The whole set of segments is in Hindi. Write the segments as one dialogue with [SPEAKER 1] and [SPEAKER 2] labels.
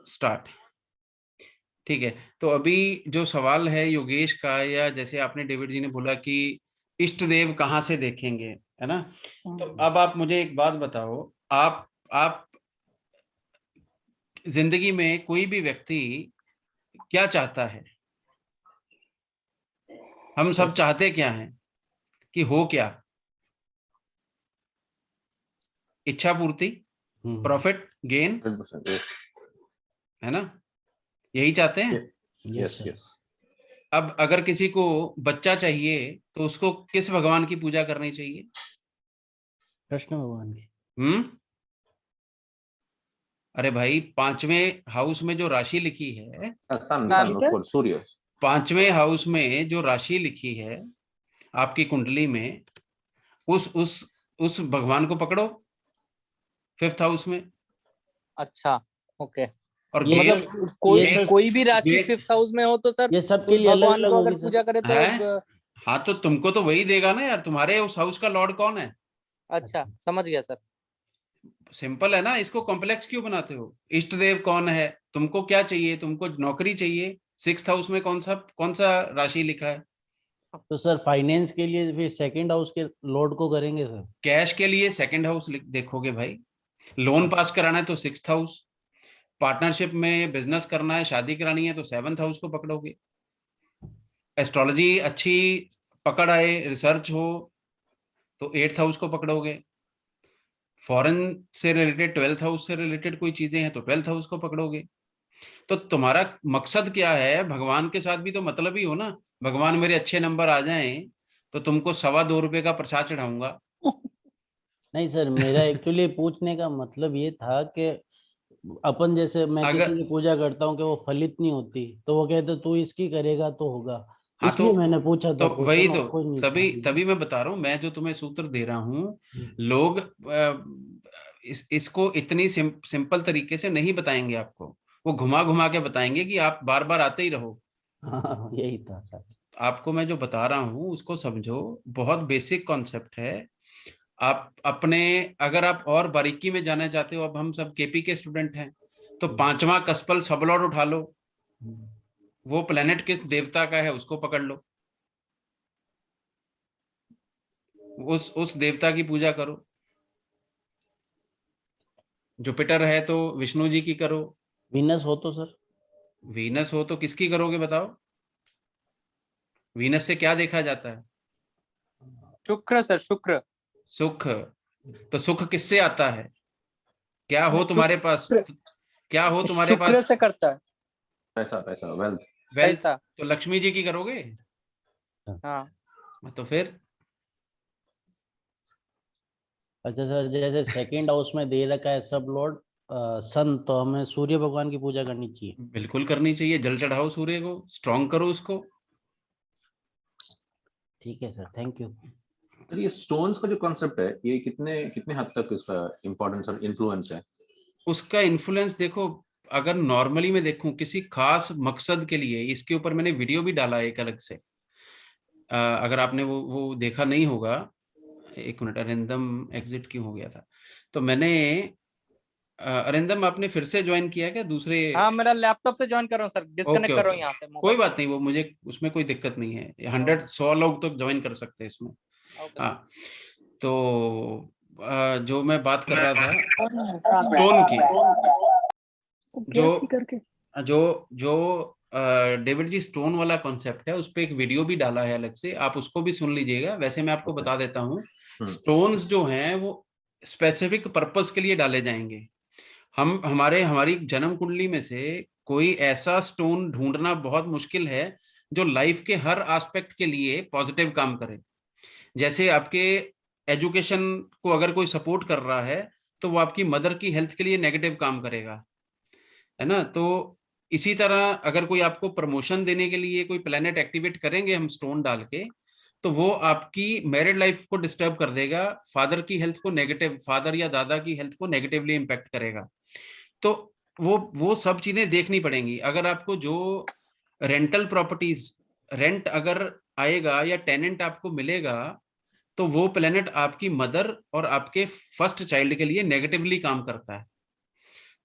[SPEAKER 1] स्टार्ट। ठीक है, तो अभी जो सवाल है योगेश का, या जैसे आपने डेविड जी ने बोला कि इष्ट देव कहाँ से देखेंगे, है ना? तो अब आप मुझे एक बात बताओ, आप जिंदगी में कोई भी व्यक्ति क्या चाहता है? हम सब चाहते क्या हैं कि हो क्या? इच्छा पूर्ति, प्रॉफिट, गेन,
[SPEAKER 2] 100%, yes.
[SPEAKER 1] है ना? यही चाहते हैं।
[SPEAKER 2] Yes, yes.
[SPEAKER 1] अब अगर किसी को बच्चा चाहिए तो उसको किस भगवान की पूजा करनी चाहिए?
[SPEAKER 3] कृष्ण भगवान की।
[SPEAKER 1] अरे भाई, 5वें हाउस में जो राशि लिखी है,
[SPEAKER 2] Sun, of course, सूर्य।
[SPEAKER 1] 5वें हाउस में जो राशि लिखी है आपकी कुंडली में, उस भगवान को पकड़ो 5th हाउस में।
[SPEAKER 4] अच्छा, ओके।
[SPEAKER 1] और
[SPEAKER 4] ये मतलब कोई भी राशि 5th हाउस में हो तो सर
[SPEAKER 3] ये सबके
[SPEAKER 4] उस
[SPEAKER 3] लिए अलग
[SPEAKER 4] भगवान
[SPEAKER 3] अलग
[SPEAKER 4] को अगर
[SPEAKER 3] होगी
[SPEAKER 4] पूजा करे तो
[SPEAKER 1] हाँ, तो तुमको तो वही देगा ना यार। तुम्हारे उस हाउस का लॉर्ड कौन है?
[SPEAKER 4] अच्छा, समझ गया सर।
[SPEAKER 1] सिंपल है ना, इसको कॉम्प्लेक्स क्यों बनाते हो? इष्ट देव कौन है, तुमको क्या चाहिए, तुमको नौकरी चाहिए, 6th हाउस में कौन सा राशि लिखा है?
[SPEAKER 3] तो सर फाइनेंस के लिए फिर सेकंड हाउस के लॉर्ड को करेंगे सर।
[SPEAKER 1] कैश के लिए 2nd हाउस देखोगे भाई। लोन पास कराना है तो 6th हाउस। पार्टनरशिप में बिजनेस करना है, शादी करानी है तो 7th हाउस को पकड़ोगे। एस्ट्रोलॉजी अच्छी पकड़ आए, रिसर्च हो तो 8th हाउस को पकड़ोगे। फॉरेन से रिलेटेड 12th हाउस से रिलेटेड कोई चीजें हैं तो 12th हाउस को पकड़ोगे। तो तुम्हारा मकसद क्या है? भगवान के साथ भी तो मतलब ही हो ना। भगवान मेरे अच्छे नंबर आ जाएं तो तुमको ₹2.25 का प्रसाद चढ़ाऊंगा।
[SPEAKER 3] नहीं सर, मेरा एक्चुअली पूछने का मतलब ये था कि अपन जैसे मैं
[SPEAKER 1] अगर
[SPEAKER 3] किसी की पूजा करता हूँ कि वो फलित नहीं होती, तो वो कहते तू इसकी करेगा तो होगा।
[SPEAKER 1] हाँ,
[SPEAKER 3] इसलिए मैंने पूछा था
[SPEAKER 1] वही
[SPEAKER 3] क्वेश्चन,
[SPEAKER 1] तो
[SPEAKER 3] और कोई नहीं था।
[SPEAKER 1] तभी मैं बता रहा हूँ। मैं जो तुम्हें सूत्र दे रहा हूँ, लोग इसको इतनी सिंपल तरीके से नहीं बताएंगे आपको। वो घुमा घुमा के बताएंगे कि आप बार बार आते ही रहो।
[SPEAKER 3] हाँ, यही था सर।
[SPEAKER 1] आपको मैं जो बता रहा हूँ उसको समझो, बहुत बेसिक कॉन्सेप्ट है। आप अपने, अगर आप और बारीकी में जाना चाहते हो, अब हम सब केपी के स्टूडेंट हैं, तो 5वां कस्पल सबलॉर्ड उठा लो। वो प्लेनेट किस देवता का है उसको पकड़ लो, उस देवता की पूजा करो। जुपिटर है तो विष्णु जी की करो।
[SPEAKER 3] वीनस हो तो सर?
[SPEAKER 1] वीनस हो तो किसकी करोगे बताओ? वीनस से क्या देखा जाता है?
[SPEAKER 4] शुक्र सर, शुक्र।
[SPEAKER 1] सुख। तो सुख किससे आता है? क्या हो तुम्हारे पास? क्या हो तुम्हारे
[SPEAKER 4] शुक्र
[SPEAKER 1] पास?
[SPEAKER 4] से करता है।
[SPEAKER 2] पैसा, वेल्थ।
[SPEAKER 1] वेल्थ। तो लक्ष्मी जी की करोगे?
[SPEAKER 4] हाँ।
[SPEAKER 1] तो फिर
[SPEAKER 3] अच्छा सर, जैसे सेकंड हाउस में दे रखा है सब लॉर्ड सन, तो हमें सूर्य भगवान की पूजा करनी चाहिए?
[SPEAKER 1] बिल्कुल करनी चाहिए। जल चढ़ाओ सूर्य को, स्ट्रॉन्ग करो उसको।
[SPEAKER 3] ठीक है सर, थैंक यू।
[SPEAKER 2] तो ये स्टोन्स का जो कॉन्सेप्ट है, ये कितने कितने हद तक इसका इम्पोर्टेंस और इन्फ्लुएंस है?
[SPEAKER 1] उसका इन्फ्लुएंस देखो, अगर नॉर्मली मैं देखूं किसी खास मकसद के लिए, इसके ऊपर मैंने वीडियो भी डाला है एक अलग से। अगर आपने वो देखा नहीं होगा, एक मिनट, अरिंदम एग्जिट क्यों हो गया था? तो मैंने अरिंदम, आपने फिर से ज्वाइन किया क्या दूसरे?
[SPEAKER 4] हाँ, मेरा लैपटॉप से ज्वाइन कर रहा हूँ सर, डिस्कनेक्ट कर रहा हूँ यहाँ से।
[SPEAKER 1] कोई बात नहीं, वो मुझे उसमें कोई दिक्कत नहीं है। 100 लोग तो ज्वाइन कर सकते हैं इसमें। हाँ, तो जो मैं बात कर रहा था स्टोन की, जो डेविड जी स्टोन वाला कॉन्सेप्ट है, उस पे एक वीडियो भी डाला है अलग से, आप उसको भी सुन लीजिएगा। वैसे मैं आपको बता देता हूँ, स्टोन्स जो हैं वो स्पेसिफिक पर्पस के लिए डाले जाएंगे। हमारी जन्म कुंडली में से कोई ऐसा स्टोन ढूंढना बहुत मुश्किल है जो लाइफ के हर एस्पेक्ट के लिए पॉजिटिव काम करे। जैसे आपके एजुकेशन को अगर कोई सपोर्ट कर रहा है, तो वो आपकी मदर की हेल्थ के लिए नेगेटिव काम करेगा, है ना? तो इसी तरह अगर कोई आपको प्रमोशन देने के लिए कोई प्लेनेट एक्टिवेट करेंगे हम स्टोन डाल के, तो वो आपकी मैरिड लाइफ को डिस्टर्ब कर देगा, फादर की हेल्थ को नेगेटिव, फादर या दादा की हेल्थ को नेगेटिवली इंपैक्ट करेगा। तो वो सब चीजें देखनी पड़ेंगी। अगर आपको जो रेंटल प्रॉपर्टीज, रेंट अगर आएगा या टेनेंट आपको मिलेगा, तो वो प्लेनेट आपकी मदर और आपके फर्स्ट चाइल्ड के लिए नेगेटिवली काम करता है।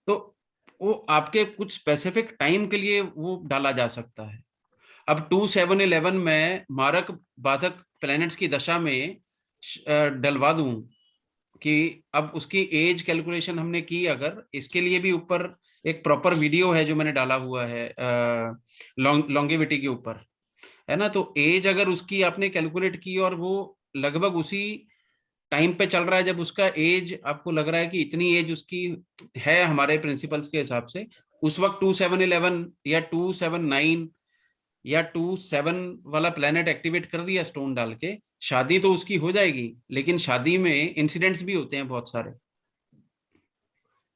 [SPEAKER 1] तो वो आपके कुछ स्पेसिफिक टाइम के लिए वो डाला जा सकता है। अब 2711 में मारक बाधक प्लैनेट्स की दशा में डलवा दूं कि अब उसकी एज कैलकुलेशन हमने की, अगर इसके लिए भी ऊपर एक प्रॉपर वीडियो है जो मैंने डाला हुआ है लॉन्गेविटी के ऊपर, है ना। तो एज अगर उसकी आपने कैलकुलेट की और वो लगभग उसी टाइम पे चल रहा है, जब उसका एज आपको लग रहा है कि इतनी एज उसकी है हमारे प्रिंसिपल्स के हिसाब से, उस वक्त 2711 या 279 या 27 वाला प्लेनेट एक्टिवेट कर दिया स्टोन डाल के, शादी तो उसकी हो जाएगी, लेकिन शादी में इंसिडेंट्स भी होते हैं बहुत सारे।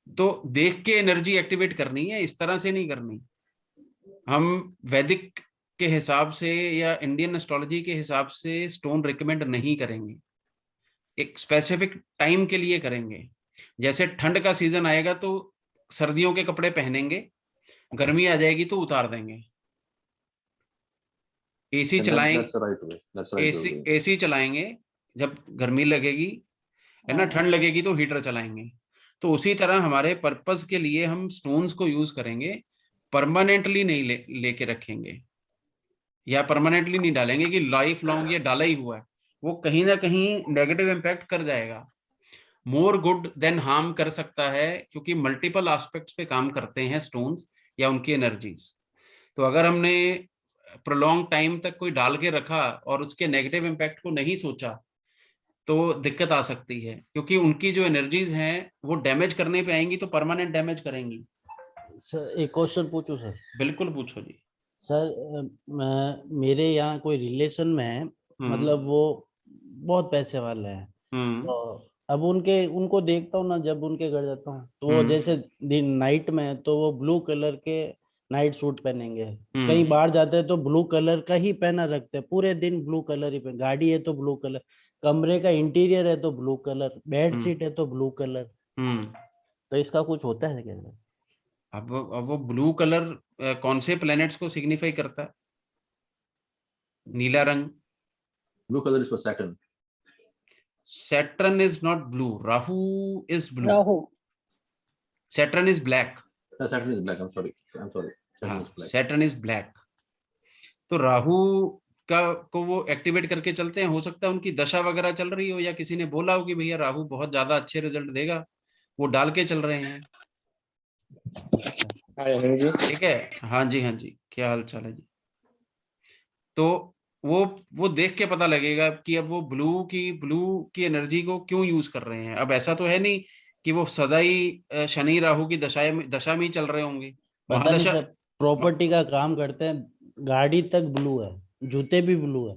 [SPEAKER 1] तो देख के एनर्जी एक्टिवेट करनी है, इस तरह से नहीं करनी। हम वैदिक के हिसाब से या इंडियन एस्ट्रोलॉजी के हिसाब से स्टोन रिकमेंड नहीं करेंगे, एक स्पेसिफिक टाइम के लिए करेंगे। जैसे ठंड का सीजन आएगा तो सर्दियों के कपड़े पहनेंगे, गर्मी आ जाएगी तो उतार देंगे। एसी चलाएंगे, एसी चलाएंगे जब गर्मी लगेगी, है ना, ठंड लगेगी तो हीटर चलाएंगे। तो उसी तरह हमारे पर्पस के लिए हम स्टोन्स को यूज करेंगे, परमानेंटली नहीं लेके रखेंगे या परमानेंटली नहीं डालेंगे कि लाइफ लॉन्ग ये डाला ही हुआ है। वो कहीं ना कहीं नेगेटिव इम्पैक्ट कर जाएगा, मोर गुड देन हार्म कर सकता है, क्योंकि मल्टीपल एस्पेक्ट्स पे काम करते हैं स्टोन्स या उनकी एनर्जीज। तो अगर हमने प्रोलॉन्ग टाइम तक कोई डाल के रखा और उसके नेगेटिव इम्पैक्ट को नहीं सोचा तो दिक्कत आ सकती है, क्योंकि उनकी जो एनर्जीज हैं वो डैमेज करने पे आएंगी तो परमानेंट डैमेज करेंगी।
[SPEAKER 3] सर एक क्वेश्चन पूछूं सर?
[SPEAKER 1] बिल्कुल पूछो जी।
[SPEAKER 3] सर मेरे यहाँ कोई रिलेशन में है, मतलब वो बहुत पैसे वाले हैं, तो अब उनको देखता हूँ ना, जब उनके घर जाता हूँ तो वो जैसे दिन नाइट में है तो वो ब्लू कलर के नाइट सूट पहनेंगे, कहीं बाहर जाते हैं तो ब्लू कलर का ही पहना रखते हैं, पूरे दिन ब्लू कलर ही पहन, गाड़ी है तो ब्लू कलर, कमरे का इंटीरियर है तो ब्लू कलर, बेड शीट है तो ब्लू कलर। तो इसका कुछ होता है क्या?
[SPEAKER 1] अब वो ब्लू कलर कौन से प्लैनेट्स को सिग्निफाई करता है? नीला रंग।
[SPEAKER 2] Blue colour is for Saturn.
[SPEAKER 1] Saturn is not blue. Rahu is blue.
[SPEAKER 4] Rahu.
[SPEAKER 1] Saturn is black.
[SPEAKER 2] Saturn is black. I'm sorry. Saturn is black.
[SPEAKER 1] Saturn is black. तो राहु को वो एक्टिवेट करके चलते हैं। हो सकता है उनकी दशा वगैरह चल रही हो या किसी ने बोला हो कि भैया राहु बहुत ज्यादा अच्छे रिजल्ट देगा, वो डाल के चल रहे हैं। ठीक है। हाँ जी, हाँ जी, क्या हाल चाल है जी। तो वो देख के पता लगेगा कि अब वो ब्लू की एनर्जी को क्यों यूज कर रहे हैं। अब ऐसा तो है नहीं कि वो सदा ही शनि राहु की दशा में ही चल रहे होंगे।
[SPEAKER 3] पता नहीं सर, प्रॉपर्टी का काम करते हैं, गाड़ी तक ब्लू है, जूते भी ब्लू है।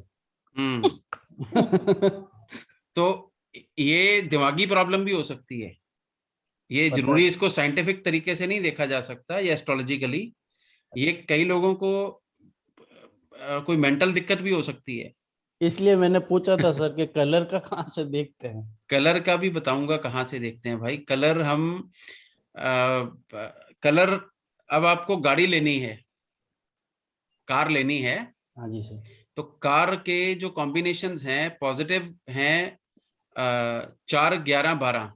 [SPEAKER 1] तो ये दिमागी प्रॉब्लम भी हो सकती है, ये जरूरी इसको साइंटिफिक तरीके से नहीं देखा जा सकता या एस्ट्रोलॉजिकली। ये कई लोगों को कोई मेंटल दिक्कत भी हो सकती है।
[SPEAKER 3] इसलिए मैंने पूछा था सर कि कलर का कहाँ से देखते हैं?
[SPEAKER 1] कलर का भी बताऊंगा कहाँ से देखते हैं भाई। कलर कलर, अब आपको गाड़ी लेनी है, कार लेनी है।
[SPEAKER 3] हाँ जी सर।
[SPEAKER 1] तो कार के जो कॉम्बिनेशंस हैं पॉजिटिव हैं 4, 11, 12।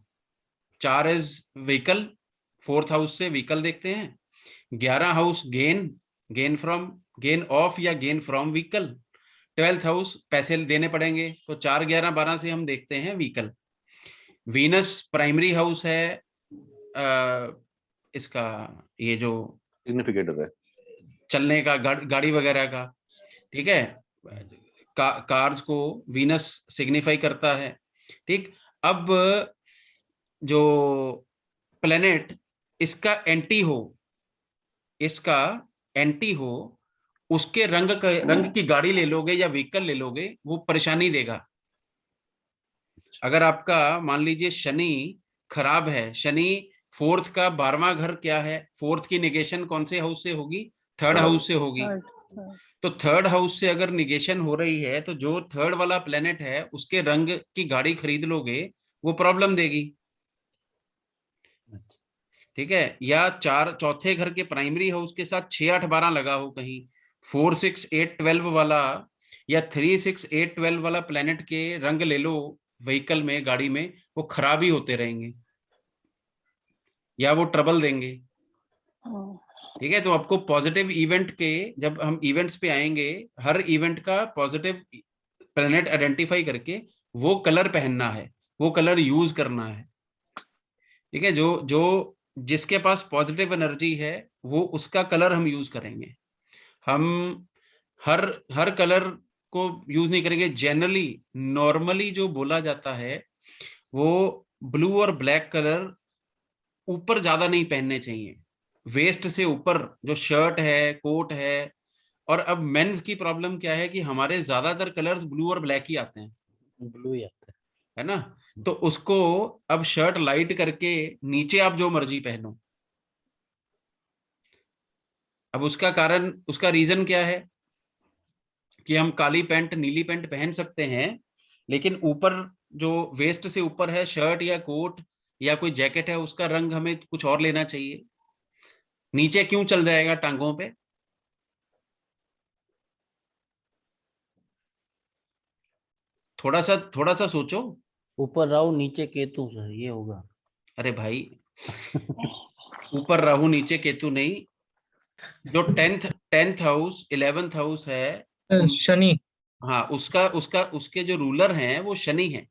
[SPEAKER 1] 4 इज व्हीकल, 4th हाउस से व्हीकल देखते हैं। 11 हाउस गेन ऑफ या gain from vehicle. 12th house पैसे देने पड़ेंगे, तो 4, 11, 12 से हम देखते हैं व्हीकल। वीनस प्राइमरी हाउस है इसका, ये जो
[SPEAKER 2] सिग्निफिकेटर है
[SPEAKER 1] चलने का, गाड़ी वगैरह का। ठीक है, कार्स को वीनस सिग्निफाई करता है। ठीक, अब जो प्लेनेट इसका एंटी हो, उसके रंग की गाड़ी ले लोगे या व्हीकल ले लोगे, वो परेशानी देगा। अगर आपका मान लीजिए शनि खराब है, शनि 4th का 12वां घर क्या है, 4th की निगेशन कौन से हाउस से होगी? 3rd हाउस से होगी। तो 3rd हाउस से अगर निगेशन हो रही है तो जो 3rd वाला प्लेनेट है उसके रंग की गाड़ी खरीद लोगे, वो प्रॉब्लम देगी। ठीक है, या चौथे घर के प्राइमरी हाउस के साथ 6, 8, 12 लगा हो कहीं, 4, 6, 8, 12 वाला या 3, 6, 8, 12 वाला प्लेनेट के रंग ले लो व्हीकल में, गाड़ी में, वो खराब ही होते रहेंगे या वो ट्रबल देंगे। ठीक है, तो आपको पॉजिटिव इवेंट के, जब हम इवेंट्स पे आएंगे, हर इवेंट का पॉजिटिव प्लैनेट आइडेंटिफाई करके वो कलर पहनना है, वो कलर यूज करना है। ठीक है, जो जो जिसके पास पॉजिटिव एनर्जी है वो उसका कलर हम यूज करेंगे। हम हर हर कलर को यूज नहीं करेंगे। जनरली नॉर्मली जो बोला जाता है वो ब्लू और ब्लैक कलर ऊपर ज्यादा नहीं पहनने चाहिए, वेस्ट से ऊपर जो शर्ट है, कोट है। और अब मेंस की प्रॉब्लम क्या है कि हमारे ज्यादातर कलर्स ब्लू और ब्लैक ही आते हैं,
[SPEAKER 3] ब्लू ही आता
[SPEAKER 1] है ना। तो उसको अब शर्ट लाइट करके नीचे आप जो मर्जी पहनो। अब उसका कारण, उसका रीजन क्या है कि हम काली पैंट नीली पैंट पहन सकते हैं, लेकिन ऊपर जो वेस्ट से ऊपर है शर्ट या कोट या कोई जैकेट है, उसका रंग हमें कुछ और लेना चाहिए। नीचे क्यों चल जाएगा टांगों पे? थोड़ा सा सोचो।
[SPEAKER 3] ऊपर राहु नीचे केतु सर, ये होगा।
[SPEAKER 1] अरे भाई, ऊपर राहु नीचे केतु नहीं, जो टेंथ हाउस 11th हाउस है
[SPEAKER 4] शनि।
[SPEAKER 1] हाँ, उसका उसका उसके जो रूलर हैं वो शनि है।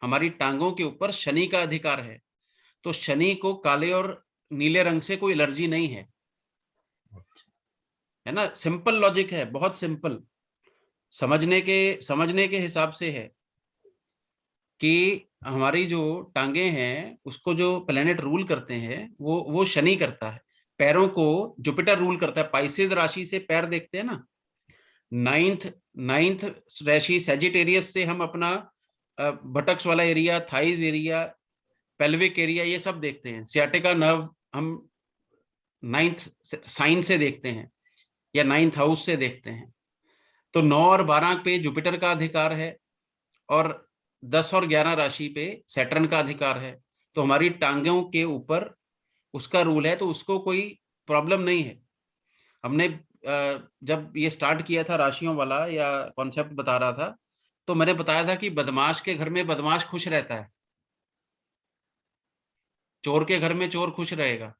[SPEAKER 1] हमारी टांगों के ऊपर शनि का अधिकार है। तो शनि को काले और नीले रंग से कोई एलर्जी नहीं है ना। सिंपल लॉजिक है, बहुत सिंपल, समझने के हिसाब से है कि हमारी जो टांगे हैं उसको जो प्लेनेट रूल करते हैं वो शनि करता है। पैरों को जुपिटर रूल करता है। पाइसेस राशि से पैर देखते हैं ना, नाइन्थ नाइन्थ राशि सेजिटेरियस से हम अपना बटक्स वाला area, thighs area, pelvic area, ये सब देखते हैं। सियाटिका नर्व हम नाइन्थ साइन से देखते हैं या नाइन्थ हाउस से देखते हैं। तो 9 और 12 पे जुपिटर का अधिकार है और 10 और 11 राशि पे सैटर्न का अधिकार है। तो हमारी टांगों के ऊपर उसका रूल है, तो उसको कोई प्रॉब्लम नहीं है। हमने जब ये स्टार्ट किया था राशियों वाला या कॉन्सेप्ट बता रहा था, तो मैंने बताया था कि बदमाश के घर में बदमाश खुश रहता है, चोर के घर में चोर खुश रहेगा।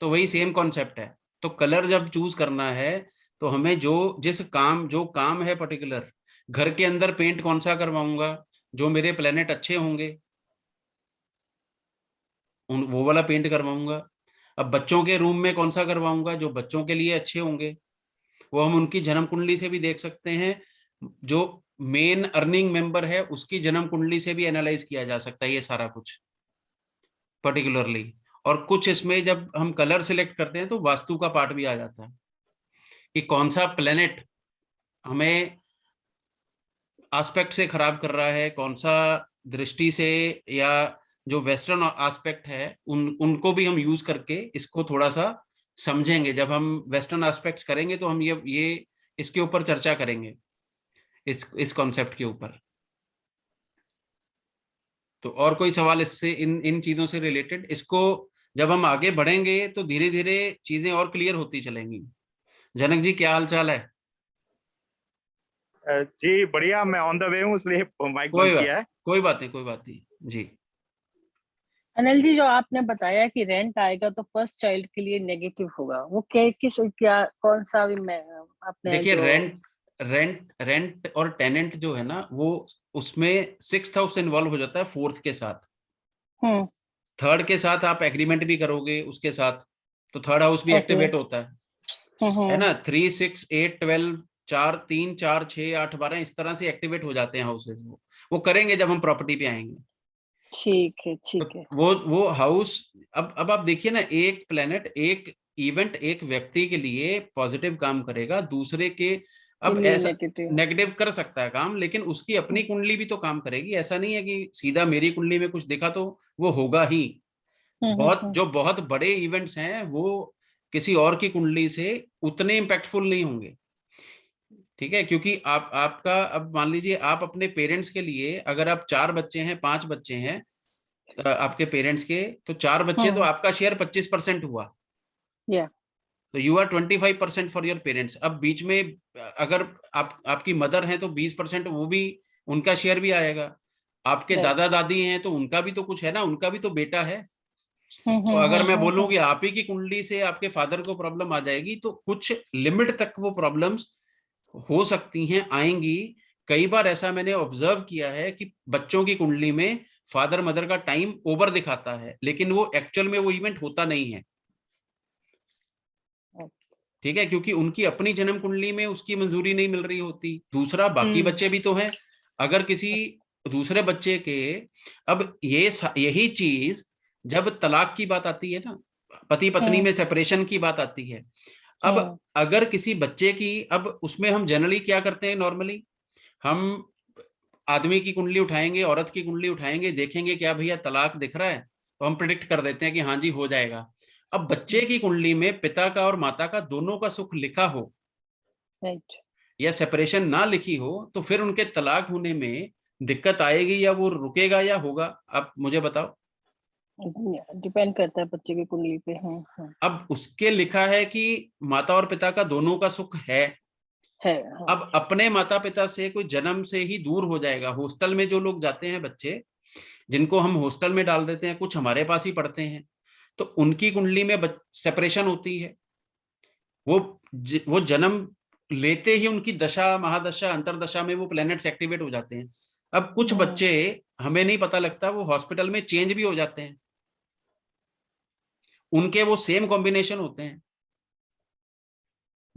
[SPEAKER 1] तो वही सेम कॉन्सेप्ट है। तो कलर जब चूज करना है तो हमें जो काम है पर्टिकुलर, घर के अंदर पेंट कौन सा करवाऊंगा, जो मेरे प्लेनेट अच्छे होंगे वो वाला पेंट करवाऊंगा। अब बच्चों के रूम में कौन सा करवाऊंगा, जो बच्चों के लिए अच्छे होंगे। वो हम उनकी जन्म कुंडली से भी देख सकते हैं। जो मेन अर्निंग मेंबर है उसकी जन्म कुंडली से भी एनालाइज किया जा सकता है ये सारा कुछ पर्टिकुलरली। और कुछ इसमें जब हम कलर सिलेक्ट करते हैं तो वास्तु का पार्ट भी आ जाता है कि कौन सा प्लेनेट हमें एस्पेक्ट से खराब कर रहा है, कौन सा दृष्टि से, या जो वेस्टर्न एस्पेक्ट है उनको भी हम यूज करके इसको थोड़ा सा समझेंगे। जब हम वेस्टर्न एस्पेक्ट्स करेंगे तो हम ये इसके ऊपर चर्चा करेंगे, इस कॉन्सेप्ट के ऊपर। तो और कोई सवाल इससे, इन इन चीजों से रिलेटेड? इसको जब हम आगे बढ़ेंगे तो धीरे धीरे चीजें और क्लियर होती चलेंगी। जनक जी, क्या हाल चाल है?
[SPEAKER 5] जी बढ़िया, मैं ऑन द वे हूँ इसलिए माइक बंद किया है।
[SPEAKER 1] कोई बात नहीं जी।
[SPEAKER 6] अनिल जी, जो आपने बताया कि रेंट आएगा तो फर्स्ट चाइल्ड के लिए नेगेटिव होगा, वो क्या कौन सा भी मैं आपने
[SPEAKER 1] देखिए, रेंट और टेनेंट जो है ना, वो उसमें 6th हाउस इन्वॉल्व हो जाता है 4th के साथ। 3rd के साथ आप एग्रीमेंट भी करोगे उसके साथ, तो 3rd हाउस भी एक्टिवेट होता है ना। 3, 6, 8, 12, 4, 3, 4, 6, 8, 12 इस तरह से एक्टिवेट हो जाते हैं हाउसेज। वो करेंगे जब हम प्रॉपर्टी पे आएंगे।
[SPEAKER 6] ठीक है
[SPEAKER 1] वो हाउस, अब आप देखिए ना, एक प्लेनेट, एक इवेंट एक व्यक्ति के लिए पॉजिटिव काम करेगा, दूसरे के अब ऐसा नेगेटिव कर सकता है काम, लेकिन उसकी अपनी कुंडली भी तो काम करेगी। ऐसा नहीं है कि सीधा मेरी कुंडली में कुछ दिखा तो वो होगा ही। बहुत बड़े इवेंट्स हैं वो किसी और की कुंडली से उतने इम्पैक्टफुल नहीं होंगे। ठीक है, क्योंकि आपका, अब मान लीजिए आप अपने पेरेंट्स के लिए, अगर आप 4 बच्चे हैं, 5 बच्चे हैं आपके पेरेंट्स के, तो 4 बच्चे तो आपका शेयर 25% हुआ। तो you are 25% for your parents. अब बीच में अगर आपकी मदर है तो 20% वो भी, उनका शेयर भी आएगा। आपके दादा दादी हैं तो उनका भी तो कुछ है ना, उनका भी तो बेटा है। तो अगर मैं बोलूं कि आप ही की कुंडली से आपके फादर को प्रॉब्लम आ जाएगी, तो कुछ लिमिट तक वो प्रॉब्लम्स हो सकती हैं, आएंगी। कई बार ऐसा मैंने ऑब्जर्व किया है कि बच्चों की कुंडली में फादर मदर का टाइम ओवर दिखाता है, लेकिन वो एक्चुअल में वो इवेंट होता नहीं है। ठीक है, क्योंकि उनकी अपनी जन्म कुंडली में उसकी मंजूरी नहीं मिल रही होती। दूसरा, बाकी बच्चे भी तो हैं। अगर किसी दूसरे बच्चे के, अब यही चीज जब तलाक की बात आती है ना, पति पत्नी में सेपरेशन की बात आती है, अब अगर किसी बच्चे की, अब उसमें हम जनरली क्या करते हैं, नॉर्मली हम आदमी की कुंडली उठाएंगे, औरत की कुंडली उठाएंगे, देखेंगे क्या भैया तलाक दिख रहा है, तो हम प्रिडिक्ट कर देते हैं कि हाँ जी हो जाएगा। अब बच्चे की कुंडली में पिता का और माता का दोनों का सुख लिखा हो, या सेपरेशन ना लिखी हो, तो फिर उनके तलाक होने में दिक्कत आएगी या वो रुकेगा या होगा? आप मुझे बताओ।
[SPEAKER 6] डिपेंड करता है बच्चे की कुंडली पे।
[SPEAKER 1] अब उसके लिखा है कि माता और पिता का दोनों का सुख है। अब अपने माता पिता से कोई जन्म से ही दूर हो जाएगा। हॉस्टल में जो लोग जाते हैं बच्चे, जिनको हम हॉस्टल में डाल देते हैं, कुछ हमारे पास ही पढ़ते हैं, तो उनकी कुंडली में सेपरेशन होती है। वो जन्म लेते ही उनकी दशा, महादशा, अंतरदशा में वो प्लैनेट्स एक्टिवेट हो जाते हैं। अब कुछ बच्चे, हमें नहीं पता लगता, वो हॉस्पिटल में चेंज भी हो जाते हैं, उनके वो सेम कॉम्बिनेशन होते हैं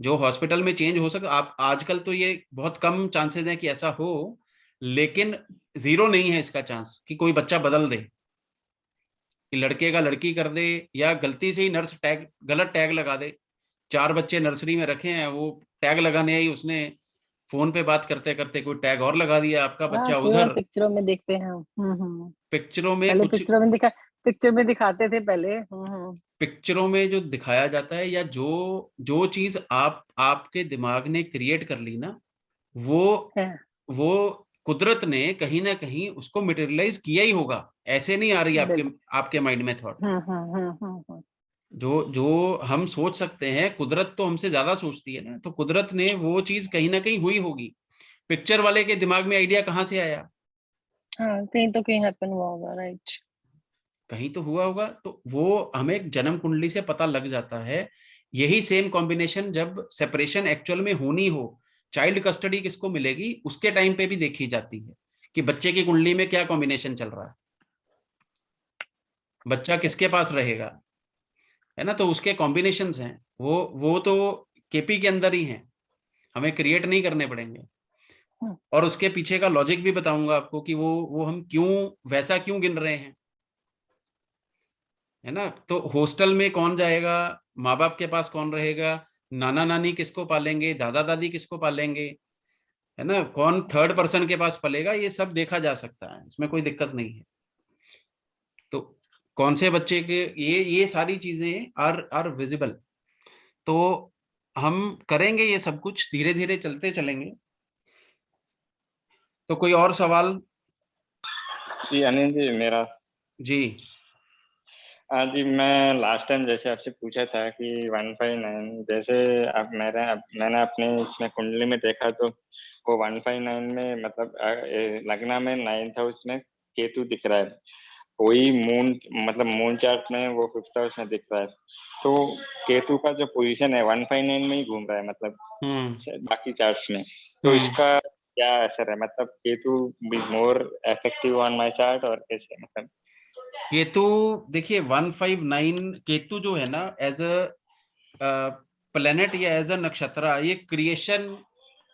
[SPEAKER 1] जो हॉस्पिटल में चेंज हो सकता। आप आजकल तो ये बहुत कम चांसेस हैं कि ऐसा हो, लेकिन जीरो नहीं है इसका चांस कि कोई बच्चा बदल दे, कि लड़के का लड़की कर दे, या गलती से ही नर्स गलत टैग लगा दे। 4 बच्चे नर्सरी में रखे हैं, वो टैग लगाने आई, उसने फोन पे बात करते करते कोई टैग और लगा दिया, आपका बच्चा उधर।
[SPEAKER 6] पिक्चरों में देखते हैं।
[SPEAKER 1] पिक्चरों में
[SPEAKER 6] पहले पिक्चर में दिखाते थे पहले।
[SPEAKER 1] पिक्चरों में जो दिखाया जाता है, या जो चीज आपके दिमाग ने क्रिएट कर ली ना, वो कुदरत ने कहीं ना कहीं उसको मटेरियलाइज किया ही होगा। ऐसे नहीं आ रही आपके माइंड में थॉट। जो हम सोच सकते हैं, कुदरत तो हमसे ज्यादा सोचती है ना, तो कुदरत ने वो चीज कहीं ना कहीं हुई होगी। पिक्चर वाले के दिमाग में आइडिया कहाँ से आया?
[SPEAKER 6] कहीं तो कहीं हैपन हुआ होगा, राइट?
[SPEAKER 1] कहीं तो हुआ होगा। तो वो हमें जन्म कुंडली से पता लग जाता है। यही सेम कॉम्बिनेशन जब सेपरेशन एक्चुअल में होनी हो, चाइल्ड कस्टडी किसको मिलेगी, उसके टाइम पे भी देखी जाती है कि बच्चे की कुंडली में क्या कॉम्बिनेशन चल रहा है, बच्चा किसके पास रहेगा, है ना। तो उसके कॉम्बिनेशंस हैं, वो तो केपी के अंदर ही हैं, हमें क्रिएट नहीं करने पड़ेंगे। और उसके पीछे का लॉजिक भी बताऊंगा आपको कि वो हम वैसा क्यों गिन रहे हैं, है ना। तो हॉस्टल में कौन जाएगा, माँ बाप के पास कौन रहेगा, नाना नानी किसको पालेंगे, दादा दादी किसको पालेंगे, है ना, कौन थर्ड पर्सन के पास पलेगा, ये सब देखा जा सकता है, इसमें कोई दिक्कत नहीं है। तो कौन से बच्चे के, ये सारी चीजें आर विजिबल। तो हम करेंगे ये सब कुछ, धीरे धीरे चलते चलेंगे। तो कोई और सवाल?
[SPEAKER 5] जी अनिल जी, मेरा
[SPEAKER 1] जी
[SPEAKER 5] हाँ जी, मैं लास्ट टाइम जैसे आपसे पूछा था कि 159 जैसे अब मैंने अपने इसमें कुंडली में देखा, तो वो 159 में मतलब लग्न में 9th हाउस में केतु दिख रहा है। वही मून चार्ट में वो 5th हाउस में दिख रहा है। तो केतु का जो पोजीशन है 159 में ही घूम रहा है, मतलब बाकी चार्ट्स में। तो इसका क्या असर है, मतलब Ketu be more effective on my chart, और कैसे, मतलब?
[SPEAKER 1] केतु, देखिए 159 केतु जो है ना, एज अ प्लेनेट या एज अ नक्षत्र, ये क्रिएशन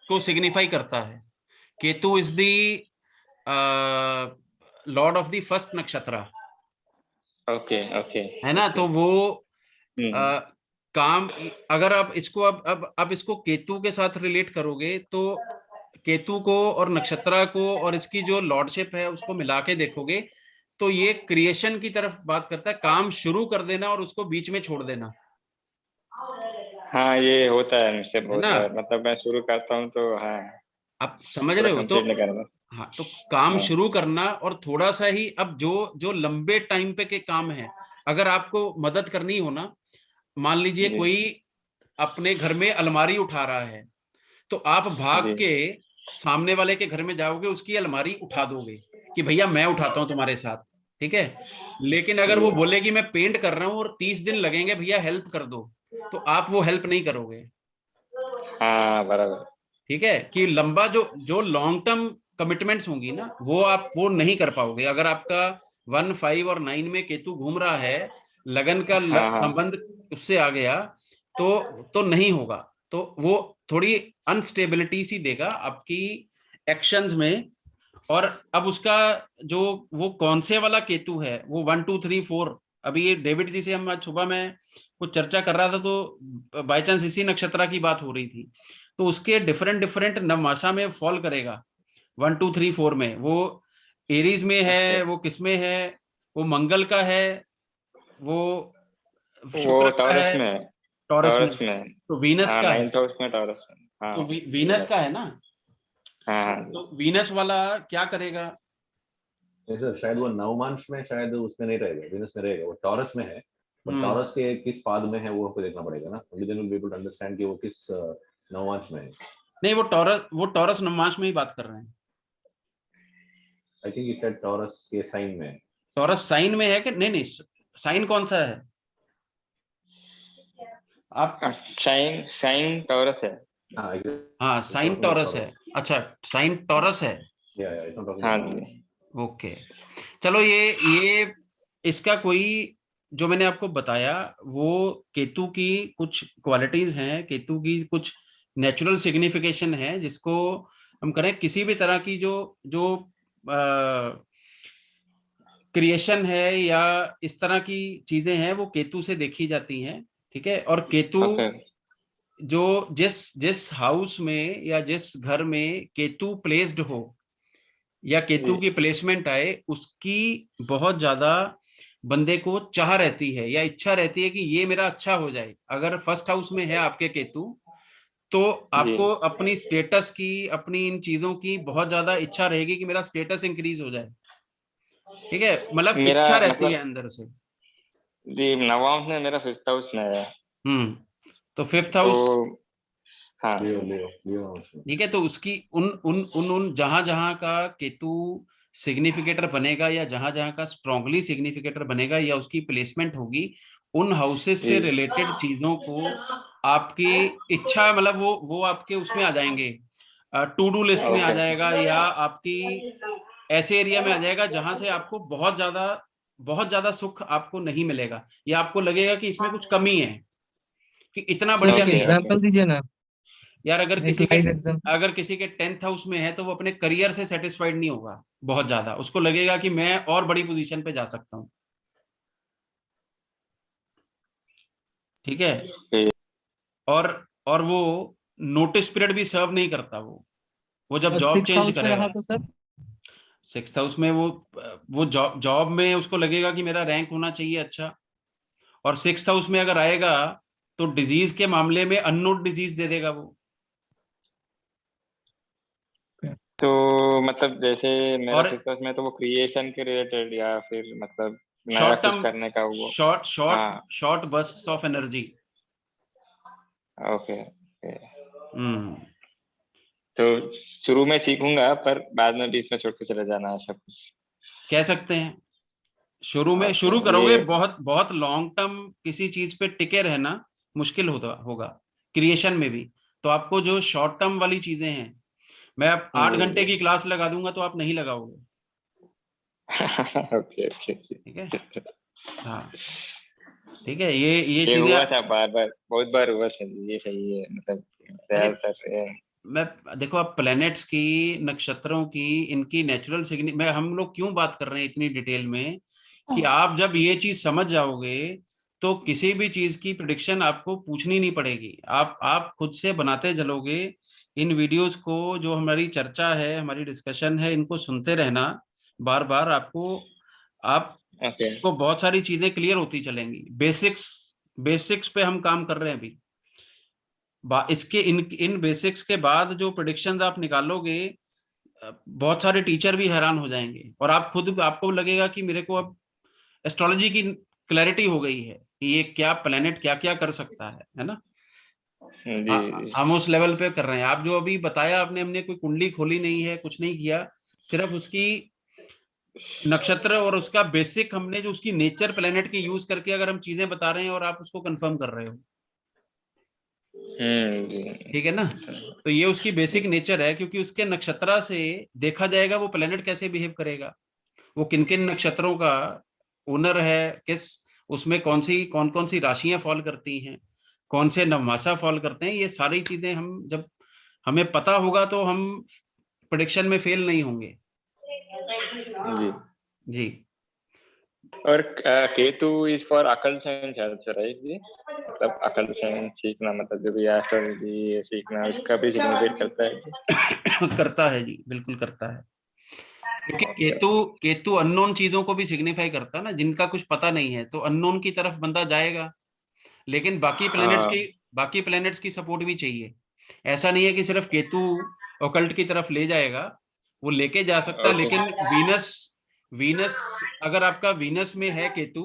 [SPEAKER 1] को सिग्निफाई करता है। Ketu is the Lord of the first नक्षत्र।
[SPEAKER 5] ओके
[SPEAKER 1] है ना। तो वो काम, अगर आप इसको अब इसको केतु के साथ रिलेट करोगे, तो केतु को और नक्षत्र को और इसकी जो लॉर्डशिप है उसको मिला के देखोगे, तो ये क्रिएशन की तरफ बात करता है, काम शुरू कर देना और उसको बीच में छोड़ देना।
[SPEAKER 5] हाँ, ये होता है मुझसे बहुत
[SPEAKER 1] ना,
[SPEAKER 5] बार, मतलब मैं शुरू करता हूँ तो हाँ,
[SPEAKER 1] आप समझ
[SPEAKER 5] पूरा
[SPEAKER 1] रहे हो। तो
[SPEAKER 5] कंप्लीट नहीं करता।
[SPEAKER 1] हाँ, तो काम
[SPEAKER 5] हाँ।
[SPEAKER 1] शुरू करना, और थोड़ा सा ही, अब जो लंबे टाइम पे के काम है, अगर आपको मदद करनी हो ना, मान लीजिए
[SPEAKER 5] जी।
[SPEAKER 1] कोई अपने घर में अलमारी उठा रहा है, तो आप भाग
[SPEAKER 5] जी।
[SPEAKER 1] के सामने वाले के घर में जाओगे, उसकी अलमारी उठा दोगे कि भैया मैं उठाता हूं तुम्हारे साथ। ठीक है। लेकिन अगर वो बोले कि मैं पेंट कर रहा हूँ और 30 दिन लगेंगे भैया हेल्प कर दो, तो आप वो हेल्प नहीं करोगे।
[SPEAKER 5] हाँ बराबर।
[SPEAKER 1] ठीक है, कि लंबा जो जो लॉन्ग टर्म कमिटमेंट्स होंगी ना, वो आप वो नहीं कर पाओगे। अगर आपका 1, 5 और 9 में केतु घूम रहा है, लगन का
[SPEAKER 5] हाँ हाँ
[SPEAKER 1] संबंध उससे आ गया, तो नहीं होगा। तो वो थोड़ी अनस्टेबिलिटी सी देगा आपकी एक्शंस में। और अब उसका जो वो कौन से वाला केतु है, वो 1, 2, 3, 4, अभी ये डेविड जी से हम आज सुबह में कुछ चर्चा कर रहा था, तो बाय चांस इसी नक्षत्र की बात हो रही थी। तो उसके डिफरेंट डिफरेंट नवमाशा में फॉल करेगा। 1, 2, 3, 4 में वो एरीज में है, वो किसमें है, वो मंगल का है, वो
[SPEAKER 5] वो
[SPEAKER 1] शुक्र का
[SPEAKER 5] टॉरस
[SPEAKER 1] है,
[SPEAKER 5] में,
[SPEAKER 1] टॉरस में,
[SPEAKER 5] टॉरस में।
[SPEAKER 1] तो वीनस
[SPEAKER 5] हाँ
[SPEAKER 1] का है,
[SPEAKER 5] 9th हाउस में टॉरस में। हाँ
[SPEAKER 1] तो वीनस का है ना।
[SPEAKER 5] हाँ हाँ
[SPEAKER 1] तो वीनस वाला क्या करेगा?
[SPEAKER 2] शायद वो नवमांश में, शायद उसमें नहीं रहेगा, वीनस में रहेगा, वो टॉरस में है। बट टॉरस के किस पाद में है वो हमको देखना पड़ेगा ना, only then will be able to understand कि वो किस नवमांश में है।
[SPEAKER 1] नहीं, वो टॉरस नवमांश में ही बात कर रहे हैं।
[SPEAKER 2] I think he said taurus के साइन में है।
[SPEAKER 1] टॉरस साइन में है कि नहीं? नहीं, साइन कौन सा है आप?
[SPEAKER 5] साइन साइन टॉरस है।
[SPEAKER 1] हाँ, साइन टॉरस है। अच्छा, साइन टॉरस है।
[SPEAKER 5] हाँ जी।
[SPEAKER 1] ओके, चलो ये इसका कोई, जो मैंने आपको बताया, वो केतु की कुछ क्वालिटीज हैं, केतु की कुछ नेचुरल सिग्निफिकेशन है, जिसको हम करें किसी भी तरह की जो जो क्रिएशन है या इस तरह की चीजें हैं, वो केतु से देखी जाती हैं। ठीक है, और केतु
[SPEAKER 5] ओके
[SPEAKER 1] जो जिस जिस हाउस में या जिस घर में केतु प्लेस्ड हो या केतु की प्लेसमेंट आए, उसकी बहुत ज्यादा बंदे को चाह रहती है या इच्छा रहती है कि ये मेरा अच्छा हो जाए। अगर फर्स्ट हाउस में है आपके केतु, तो
[SPEAKER 5] जी।
[SPEAKER 1] आपको अपनी स्टेटस की, अपनी इन चीजों की बहुत ज्यादा इच्छा रहेगी कि मेरा स्टेटस इंक्रीज हो जाए। ठीक है, मतलब
[SPEAKER 5] मेरा
[SPEAKER 1] इच्छा रहती है
[SPEAKER 5] मतलब
[SPEAKER 1] अंदर से।
[SPEAKER 5] जी, नवम में मेरा 5th हाउस में है।
[SPEAKER 1] तो 5th
[SPEAKER 5] तो
[SPEAKER 1] हाउस,
[SPEAKER 5] हाँ
[SPEAKER 2] लियो लियो लियो।
[SPEAKER 1] ठीक है, तो उसकी उन जहां जहां का केतु सिग्निफिकेटर बनेगा या जहां जहां का स्ट्रांगली सिग्निफिकेटर बनेगा या उसकी प्लेसमेंट होगी, उन हाउसेस से
[SPEAKER 5] जी।
[SPEAKER 1] रिलेटेड चीजों को आपकी इच्छा, मतलब वो आपके उसमें आ जाएंगे, टू डू लिस्ट में आ
[SPEAKER 5] ओके
[SPEAKER 1] जाएगा, या आपकी ऐसे एरिया में आ जाएगा जहां से आपको बहुत ज्यादा सुख आपको नहीं मिलेगा, या आपको लगेगा कि इसमें कुछ कमी है, कि इतना
[SPEAKER 4] सर
[SPEAKER 1] बढ़िया
[SPEAKER 4] एक
[SPEAKER 1] नहीं है।
[SPEAKER 5] ओके।
[SPEAKER 4] एग्जांपल दीजिए ना,
[SPEAKER 1] यार
[SPEAKER 4] एक लाइव एग्जांपल।
[SPEAKER 1] अगर किसी के 10th हाउस में है, तो वो अपने करियर से सेटिस्फाइड नहीं होगा बहुत ज्यादा, उसको लगेगा कि मैं और बड़ी पोजीशन पे जा सकता हूँ। ठीक है, और और वो नोटिस पीरियड भी सर्व नहीं करता, वो जब
[SPEAKER 4] और
[SPEAKER 1] जॉब
[SPEAKER 4] 6th
[SPEAKER 1] चेंज
[SPEAKER 4] हाउस में रहा
[SPEAKER 1] करेगा।
[SPEAKER 4] तो सर?
[SPEAKER 1] 6th हाउस में वो जॉब में उसको लगेगा कि मेरा रैंक होना चाहिए अच्छा। और 6th हाउस में अगर आएगा, तो डिजीज के मामले में अननोन डिजीज दे देगा वो।
[SPEAKER 5] तो मतलब जैसे मेरा
[SPEAKER 1] और
[SPEAKER 5] 6th हाउस में, तो वो क्रिएशन के रिलेटेड या फिर मतलब नया
[SPEAKER 1] शॉर्ट
[SPEAKER 5] कुछ
[SPEAKER 1] टर्म,
[SPEAKER 5] करने का वो।
[SPEAKER 1] शॉर्ट शॉर्ट
[SPEAKER 5] हाँ
[SPEAKER 1] short bursts of energy.
[SPEAKER 5] Okay.
[SPEAKER 1] Hmm
[SPEAKER 5] तो शुरू में सीखूंगा पर बाद में बीच में छोड़ के चले जाना है सब कुछ।
[SPEAKER 1] कह सकते हैं, शुरू में
[SPEAKER 5] ओके
[SPEAKER 1] शुरू करोगे,
[SPEAKER 5] ये।
[SPEAKER 1] बहुत बहुत लॉन्ग टर्म किसी चीज पे टिके रहना मुश्किल होगा क्रिएशन में भी। तो आपको जो शॉर्ट टर्म वाली चीजें हैं, मैं अब 8 घंटे
[SPEAKER 5] जी
[SPEAKER 1] की क्लास लगा दूंगा तो आप नहीं लगाओगे।
[SPEAKER 5] Okay okay.
[SPEAKER 1] ठीक है, हाँ, ठीक है, ये
[SPEAKER 5] ये
[SPEAKER 1] चीजें।
[SPEAKER 5] हुआ था बार बार, बहुत बार हुआ था ये, सही है मतलब
[SPEAKER 1] अरे,
[SPEAKER 5] ज्यादातर।
[SPEAKER 1] मैं देखो, आप प्लैनेट्स की, नक्षत्रों की, इनकी नेचुरल सिग्नि मैं हम लोग क्यों बात कर रहे हैं इतनी डिटेल में, कि आप जब ये चीज समझ जाओगे, तो किसी भी चीज की प्रिडिक्शन आपको पूछनी नहीं पड़ेगी, आप खुद से बनाते चलोगे। इन वीडियोस को, जो हमारी चर्चा है, हमारी डिस्कशन है, इनको सुनते रहना बार बार,
[SPEAKER 5] ओके
[SPEAKER 1] आपको बहुत सारी चीजें क्लियर होती चलेंगी। बेसिक्स बेसिक्स पे हम काम कर रहे हैं अभी। इसके इन इन बेसिक्स के बाद जो प्रिडिक्शंस आप निकालोगे, बहुत सारे टीचर भी हैरान हो जाएंगे, और आप खुद, आपको लगेगा कि मेरे को अब एस्ट्रोलॉजी की क्लैरिटी हो गई है कि ये क्या प्लेनेट क्या क्या कर सकता है ना।
[SPEAKER 5] जी जी।
[SPEAKER 1] हम उस लेवल पे कर रहे हैं। आप जो अभी बताया आपने, हमने कोई कुंडली खोली नहीं है, कुछ नहीं किया, सिर्फ उसकी नक्षत्र और उसका बेसिक हमने जो उसकी नेचर प्लेनेट की यूज करके अगर हम चीजें बता रहे हैं और आप उसको कंफर्म कर रहे हो, ठीक है ना। तो ये उसकी बेसिक नेचर है, क्योंकि उसके नक्षत्र से देखा जाएगा वो प्लेनेट कैसे बिहेव करेगा, वो किन किन नक्षत्रों का ओनर है, किस उसमें कौन कौन सी राशियां फॉल करती हैं, कौन से नवमासा फॉल करते हैं। ये सारी चीजें हम जब हमें पता होगा तो हम प्रेडिक्शन में फेल नहीं होंगे।
[SPEAKER 5] जी
[SPEAKER 1] जी।
[SPEAKER 5] और Ketu is for occult science also, right जी? मतलब अकल्ट साइंस सीखना, मतलब जो भी एस्ट्रोलॉजी सीखना, उसका भी सिग्निफिकेट करता है जी?
[SPEAKER 1] करता है जी, बिल्कुल करता है, क्योंकि केतु अननोन चीजों को भी सिग्निफाई करता है ना, जिनका कुछ पता नहीं है, तो अननोन की तरफ बंदा जाएगा। लेकिन बाकी प्लैनेट्स की सपोर्ट भी चाहिए। ऐसा नहीं है कि सिर्फ केतु ऑकल्ट की तरफ ले जाएगा, वो लेके जा सकता है। लेकिन वीनस अगर आपका वीनस में है केतु,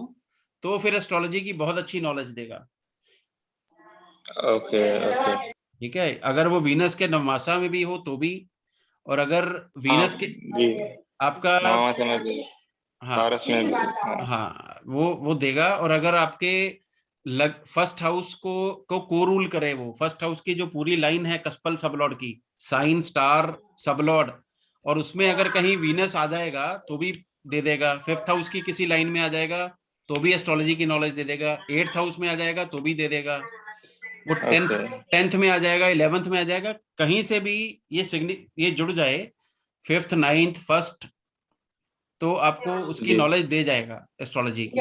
[SPEAKER 1] तो फिर एस्ट्रोलॉजी की बहुत अच्छी नॉलेज देगा।
[SPEAKER 5] ओके ओके,
[SPEAKER 1] ठीक है, अगर वो वीनस के नवमासा में भी हो तो भी, और अगर वीनस के आपका हाँ हाँ वो देगा। और अगर आपके फर्स्ट हाउस को रूल करे, वो फर्स्ट हाउस की जो पूरी लाइन है कस्पल सबलॉर्ड की, साइन स्टार सबलॉर्ड, और उसमें अगर कहीं वीनस आ जाएगा तो भी दे देगा। फिफ्थ हाउस की किसी लाइन में आ जाएगा तो भी एस्ट्रोलॉजी की नॉलेज दे देगा। एट्थ हाउस में आ जाएगा तो भी दे देगा। वो टेंथ में आ जाएगा, 11th में आ जाएगा, कहीं से भी ये जुड़ जाए, फिफ्थ, नाइन्थ, फर्स्ट, तो आपको उसकी नॉलेज दे जाएगा एस्ट्रोलॉजी की।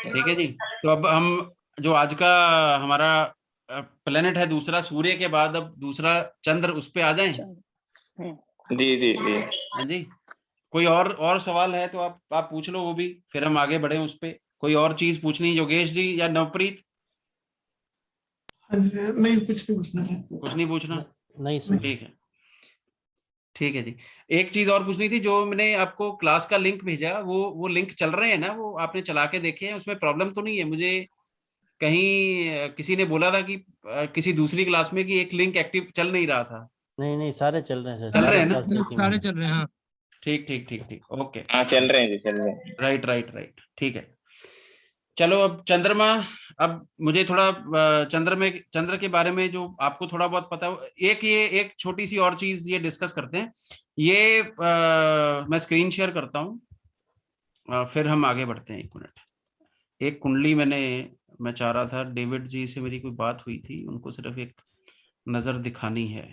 [SPEAKER 1] ठीक है जी। तो अब हम जो आज का हमारा प्लेनेट है दूसरा सूर्य के बाद, अब दूसरा चंद्र, उस पे आ जाएं।
[SPEAKER 5] जी जी जी
[SPEAKER 1] हाँ जी। कोई और सवाल है तो आप पूछ लो, वो भी फिर हम आगे बढ़े उस पे। कोई और चीज पूछनी योगेश जी या नवप्रीत?
[SPEAKER 7] नहीं, कुछ नहीं पूछना है।
[SPEAKER 1] कुछ नहीं पूछना?
[SPEAKER 3] नहीं सर।
[SPEAKER 1] ठीक है जी। एक चीज और पूछनी थी, जो मैंने आपको क्लास का लिंक भेजा, वो लिंक चल रहे हैं ना, वो आपने चला के देखे हैं? उसमें प्रॉब्लम तो नहीं है? मुझे कहीं किसी ने बोला था कि किसी दूसरी क्लास में कि एक लिंक एक्टिव चल नहीं रहा था।
[SPEAKER 3] नहीं सारे चल रहे हैं सर।
[SPEAKER 1] चल रहे हैं ना?
[SPEAKER 7] सारे चल रहे हैं। हाँ
[SPEAKER 1] ठीक ओके।
[SPEAKER 5] हाँ चल रहे हैं जी, चल रहे हैं।
[SPEAKER 1] राइट ठीक है। चलो अब चंद्रमा, अब मुझे थोड़ा चंद्र के बारे में जो आपको थोड़ा बहुत पता हो, एक छोटी सी और चीज ये डिस्कस करते हैं। ये मैं स्क्रीन शेयर करता हूँ, फिर हम आगे बढ़ते हैं। 1 मिनट। एक कुंडली मैं चाह रहा था, डेविड जी से मेरी कोई बात हुई थी, उनको सिर्फ एक नजर दिखानी है।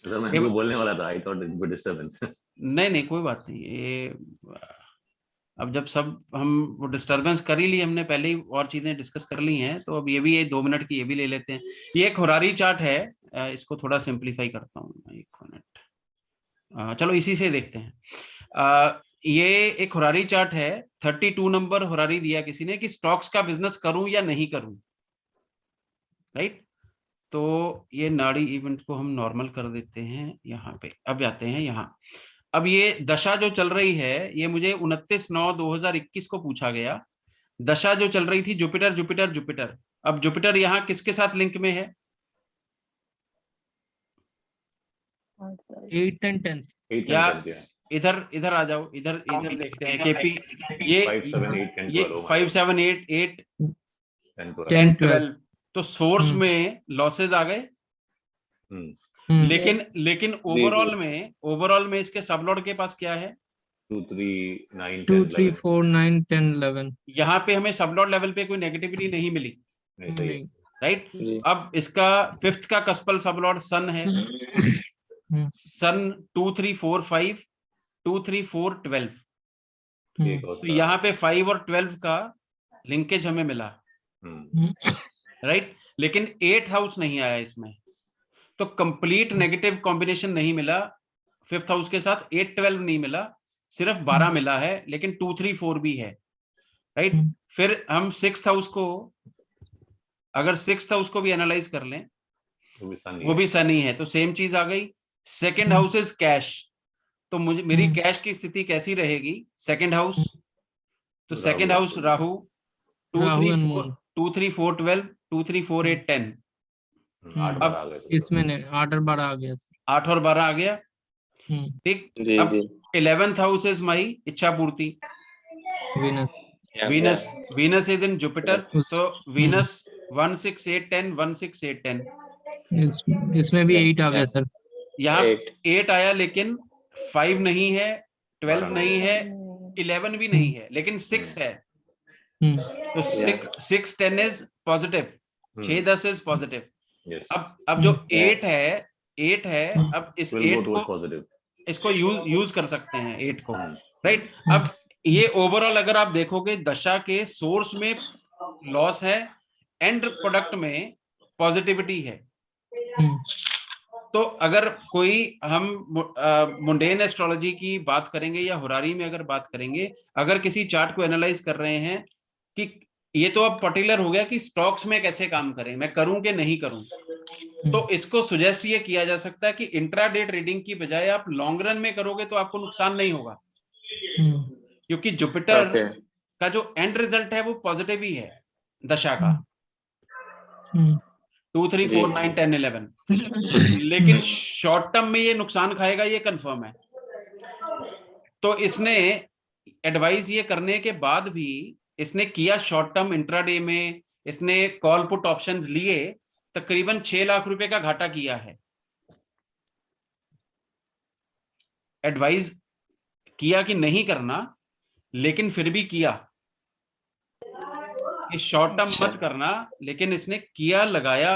[SPEAKER 2] मैं बोलने वाला था, I thought it would disturbance.
[SPEAKER 1] नहीं कोई बात नहीं। ये अब जब सब हम वो डिस्टरबेंस कर ही ली हमने, पहले ही और चीजें डिस्कस कर ली हैं, तो अब ये भी 2 मिनट की ये भी ले लेते हैं। ये एक होरारी चार्ट है, इसको थोड़ा सिंप्लीफाई करता हूँ। 1 मिनट। चलो इसी से देखते हैं। ये एक होरारी चार्ट है, 32 नंबर होरारी दिया किसी ने कि स्टॉक्स का बिजनेस करूं या नहीं करूं। राइट। तो ये नाड़ी इवेंट को हम नॉर्मल कर देते हैं यहाँ पे। अब आते हैं यहाँ। अब ये दशा जो चल रही है, ये मुझे 29/9/2021 को पूछा गया। दशा जो चल रही थी जुपिटर जुपिटर जुपिटर। अब जुपिटर यहाँ किसके साथ लिंक में है?
[SPEAKER 7] 8 and 10
[SPEAKER 1] या इधर आ जाओ, इधर देखते हैं। केपी ये 5 7 8 10 12। तो सोर्स में लॉसेज आ गए, लेकिन ओवरऑल में इसके सबलॉर्ड के पास क्या है?
[SPEAKER 7] 2 3 4 9 10 11।
[SPEAKER 1] यहाँ पे हमें सबलॉर्ड लेवल पे कोई नेगेटिविटी नहीं मिली। राइट। अब इसका 5th का कस्पल सबलॉर्ड सन है। सन 2 3 4 5 2 3 4 12। तो यहाँ पे 5 और 12 का लिंकेज हमें मिला। राइट। लेकिन 8th हाउस नहीं आया इसमें, तो कंप्लीट नेगेटिव कॉम्बिनेशन नहीं मिला। 5th हाउस के साथ 8 12 नहीं मिला, सिर्फ 12 मिला है, लेकिन 2 3 4 भी है। राइट। फिर हम 6th हाउस को, अगर 6th हाउस को भी एनालाइज कर लें, वो भी सनी है, तो सेम चीज आ गई। 2nd हाउस इज कैश, तो मेरी कैश की स्थिति कैसी रहेगी? 2nd हाउस, तो 2nd हाउस राहु, 2 3 4 12 2 3 4 8 10।
[SPEAKER 7] इसमें 8 और 12 आ गया।
[SPEAKER 1] 8 और 12 आ गया। ठीक।
[SPEAKER 5] जी
[SPEAKER 1] अब
[SPEAKER 5] जी
[SPEAKER 1] 11th हाउस इज माई इच्छा पूर्ति,
[SPEAKER 7] Venus.
[SPEAKER 1] Venus is in Jupiter,
[SPEAKER 7] उस
[SPEAKER 1] तो वीनस 1 6 8 10 1 6 8 10,
[SPEAKER 7] इसमें भी 8 आ गया सर।
[SPEAKER 1] यहाँ
[SPEAKER 5] 8
[SPEAKER 1] 8 आया, लेकिन 5 नहीं है, 12 नहीं है, 11 भी नहीं है, लेकिन 6 है। तो 6 10 is positive, 6 10 is positive.
[SPEAKER 2] Yes.
[SPEAKER 1] अब जो 8 है, अब इस
[SPEAKER 2] Will go
[SPEAKER 1] 8
[SPEAKER 2] towards
[SPEAKER 1] को
[SPEAKER 2] positive.
[SPEAKER 1] इसको यूज कर सकते हैं 8 को, राइट। अब ये ओवरऑल अगर आप देखोगे दशा के सोर्स में लॉस है, एंड प्रोडक्ट में पॉजिटिविटी है। तो अगर कोई हम मुंडेन एस्ट्रोलॉजी की बात करेंगे या हुरारी में अगर बात करेंगे, अगर किसी चार्ट को एनालाइज कर रहे हैं कि ये तो अब पर्टिकुलर हो गया कि स्टॉक्स में कैसे काम करें, मैं करूं कि नहीं करूं, तो इसको सुजेस्ट ये किया जा सकता है कि इंट्राडे ट्रेडिंग की बजाय आप लॉन्ग रन में करोगे तो आपको नुकसान नहीं होगा, क्योंकि जुपिटर का जो एंड रिजल्ट है वो पॉजिटिव ही है दशा का, 2 3 4 9 10 11, लेकिन शॉर्ट टर्म में ये नुकसान खाएगा, ये कंफर्म है। तो इसने एडवाइस ये करने के बाद भी इसने किया शॉर्ट टर्म इंट्राडे में, इसने कॉल पुट ऑप्शंस लिए, तकरीबन 6 लाख रुपए का घाटा किया है। एडवाइस किया कि नहीं करना, लेकिन फिर भी किया कि शॉर्ट टर्म मत करना, लेकिन इसने किया, लगाया,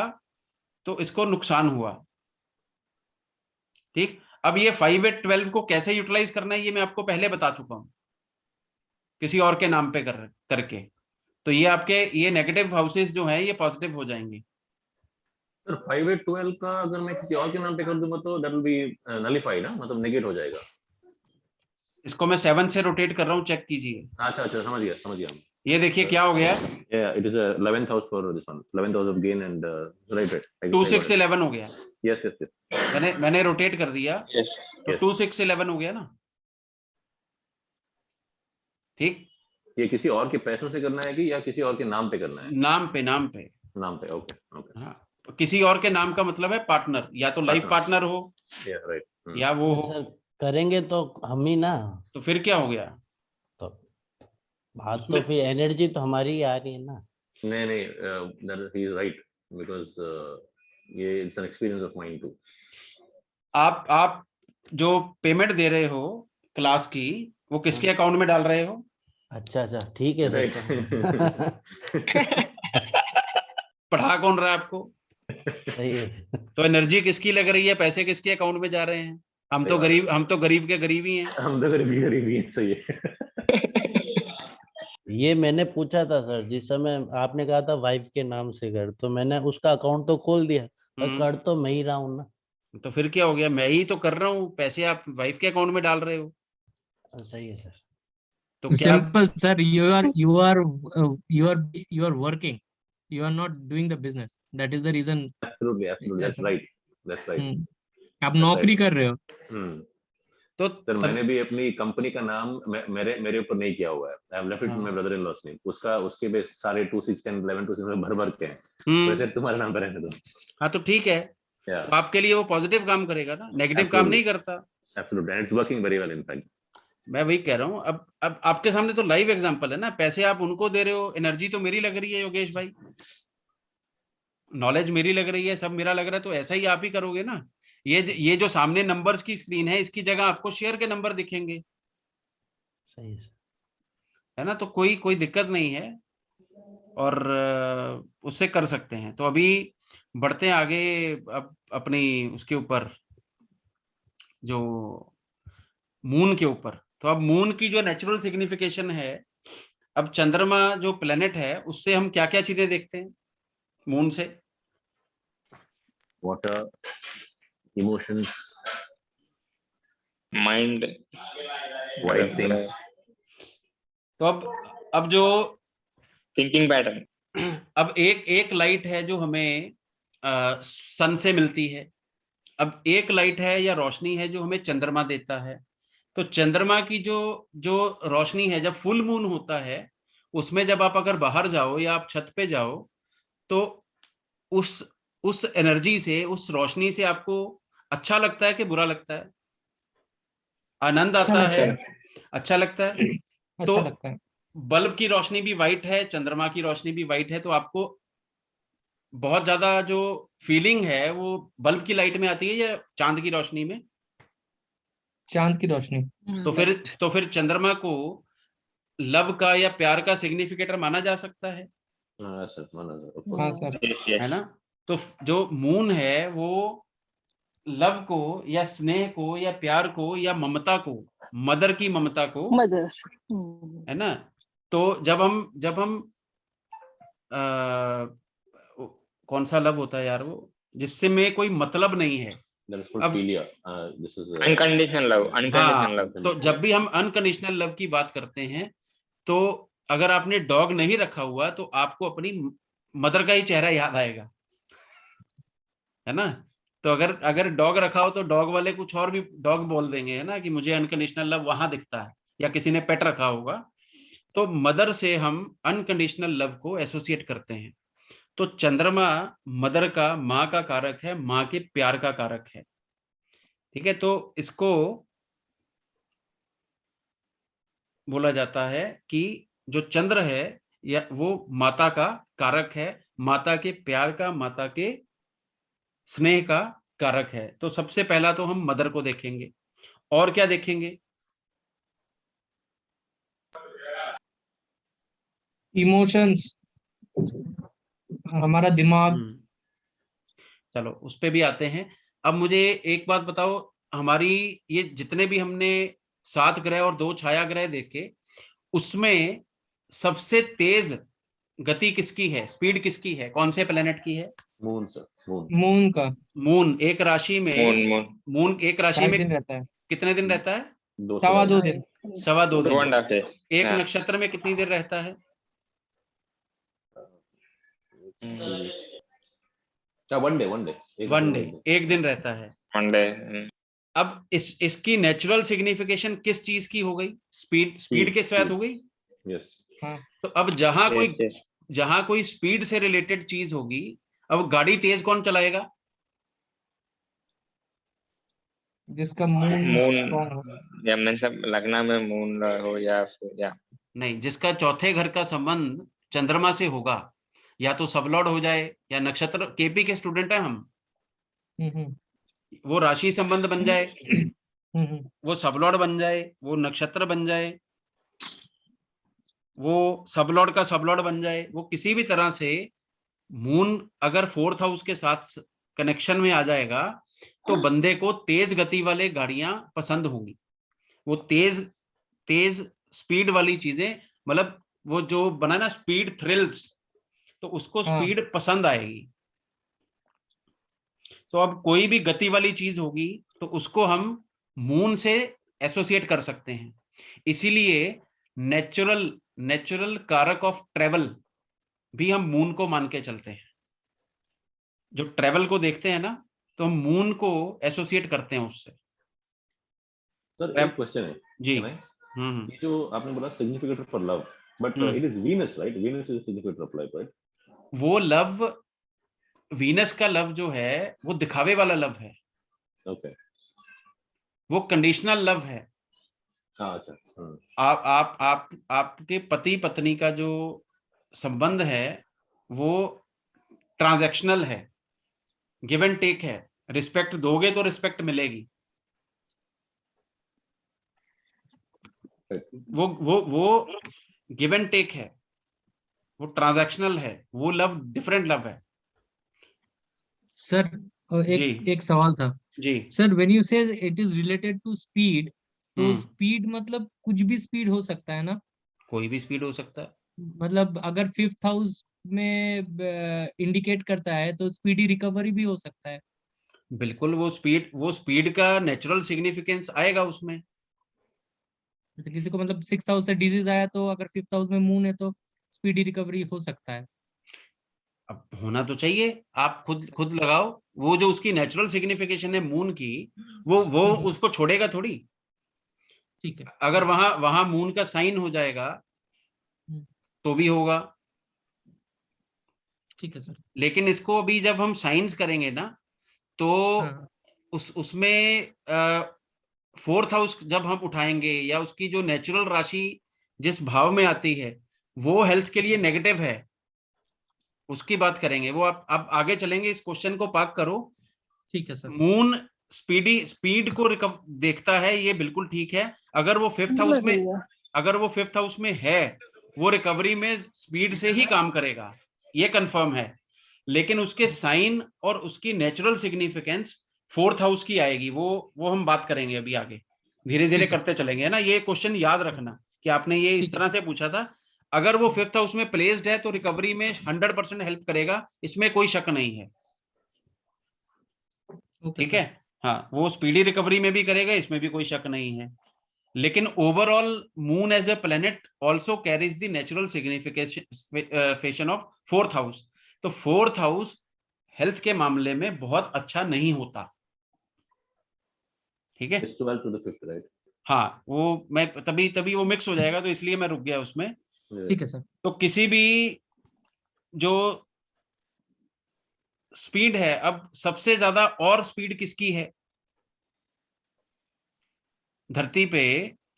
[SPEAKER 1] तो इसको नुकसान हुआ। ठीक। अब ये 5 8 12 को कैसे यूटिलाइज करना है ये मैं आपको पहले बता चुका हूं, किसी और के नाम पे करके। तो ये आपके ये नेगेटिव हाउसेस जो हैं ये पॉजिटिव हो जाएंगे।
[SPEAKER 2] सर 5 8 12 का अगर मैं किसी और के नाम पे कर दूंगा तो दैट विल बी नलिफाइड ना, मतलब नेगेट हो जाएगा।
[SPEAKER 1] इसको मैं 7 से रोटेट कर रहा हूं, चेक कीजिए।
[SPEAKER 2] अच्छा समझ गया।
[SPEAKER 1] ये देखिए क्या हो गया,
[SPEAKER 2] it is 11th house for this one, 11th house of gain and right
[SPEAKER 1] 2 6 11 हो गया।
[SPEAKER 2] यस
[SPEAKER 1] मैंने रोटेट कर दिया, तो 2 6 11 हो गया ना। ठीक।
[SPEAKER 2] ये किसी और के पैसों से करना है कि या किसी और के नाम पे करना है?
[SPEAKER 1] नाम पे।
[SPEAKER 2] ओके।
[SPEAKER 1] हाँ, किसी और के नाम का मतलब है पार्टनर, या तो लाइफ पार्टनर हो
[SPEAKER 2] राइट
[SPEAKER 1] या वो हो।
[SPEAKER 3] सर करेंगे तो हम ही ना,
[SPEAKER 1] तो फिर क्या हो गया,
[SPEAKER 3] तो बात तो फिर एनर्जी तो हमारी ही आ रही है ना।
[SPEAKER 2] नहीं that he is right, because ये it's an experience of mine too.
[SPEAKER 1] आप जो पेमेंट दे रहे हो क्लास की, वो किसके अकाउंट में डाल रहे हो?
[SPEAKER 3] अच्छा ठीक है सर।
[SPEAKER 1] पढ़ा कौन रहा है आपको?
[SPEAKER 3] सही है।
[SPEAKER 1] तो एनर्जी किसकी लग रही है, पैसे किसके अकाउंट में जा रहे हैं? हम तो गरीब के गरीब ही हैं।
[SPEAKER 2] हम तो गरीब ही हैं, सही है।
[SPEAKER 3] ये मैंने पूछा था सर, जिस समय आपने कहा था वाइफ के नाम से कर, तो मैंने उसका अकाउंट तो खोल दिया, पर कर तो मैं ही रहा हूँ ना।
[SPEAKER 1] तो फिर क्या हो गया, मैं ही तो कर रहा हूँ, पैसे आप वाइफ के अकाउंट में डाल रहे हो।
[SPEAKER 3] सही है सर।
[SPEAKER 7] तो simple sir, you are working, you are not doing the business, that is the reason.
[SPEAKER 2] Absolutely that's right.
[SPEAKER 7] आप नौकरी कर रहे हो।
[SPEAKER 2] तो सर मैंने भी अपनी कंपनी का नाम मेरे ऊपर नहीं किया हुआ है, I have left it to my brother in law's name, उसके पे सारे 2 6 10 11 2 6 भर के हैं, वैसे तुम्हारे नाम पे रहने दो।
[SPEAKER 1] हाँ तो ठीक है, तो आपके लिए वो पॉजिटिव काम करेगा ना, नेगेटिव काम नहीं करता।
[SPEAKER 2] Absolutely, and it's working very well in fact.
[SPEAKER 1] मैं वही कह रहा हूँ, अब आपके सामने तो लाइव एग्जांपल है ना, पैसे आप उनको दे रहे हो, एनर्जी तो मेरी लग रही है योगेश भाई, नॉलेज मेरी लग रही है, सब मेरा लग रहा है, तो ऐसा ही आप ही करोगे ना। ये जो सामने नंबर्स की स्क्रीन है, इसकी जगह आपको शेयर के नंबर दिखेंगे,
[SPEAKER 3] सही
[SPEAKER 1] है ना, तो कोई दिक्कत नहीं है, और उससे कर सकते हैं। तो अभी बढ़ते हैं आगे, अब अपनी उसके ऊपर, जो मून के ऊपर। तो अब मून की जो नेचुरल सिग्निफिकेशन है, अब चंद्रमा जो प्लेनेट है उससे हम क्या क्या चीजें देखते हैं मून से?
[SPEAKER 2] Water, emotions,
[SPEAKER 5] mind,
[SPEAKER 2] white things.
[SPEAKER 1] तो अब जो
[SPEAKER 5] थिंकिंग पैटर्न,
[SPEAKER 1] अब एक लाइट है जो हमें सन से मिलती है, अब एक लाइट है या रोशनी है जो हमें चंद्रमा देता है। तो चंद्रमा की जो रोशनी है, जब फुल मून होता है उसमें जब आप अगर बाहर जाओ या आप छत पे जाओ, तो उस एनर्जी से, उस रोशनी से आपको अच्छा लगता है कि बुरा लगता है? आनंद
[SPEAKER 4] अच्छा
[SPEAKER 1] आता
[SPEAKER 4] लगता
[SPEAKER 1] है,
[SPEAKER 5] है।
[SPEAKER 1] अच्छा लगता है। तो
[SPEAKER 4] अच्छा लगता है।
[SPEAKER 1] बल्ब की रोशनी भी वाइट है, चंद्रमा की रोशनी भी वाइट है, तो आपको बहुत ज्यादा जो फीलिंग है वो बल्ब की लाइट में आती है या चांद की रोशनी में?
[SPEAKER 4] चांद की रोशनी।
[SPEAKER 1] तो फिर चंद्रमा को लव का या प्यार का सिग्निफिकेटर माना जा सकता है,
[SPEAKER 2] सर माना सर, of
[SPEAKER 4] हाँ
[SPEAKER 2] course.
[SPEAKER 4] सर।
[SPEAKER 1] है ना? तो जो मून है वो लव को या स्नेह को या प्यार को या ममता को, मदर की ममता को,
[SPEAKER 6] मदर।
[SPEAKER 1] है ना? तो जब हम कौन सा लव होता है यार वो, जिससे में कोई मतलब नहीं है?
[SPEAKER 2] That is called
[SPEAKER 1] अब
[SPEAKER 2] philia. This is
[SPEAKER 5] unconditional love, unconditional
[SPEAKER 1] हाँ,
[SPEAKER 5] लव।
[SPEAKER 1] तो जब भी हम अनकंडीशनल लव की बात करते हैं, तो अगर आपने डॉग नहीं रखा हुआ तो आपको अपनी मदर का ही चेहरा याद आएगा, है ना? तो अगर डॉग रखा हो तो डॉग वाले कुछ और भी डॉग बोल देंगे, है ना, कि मुझे अनकंडीशनल लव वहां दिखता है, या किसी ने पेट रखा होगा। तो मदर से हम अनकंडीशनल लव को एसोसिएट करते हैं। तो चंद्रमा मदर का, माँ का कारक है, माँ के प्यार का कारक है। ठीक है, तो इसको बोला जाता है कि जो चंद्र है या वो माता का कारक है, माता के प्यार का, माता के स्नेह का कारक है। तो सबसे पहला तो हम मदर को देखेंगे, और क्या देखेंगे?
[SPEAKER 4] इमोशंस, हमारा दिमाग।
[SPEAKER 1] चलो उस पे भी आते हैं। अब मुझे एक बात बताओ, हमारी ये जितने भी हमने 7 ग्रह और 2 छाया ग्रह देखे, उसमें सबसे तेज गति किसकी है, स्पीड किसकी है, कौन से प्लेनेट की है?
[SPEAKER 2] Moon sir, moon.
[SPEAKER 4] मून का।
[SPEAKER 1] मून एक राशि में,
[SPEAKER 5] मून मून
[SPEAKER 1] मून एक राशि
[SPEAKER 4] 5
[SPEAKER 1] में
[SPEAKER 4] दिन रहता है।
[SPEAKER 1] कितने दिन रहता है?
[SPEAKER 2] 2
[SPEAKER 4] सवा 2
[SPEAKER 2] दिन।
[SPEAKER 4] दिन।
[SPEAKER 1] 2.25 दिन।
[SPEAKER 5] 2.5 days।
[SPEAKER 1] एक
[SPEAKER 5] हाँ।
[SPEAKER 1] नक्षत्र में कितनी देर रहता है?
[SPEAKER 2] वन डे,
[SPEAKER 1] वन डे, एक दिन रहता है।
[SPEAKER 5] One day.
[SPEAKER 1] अब इसकी नेचुरल सिग्निफिकेशन किस चीज की हो गई? स्पीड के साथ हो गई।
[SPEAKER 2] यस।
[SPEAKER 4] हाँ।
[SPEAKER 1] तो अब जहां कोई स्पीड से रिलेटेड चीज होगी, अब गाड़ी तेज कौन चलाएगा?
[SPEAKER 4] जिसका मून स्ट्रॉन्ग हो।
[SPEAKER 5] मून या मतलब लग्न में मून हो या
[SPEAKER 1] नहीं, जिसका चौथे घर का संबंध चंद्रमा से होगा, या तो सबलॉर्ड हो जाए या नक्षत्र। केपी के स्टूडेंट है हम, वो राशि संबंध बन जाए, वो सबलॉर्ड बन जाए, वो नक्षत्र बन जाए, वो सबलॉर्ड का सबलॉर्ड बन जाए, वो किसी भी तरह से मून अगर 4th हाउस के साथ कनेक्शन में आ जाएगा, तो बंदे को तेज गति वाले गाड़ियां पसंद होंगी। वो तेज तेज स्पीड वाली चीजें, मतलब वो जो बना ना स्पीड थ्रिल्स, तो उसको
[SPEAKER 4] हाँ।
[SPEAKER 1] स्पीड पसंद आएगी। तो अब कोई भी गति वाली चीज होगी तो उसको हम मून से एसोसिएट कर सकते हैं। इसीलिए नेचुरल कारक ऑफ ट्रेवल भी हम मून को मान के चलते हैं। जो ट्रेवल को देखते हैं ना, तो हम मून को एसोसिएट करते हैं उससे।
[SPEAKER 2] सर एक क्वेश्चन है
[SPEAKER 1] जी।
[SPEAKER 2] ये जो आपने बोला significator for love, but it is Venus, right? Venus is significator of love, right?
[SPEAKER 1] वो लव, वीनस का लव जो है वो दिखावे वाला लव है।
[SPEAKER 2] ओके।
[SPEAKER 1] वो कंडीशनल लव है।
[SPEAKER 2] अच्छा।
[SPEAKER 1] आपके पति पत्नी का जो संबंध है वो ट्रांजैक्शनल है, गिव एंड टेक है। रिस्पेक्ट दोगे तो रिस्पेक्ट मिलेगी। वो गिव एंड टेक है, वो ट्रांजैक्शनल है, वो लव डिफरेंट लव है।
[SPEAKER 4] सर एक सवाल था
[SPEAKER 1] जी
[SPEAKER 4] sir, when you say it is related to speed, तो स्पीड मतलब कुछ भी स्पीड हो सकता है ना?
[SPEAKER 1] कोई भी स्पीड हो सकता है।
[SPEAKER 4] मतलब अगर 5th हाउस में इंडिकेट करता है तो स्पीडी रिकवरी भी हो सकता है।
[SPEAKER 1] बिल्कुल, वो स्पीड का नेचुरल सिग्निफिकेंस आएगा उसमें।
[SPEAKER 4] तो किसी को मतलब 6th हाउस से डिजीज आया तो अगर 5th हाउस में मून है तो स्पीडी रिकवरी हो सकता है।
[SPEAKER 1] अब होना तो चाहिए, आप खुद लगाओ। वो जो उसकी नेचुरल सिग्निफिकेशन है मून की, वो उसको छोड़ेगा थोड़ी।
[SPEAKER 4] ठीक है।
[SPEAKER 1] अगर वहां मून का साइन हो जाएगा तो भी होगा।
[SPEAKER 4] ठीक है सर।
[SPEAKER 1] लेकिन इसको अभी जब हम साइंस करेंगे ना, तो
[SPEAKER 4] हाँ।
[SPEAKER 1] उसमें 4th हाउस जब हम उठाएंगे या उसकी जो नेचुरल राशि जिस भाव में आती है वो हेल्थ के लिए नेगेटिव है, उसकी बात करेंगे। वो आप आगे चलेंगे, इस क्वेश्चन को पाक करो।
[SPEAKER 4] ठीक है सर।
[SPEAKER 1] मून स्पीड को देखता है, ये बिल्कुल ठीक है। अगर वो 5th हाउस में है, वो रिकवरी में स्पीड से ही काम करेगा, ये कंफर्म है। लेकिन उसके साइन और उसकी नेचुरल सिग्निफिकेंस 4th हाउस की आएगी, वो हम बात करेंगे अभी आगे, धीरे धीरे करते चलेंगे, है ना। ये क्वेश्चन याद रखना कि आपने ये इस तरह से पूछा था। अगर वो 5th हाउस में प्लेस्ड है तो रिकवरी में 100% हेल्प करेगा, इसमें कोई शक नहीं है। ठीक है, हाँ, वो स्पीडी रिकवरी में भी करेगा, इसमें भी कोई शक नहीं है। लेकिन overall moon as a planet also carries the natural signification of 4th house. तो 4th हाउस हेल्थ के मामले में बहुत अच्छा नहीं होता। ठीक है,
[SPEAKER 2] 12 to the 5th, right?
[SPEAKER 1] हाँ, वो मैं तभी वो मिक्स हो जाएगा, तो इसलिए मैं रुक गया उसमें।
[SPEAKER 4] ठीक है सर।
[SPEAKER 1] तो किसी भी जो स्पीड है, अब सबसे ज्यादा और स्पीड किसकी है धरती पे,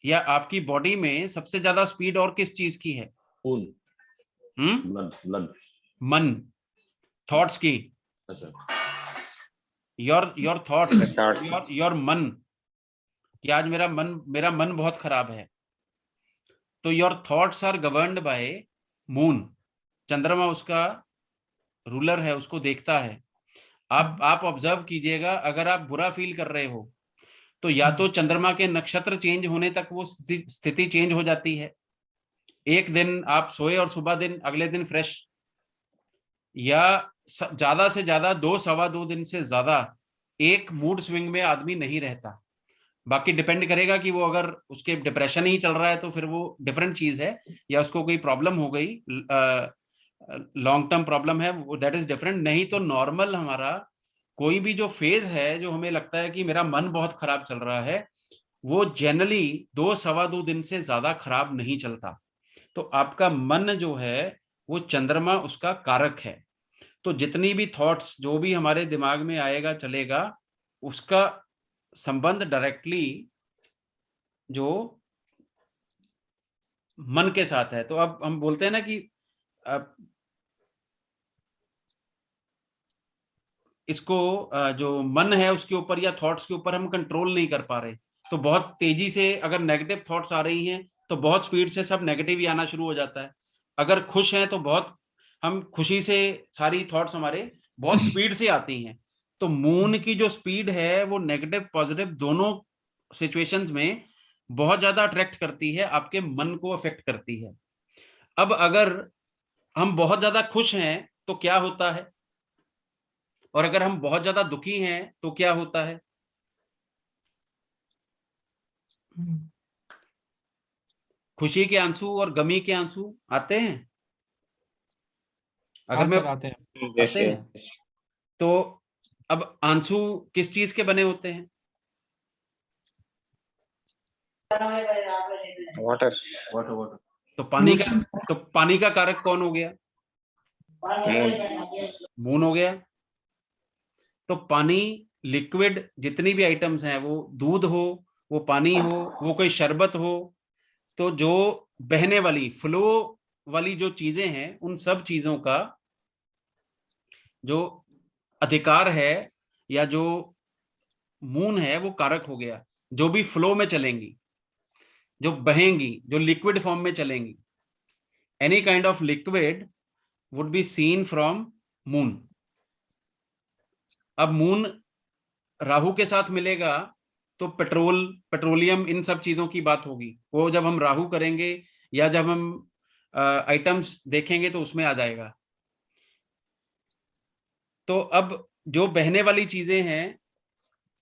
[SPEAKER 1] या आपकी बॉडी में सबसे ज्यादा स्पीड और किस चीज की है? मन, थॉट्स की।
[SPEAKER 2] अच्छा,
[SPEAKER 1] योर थॉट्स, योर मन, कि आज मेरा मन बहुत खराब है, तो your thoughts are governed by moon. चंद्रमा उसका रूलर है, उसको देखता है। आप ऑब्जर्व कीजिएगा, अगर आप बुरा फील कर रहे हो तो या तो चंद्रमा के नक्षत्र चेंज होने तक वो स्थिति चेंज हो जाती है। एक दिन आप सोए और सुबह दिन अगले दिन फ्रेश, या ज्यादा से ज्यादा 2-2.25 दिन से ज्यादा एक मूड स्विंग में आदमी नहीं रहता। बाकी डिपेंड करेगा कि वो अगर उसके डिप्रेशन ही चल रहा है तो फिर वो डिफरेंट चीज है, या उसको कोई प्रॉब्लम हो गई, लॉन्ग टर्म प्रॉब्लम है, वो दैट इज डिफरेंट। नहीं तो नॉर्मल हमारा कोई भी जो फेज है, जो हमें लगता है कि मेरा मन बहुत खराब चल रहा है, वो जनरली 2-2.25 दिन से ज्यादा खराब नहीं चलता। तो आपका मन जो है वो चंद्रमा उसका कारक है। तो जितनी भी थॉट्स जो भी हमारे दिमाग में आएगा चलेगा, उसका संबंध डायरेक्टली जो मन के साथ है। तो अब हम बोलते हैं ना कि इसको जो मन है उसके ऊपर या थॉट्स के ऊपर हम कंट्रोल नहीं कर पा रहे, तो बहुत तेजी से अगर नेगेटिव थॉट्स आ रही हैं तो बहुत स्पीड से सब नेगेटिव ही आना शुरू हो जाता है। अगर खुश हैं तो बहुत, हम खुशी से सारी थॉट्स हमारे बहुत स्पीड से आती हैं। तो मून की जो स्पीड है वो नेगेटिव पॉजिटिव दोनों सिचुएशंस में बहुत ज्यादा अट्रैक्ट करती है, आपके मन को अफेक्ट करती है। अब अगर हम बहुत ज्यादा खुश हैं तो क्या होता है, और अगर हम बहुत ज्यादा दुखी हैं तो क्या होता है? खुशी के आंसू और गमी के आंसू आते हैं? अगर मैं
[SPEAKER 4] आते
[SPEAKER 1] हैं तो अब आंसू किस चीज के बने होते हैं?
[SPEAKER 5] वाटर।
[SPEAKER 1] तो पानी का कारक कौन हो गया? मून हो गया। तो पानी, लिक्विड जितनी भी आइटम्स हैं, वो दूध हो, वो पानी हो, वो कोई शरबत हो, तो जो बहने वाली फ्लो वाली जो चीजें हैं, उन सब चीजों का जो अधिकार है या जो मून है वो कारक हो गया। जो भी फ्लो में चलेंगी, जो बहेंगी, जो लिक्विड फॉर्म में चलेंगी, any kind of liquid would be seen from moon. अब मून राहु के साथ मिलेगा तो पेट्रोलियम इन सब चीजों की बात होगी। वो जब हम राहु करेंगे या जब हम आइटम्स देखेंगे तो उसमें आ जाएगा। तो अब जो बहने वाली चीजें हैं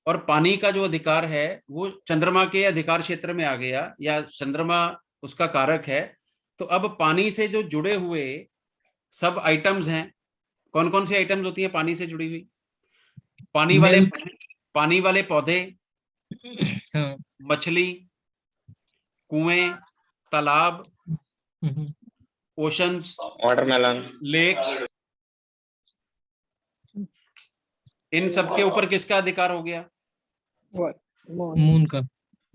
[SPEAKER 1] और पानी का जो अधिकार है वो चंद्रमा के अधिकार क्षेत्र में आ गया, या चंद्रमा उसका कारक है। तो अब पानी से जो जुड़े हुए सब आइटम्स हैं, कौन कौन सी आइटम्स होती है पानी से जुड़ी हुई? पानी वाले पौधे, मछली, कुएं, तालाब, ओशंस,
[SPEAKER 5] वाटरमेलन,
[SPEAKER 1] लेक्स, इन सब के ऊपर किसका अधिकार हो गया?
[SPEAKER 4] मून का।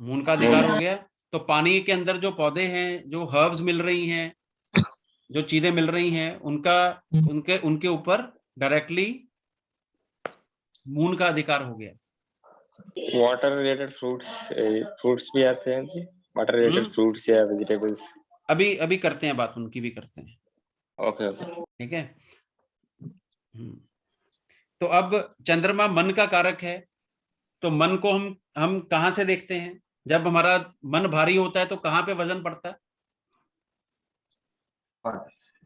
[SPEAKER 1] मून का अधिकार हो गया। तो पानी के अंदर जो पौधे हैं, जो हर्ब्स मिल रही हैं, जो चीजें मिल रही हैं, उनका उनके उनके ऊपर डायरेक्टली मून का अधिकार हो गया।
[SPEAKER 5] वाटर रिलेटेड फ्रूट्स भी आते हैं जी, वाटर रिलेटेड फ्रूट्स या वेजिटेबल्स?
[SPEAKER 1] अभी करते हैं बात, उनकी भी करते हैं।
[SPEAKER 5] ओके ओके,
[SPEAKER 1] ठीक है। तो अब चंद्रमा मन का कारक है, तो मन को हम कहां से देखते हैं? जब हमारा मन भारी होता है तो कहां पे वजन पड़ता है?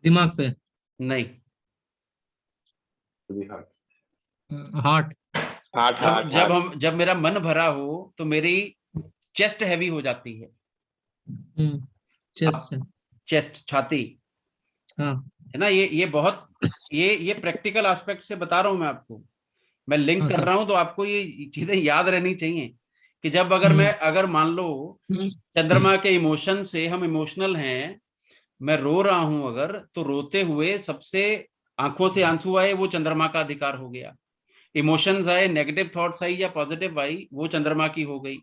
[SPEAKER 4] दिमाग पे?
[SPEAKER 1] नहीं,
[SPEAKER 4] हार्ट?
[SPEAKER 1] जब मेरा मन भरा हो तो मेरी चेस्ट हैवी हो जाती है। चेस्ट, छाती,
[SPEAKER 4] हाँ
[SPEAKER 1] है ना। ये बहुत ये प्रैक्टिकल एस्पेक्ट से बता रहा हूं मैं आपको। मैं लिंक कर रहा हूं तो आपको ये चीजें याद रहनी चाहिए कि जब अगर मान लो चंद्रमा के इमोशन से हम इमोशनल हैं, मैं रो रहा हूं अगर, तो रोते हुए सबसे आंखों से आंसू आए वो चंद्रमा का अधिकार हो गया। इमोशंस आए, नेगेटिव थॉट्स आई या पॉजिटिव आई, वो चंद्रमा की हो गई।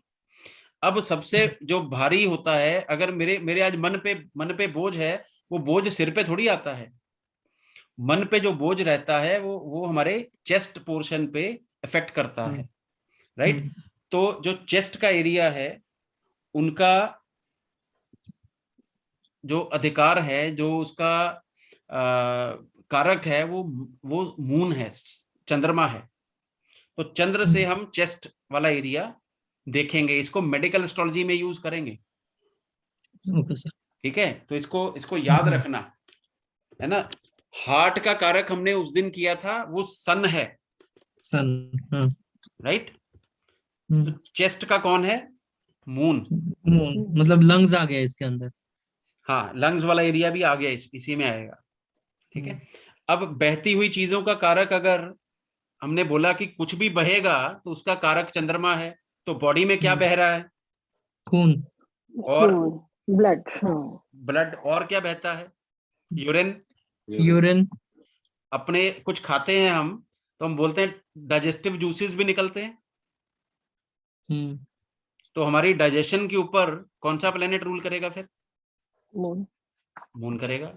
[SPEAKER 1] अब सबसे जो भारी होता है, अगर मेरे आज मन पे बोझ है, वो बोझ सिर पे थोड़ी आता है। मन पे जो बोझ रहता है वो हमारे चेस्ट पोर्शन पे इफेक्ट करता है, राइट। तो जो चेस्ट का एरिया है, उनका जो अधिकार है, जो उसका कारक है, वो मून है, चंद्रमा है। तो चंद्र से हम चेस्ट वाला एरिया देखेंगे, इसको मेडिकल एस्ट्रोलॉजी में यूज करेंगे।
[SPEAKER 4] Okay sir.
[SPEAKER 1] ठीक है, तो इसको याद रखना है ना। हार्ट का कारक हमने उस दिन किया था, वो सन है,
[SPEAKER 4] सन, हाँ।
[SPEAKER 1] राइट। तो चेस्ट का कौन है? मून।
[SPEAKER 4] मून मतलब लंग्स आ गया इसके अंदर।
[SPEAKER 1] हाँ, लंग्स वाला एरिया भी आ गया, इसी में आएगा। ठीक है। अब बहती हुई चीजों का कारक, अगर हमने बोला कि कुछ भी बहेगा तो उसका कारक चंद्रमा है, तो बॉडी में क्या बह रहा है?
[SPEAKER 4] खून
[SPEAKER 1] और
[SPEAKER 6] ब्लड।
[SPEAKER 1] ब्लड। और क्या बहता है? यूरिन।
[SPEAKER 4] यूरिन।
[SPEAKER 1] अपने कुछ खाते हैं हम, तो हम बोलते हैं डाइजेस्टिव जूसेस भी निकलते हैं। तो हमारी डाइजेशन के ऊपर कौन सा प्लेनेट रूल करेगा फिर? मून करेगा।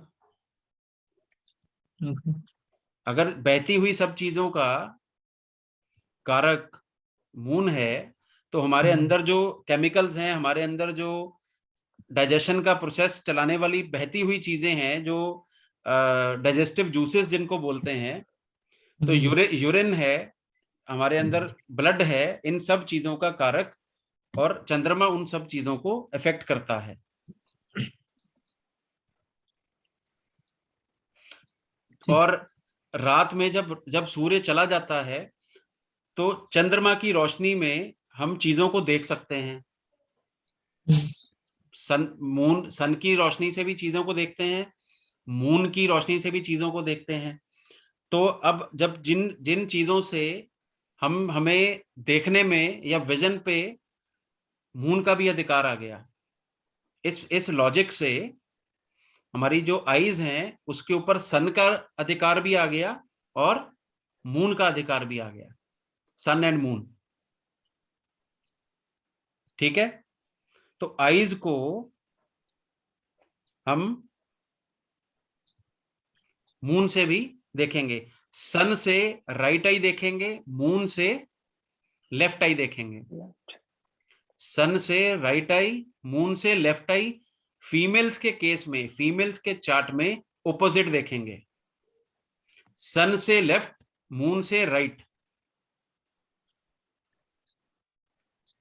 [SPEAKER 1] अगर बहती हुई सब चीजों का कारक मून है, तो हमारे अंदर जो केमिकल्स हैं, हमारे अंदर जो डाइजेशन का प्रोसेस चलाने वाली बहती हुई चीजें हैं, जो डाइजेस्टिव जूसेस जिनको बोलते हैं, तो यूरिन है हमारे अंदर, ब्लड है, इन सब चीजों का कारक, और चंद्रमा उन सब चीजों को इफेक्ट करता है। और रात में जब सूर्य चला जाता है, तो चंद्रमा की रोशनी में हम चीजों को देख सकते हैं। सन की रोशनी से भी चीजों को देखते हैं, मून की रोशनी से भी चीजों को देखते हैं। तो अब जब जिन जिन चीजों से हमें देखने में या विजन पे मून का भी अधिकार आ गया, इस लॉजिक से हमारी जो आईज हैं उसके ऊपर सन का अधिकार भी आ गया और मून का अधिकार भी आ गया, सन एंड मून। ठीक है। तो आईज को हम मून से भी देखेंगे, सन से राइट आई देखेंगे, मून से लेफ्ट आई देखेंगे। सन से राइट आई, मून से लेफ्ट आई। फीमेल्स के केस में, फीमेल्स के चार्ट में ऑपोजिट देखेंगे, सन से लेफ्ट, मून से राइट।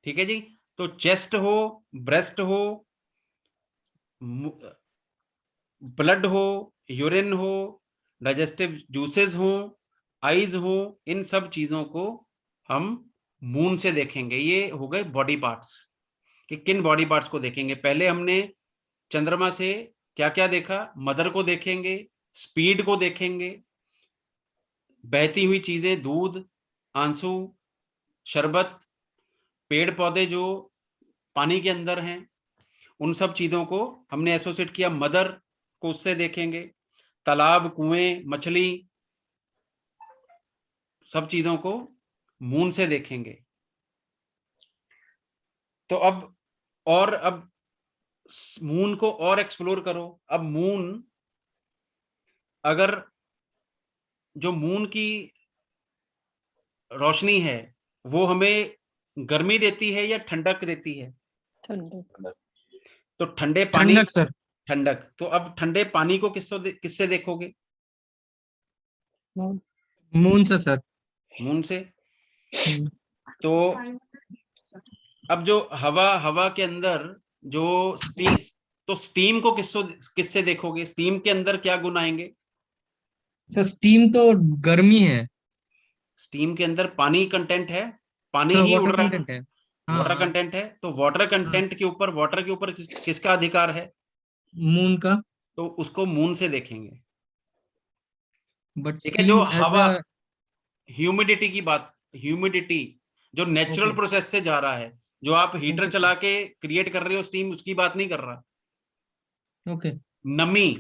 [SPEAKER 1] ठीक है जी। तो चेस्ट हो, ब्रेस्ट हो, ब्लड हो, यूरिन हो, डाइजेस्टिव जूसेस हो, आईज हो, इन सब चीजों को हम मून से देखेंगे। ये हो गए बॉडी पार्ट्स कि किन बॉडी पार्ट्स को देखेंगे। पहले हमने चंद्रमा से क्या क्या देखा? मदर को देखेंगे, स्पीड को देखेंगे, बहती हुई चीजें, दूध, आंसू, शरबत, पेड़ पौधे जो पानी के अंदर हैं, उन सब चीजों को हमने एसोसिएट किया। मदर को उससे देखेंगे, तालाब, कुएं, मछली, सब चीजों को मून से देखेंगे। तो अब और अब मून को और एक्सप्लोर करो। अब मून, अगर जो मून की रोशनी है वो हमें गर्मी देती है या ठंडक देती है?
[SPEAKER 6] ठंडक।
[SPEAKER 1] तो ठंडे पानी,
[SPEAKER 4] ठंडक सर।
[SPEAKER 1] ठंडक। तो अब ठंडे पानी को किससे देखोगे?
[SPEAKER 4] मून से सर।
[SPEAKER 1] मून से। तो अब जो हवा के अंदर जो स्टीम, तो स्टीम को किससे देखोगे? स्टीम के अंदर क्या गुण आएंगे?
[SPEAKER 4] सर स्टीम तो गर्मी है।
[SPEAKER 1] स्टीम के अंदर पानी कंटेंट है, पानी ही उड़
[SPEAKER 4] वाटर
[SPEAKER 1] रहा है,
[SPEAKER 4] कंटेंट है। हाँ
[SPEAKER 1] वाटर
[SPEAKER 4] हाँ
[SPEAKER 1] कंटेंट है। तो वाटर
[SPEAKER 4] हाँ।
[SPEAKER 1] कंटेंट के ऊपर, वाटर के ऊपर किसका अधिकार है?
[SPEAKER 4] मून का।
[SPEAKER 1] तो उसको मून से देखेंगे।
[SPEAKER 4] बट
[SPEAKER 1] ठीक है, जो
[SPEAKER 4] स्टीम एज
[SPEAKER 1] हवा,
[SPEAKER 4] अ
[SPEAKER 1] ह्यूमिडिटी की बात, ह्यूमिडिटी जो नेचुरल
[SPEAKER 4] ओके
[SPEAKER 1] प्रोसेस से जा रहा है, जो आप हीटर
[SPEAKER 4] ओके
[SPEAKER 1] चला के क्रिएट कर रहे हो स्टीम, उसकी बात नहीं कर रहा।
[SPEAKER 4] ओके।
[SPEAKER 1] नमी,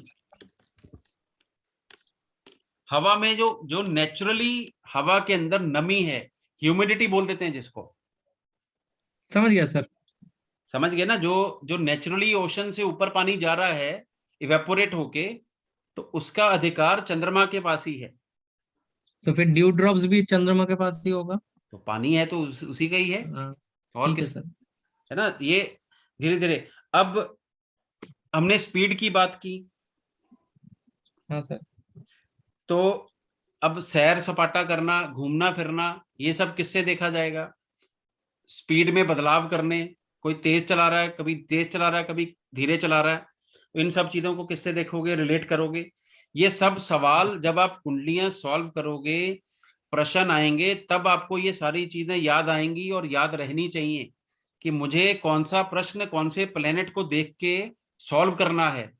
[SPEAKER 1] हवा में जो जो नेचुरली हवा के अंदर नमी है, ह्यूमिडिटी बोल देते हैं जिसको।
[SPEAKER 4] समझ गया सर।
[SPEAKER 1] समझ गए ना? जो जो नेचुरली ओशन से ऊपर पानी जा रहा है इवेपोरेट होके, तो उसका अधिकार चंद्रमा के पास ही है।
[SPEAKER 4] तो फिर ड्यू ड्रॉप्स भी चंद्रमा के पास ही होगा।
[SPEAKER 1] तो पानी है तो उसी का ही है,
[SPEAKER 4] हाँ
[SPEAKER 1] और
[SPEAKER 4] ठीक है
[SPEAKER 1] किस,
[SPEAKER 4] सर।
[SPEAKER 1] है ना? ये धीरे धीरे। अब हमने स्पीड की बात की,
[SPEAKER 4] हाँ सर।
[SPEAKER 1] तो अब सैर सपाटा करना, घूमना फिरना, ये सब किससे देखा जाएगा? स्पीड में बदलाव करने, कोई तेज चला रहा है, कभी तेज चला रहा है, कभी धीरे चला रहा है, तो इन सब चीजों को किससे देखोगे, रिलेट करोगे? ये सब सवाल जब आप कुंडलियां सॉल्व करोगे, प्रश्न आएंगे, तब आपको ये सारी चीजें याद आएंगी और याद रहनी चाहिए कि मुझे कौन सा प्रश्न कौन से प्लेनेट को देख के सॉल्व करना है।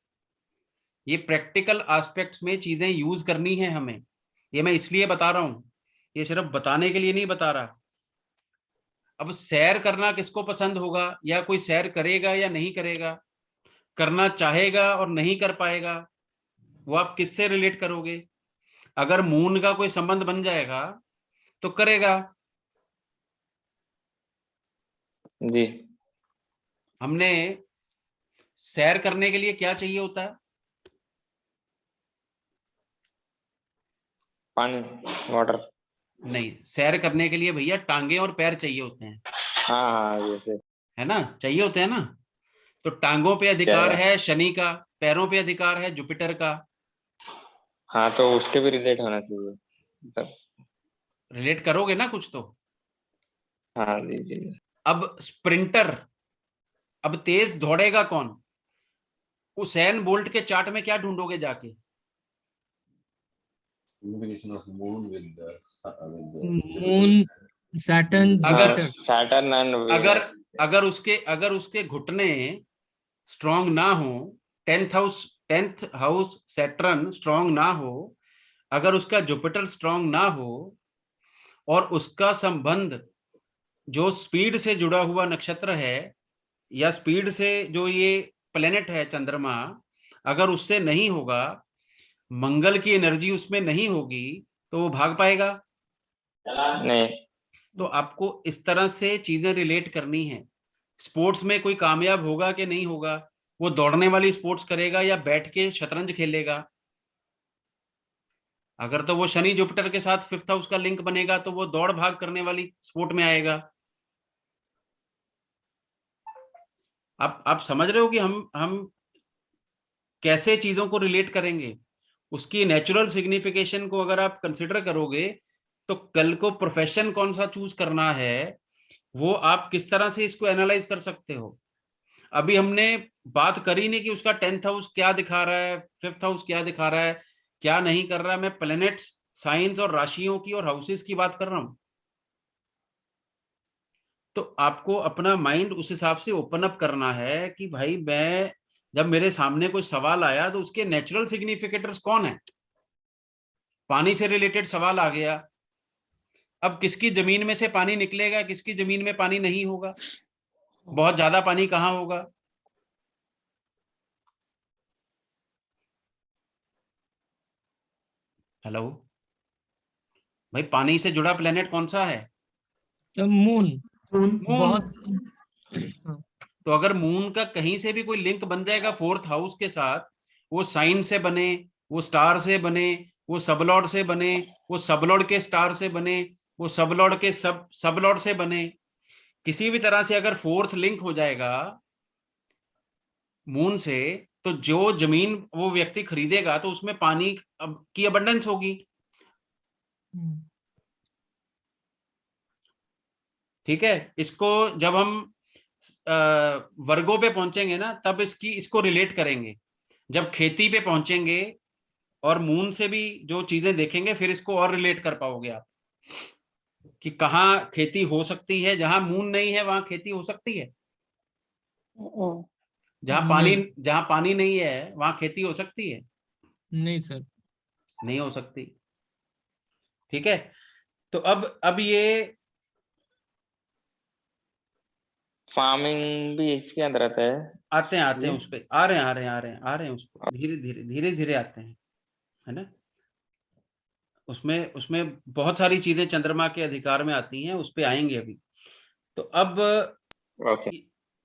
[SPEAKER 1] ये प्रैक्टिकल एस्पेक्ट्स में चीजें यूज करनी है हमें। ये मैं इसलिए बता रहा हूं, ये सिर्फ बताने के लिए नहीं बता रहा। अब सैर करना किसको पसंद होगा, या कोई सैर करेगा या नहीं करेगा, करना चाहेगा और नहीं कर पाएगा, वो आप किससे रिलेट करोगे? अगर मून का कोई संबंध बन जाएगा तो करेगा।
[SPEAKER 5] जी।
[SPEAKER 1] हमने सैर करने के लिए क्या चाहिए होता है?
[SPEAKER 5] पानी, वाटर।
[SPEAKER 1] नहीं, सैर करने के लिए भैया टांगे और पैर चाहिए होते हैं,
[SPEAKER 5] हाँ हाँ जैसे।
[SPEAKER 1] है ना? चाहिए होते हैं ना? तो टांगों पे
[SPEAKER 5] क्या
[SPEAKER 1] अधिकार
[SPEAKER 5] है?
[SPEAKER 1] है शनि का, पैरों पे अधिकार है जुपिटर का।
[SPEAKER 5] हाँ तो उसके भी रिलेट होना चाहिए तब।
[SPEAKER 1] रिलेट करोगे ना कुछ तो।
[SPEAKER 5] हाँ जी जी।
[SPEAKER 1] अब स्प्रिंटर, अब तेज दौड़ेगा कौन? उसेन बोल्ट के चार्ट में क्या ढूंढोगे जाके?
[SPEAKER 2] Unification of moon with
[SPEAKER 4] moon, Saturn,
[SPEAKER 1] अगर
[SPEAKER 4] जुपिटर।
[SPEAKER 5] सैटर्न एंड
[SPEAKER 1] अगर
[SPEAKER 5] वीनस।
[SPEAKER 1] अगर उसके घुटने स्ट्रांग ना हो, 10th हाउस सैटर्न स्ट्रांग ना हो, अगर उसका जुपिटर स्ट्रांग ना हो, और उसका संबंध जो स्पीड से जुड़ा हुआ नक्षत्र है, या स्पीड से जो ये प्लेनेट है चंद्रमा, अगर उससे नहीं होगा, मंगल की एनर्जी उसमें नहीं होगी, तो वो भाग पाएगा?
[SPEAKER 5] नहीं।
[SPEAKER 1] तो आपको इस तरह से चीजें रिलेट करनी है। स्पोर्ट्स में कोई कामयाब होगा कि नहीं होगा, वो दौड़ने वाली स्पोर्ट्स करेगा या बैठ के शतरंज खेलेगा? अगर तो वो शनि जुपिटर के साथ 5th हाउस का लिंक बनेगा, तो वो दौड़ भाग करने वाली स्पोर्ट में आएगा। आप समझ रहे हो कि हम कैसे चीजों को रिलेट करेंगे? उसकी नेचुरल सिग्निफिकेशन को अगर आप कंसिडर करोगे, तो कल को प्रोफेशन कौन सा चूज करना है, वो आप किस तरह से इसको एनालाइज कर सकते हो। अभी हमने बात करी नहीं कि उसका 10th हाउस क्या दिखा रहा है, 5th हाउस क्या दिखा रहा है, क्या नहीं कर रहा है। मैं प्लैनेट्स, साइंस और राशियों की और हाउसेस की बात कर रहा हूं। तो आपको अपना माइंड उस हिसाब से ओपन अप करना है कि भाई, मैं जब मेरे सामने कोई सवाल आया तो उसके नेचुरल सिग्निफिकेटर्स कौन है। पानी से रिलेटेड सवाल आ गया, अब किसकी जमीन में से पानी निकलेगा, किसकी जमीन में पानी नहीं होगा, बहुत ज्यादा पानी कहाँ होगा? हेलो भाई, पानी से जुड़ा प्लेनेट कौन सा है?
[SPEAKER 4] मून।
[SPEAKER 1] मून।
[SPEAKER 4] बहुत। हाँ।
[SPEAKER 1] तो अगर मून का कहीं से भी कोई लिंक बन जाएगा 4th हाउस के साथ, वो साइन से बने, वो स्टार से बने, वो सबलॉर्ड से बने, वो सबलॉर्ड के स्टार से बने, वो सबलॉर्ड के सबलॉर्ड से बने, किसी भी तरह से अगर 4th लिंक हो जाएगा मून से, तो जो जमीन वो व्यक्ति खरीदेगा तो उसमें पानी की अबंडेंस होगी। ठीक है, इसको जब हम वर्गों पे पहुंचेंगे ना, तब इसको रिलेट करेंगे। जब खेती पे पहुंचेंगे और मून से भी जो चीजें देखेंगे, फिर इसको और रिलेट कर पाओगे आप कि कहाँ खेती हो सकती है। जहां मून नहीं है वहां खेती हो सकती है? जहां पानी नहीं है वहां खेती हो सकती है?
[SPEAKER 4] नहीं सर,
[SPEAKER 1] नहीं हो सकती। ठीक है, तो अब ये
[SPEAKER 5] फार्मिंग भी इसके अंदर आता है।
[SPEAKER 1] आते हैं उस पे, आ रहे हैं उस पर, धीरे धीरे आते हैं, है ना। उसमें बहुत सारी चीजें चंद्रमा के अधिकार में आती हैं, उस पे आएंगे अभी। तो अब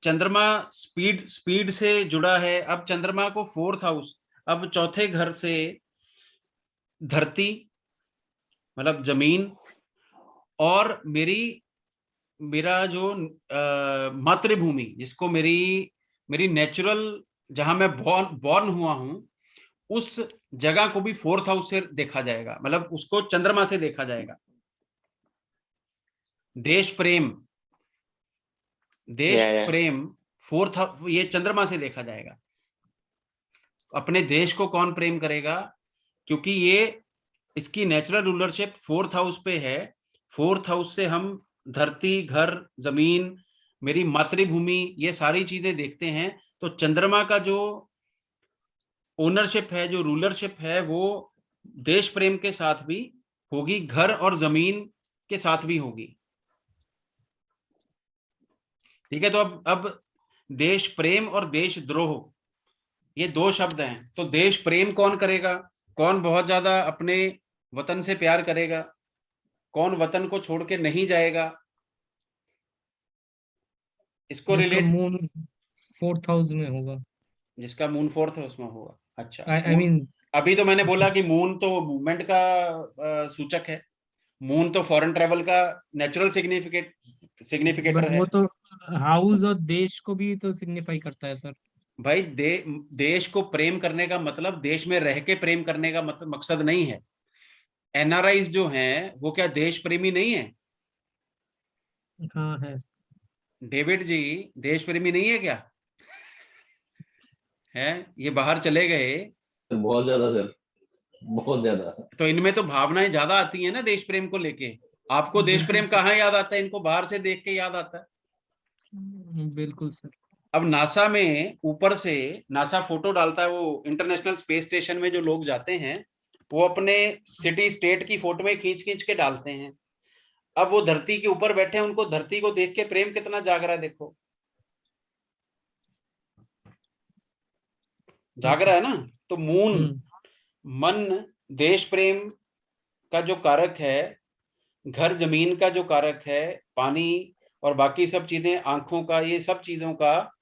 [SPEAKER 1] चंद्रमा स्पीड से जुड़ा है। अब चंद्रमा को 4th हाउस, अब चौथे घर से धरती मतलब जमीन, और मेरा जो मातृभूमि, जिसको मेरी नेचुरल, जहां मैं बॉर्न हुआ हूं, उस जगह को भी 4th हाउस से देखा जाएगा, मतलब उसको चंद्रमा से देखा जाएगा। देश प्रेम 4th, ये चंद्रमा से देखा जाएगा। अपने देश को कौन प्रेम करेगा, क्योंकि ये इसकी नेचुरल रूलरशिप 4th हाउस पे है। 4th हाउस से हम धरती, घर, जमीन, मेरी मातृभूमि, ये सारी चीजें देखते हैं। तो चंद्रमा का जो ओनरशिप है, जो रूलरशिप है, वो देश प्रेम के साथ भी होगी, घर और जमीन के साथ भी होगी। ठीक है, तो अब देश प्रेम और देशद्रोह, ये 2 शब्द हैं। तो देश प्रेम कौन करेगा, कौन बहुत ज्यादा अपने वतन से प्यार करेगा, कौन वतन को छोड़ के नहीं जाएगा, इसको रिलेट,
[SPEAKER 4] मून 4th हाउस में होगा,
[SPEAKER 1] जिसका मून 4th हाउस में होगा। अच्छा,
[SPEAKER 4] आई मीन
[SPEAKER 1] अभी तो मैंने बोला कि मून तो मूवमेंट का सूचक है, मून तो फॉरेन ट्रेवल का नेचुरल सिग्निफिकेटर है।
[SPEAKER 4] वो तो हाउस और देश को भी तो सिग्निफाई करता है सर।
[SPEAKER 1] भाई देश को प्रेम करने का मतलब देश में रह के प्रेम करने का मतलब मकसद नहीं है। एनआरआईज जो हैं वो क्या देश प्रेमी नहीं है?
[SPEAKER 4] हाँ है।
[SPEAKER 1] डेविड जी देश प्रेमी नहीं है क्या? है, ये बाहर चले गए,
[SPEAKER 2] बहुत ज्यादा सर, बहुत ज्यादा।
[SPEAKER 1] तो इनमें तो भावनाएं ज्यादा आती हैं ना देश प्रेम को लेके। आपको देश प्रेम कहाँ याद आता है? इनको बाहर से देख के याद आता है।
[SPEAKER 4] बिल्कुल सर।
[SPEAKER 1] अब नासा में ऊपर से, नासा फोटो डालता है, वो इंटरनेशनल स्पेस स्टेशन में जो लोग जाते हैं, वो अपने सिटी स्टेट की फोटो में खींच खींच के डालते हैं। अब वो धरती के ऊपर बैठे हैं, उनको धरती को देख के प्रेम कितना जाग रहा है, देखो जाग रहा है ना। तो मून, मन, देश प्रेम का जो कारक है, घर जमीन का जो कारक है, पानी और बाकी सब चीजें, आंखों का, ये सब चीजों का,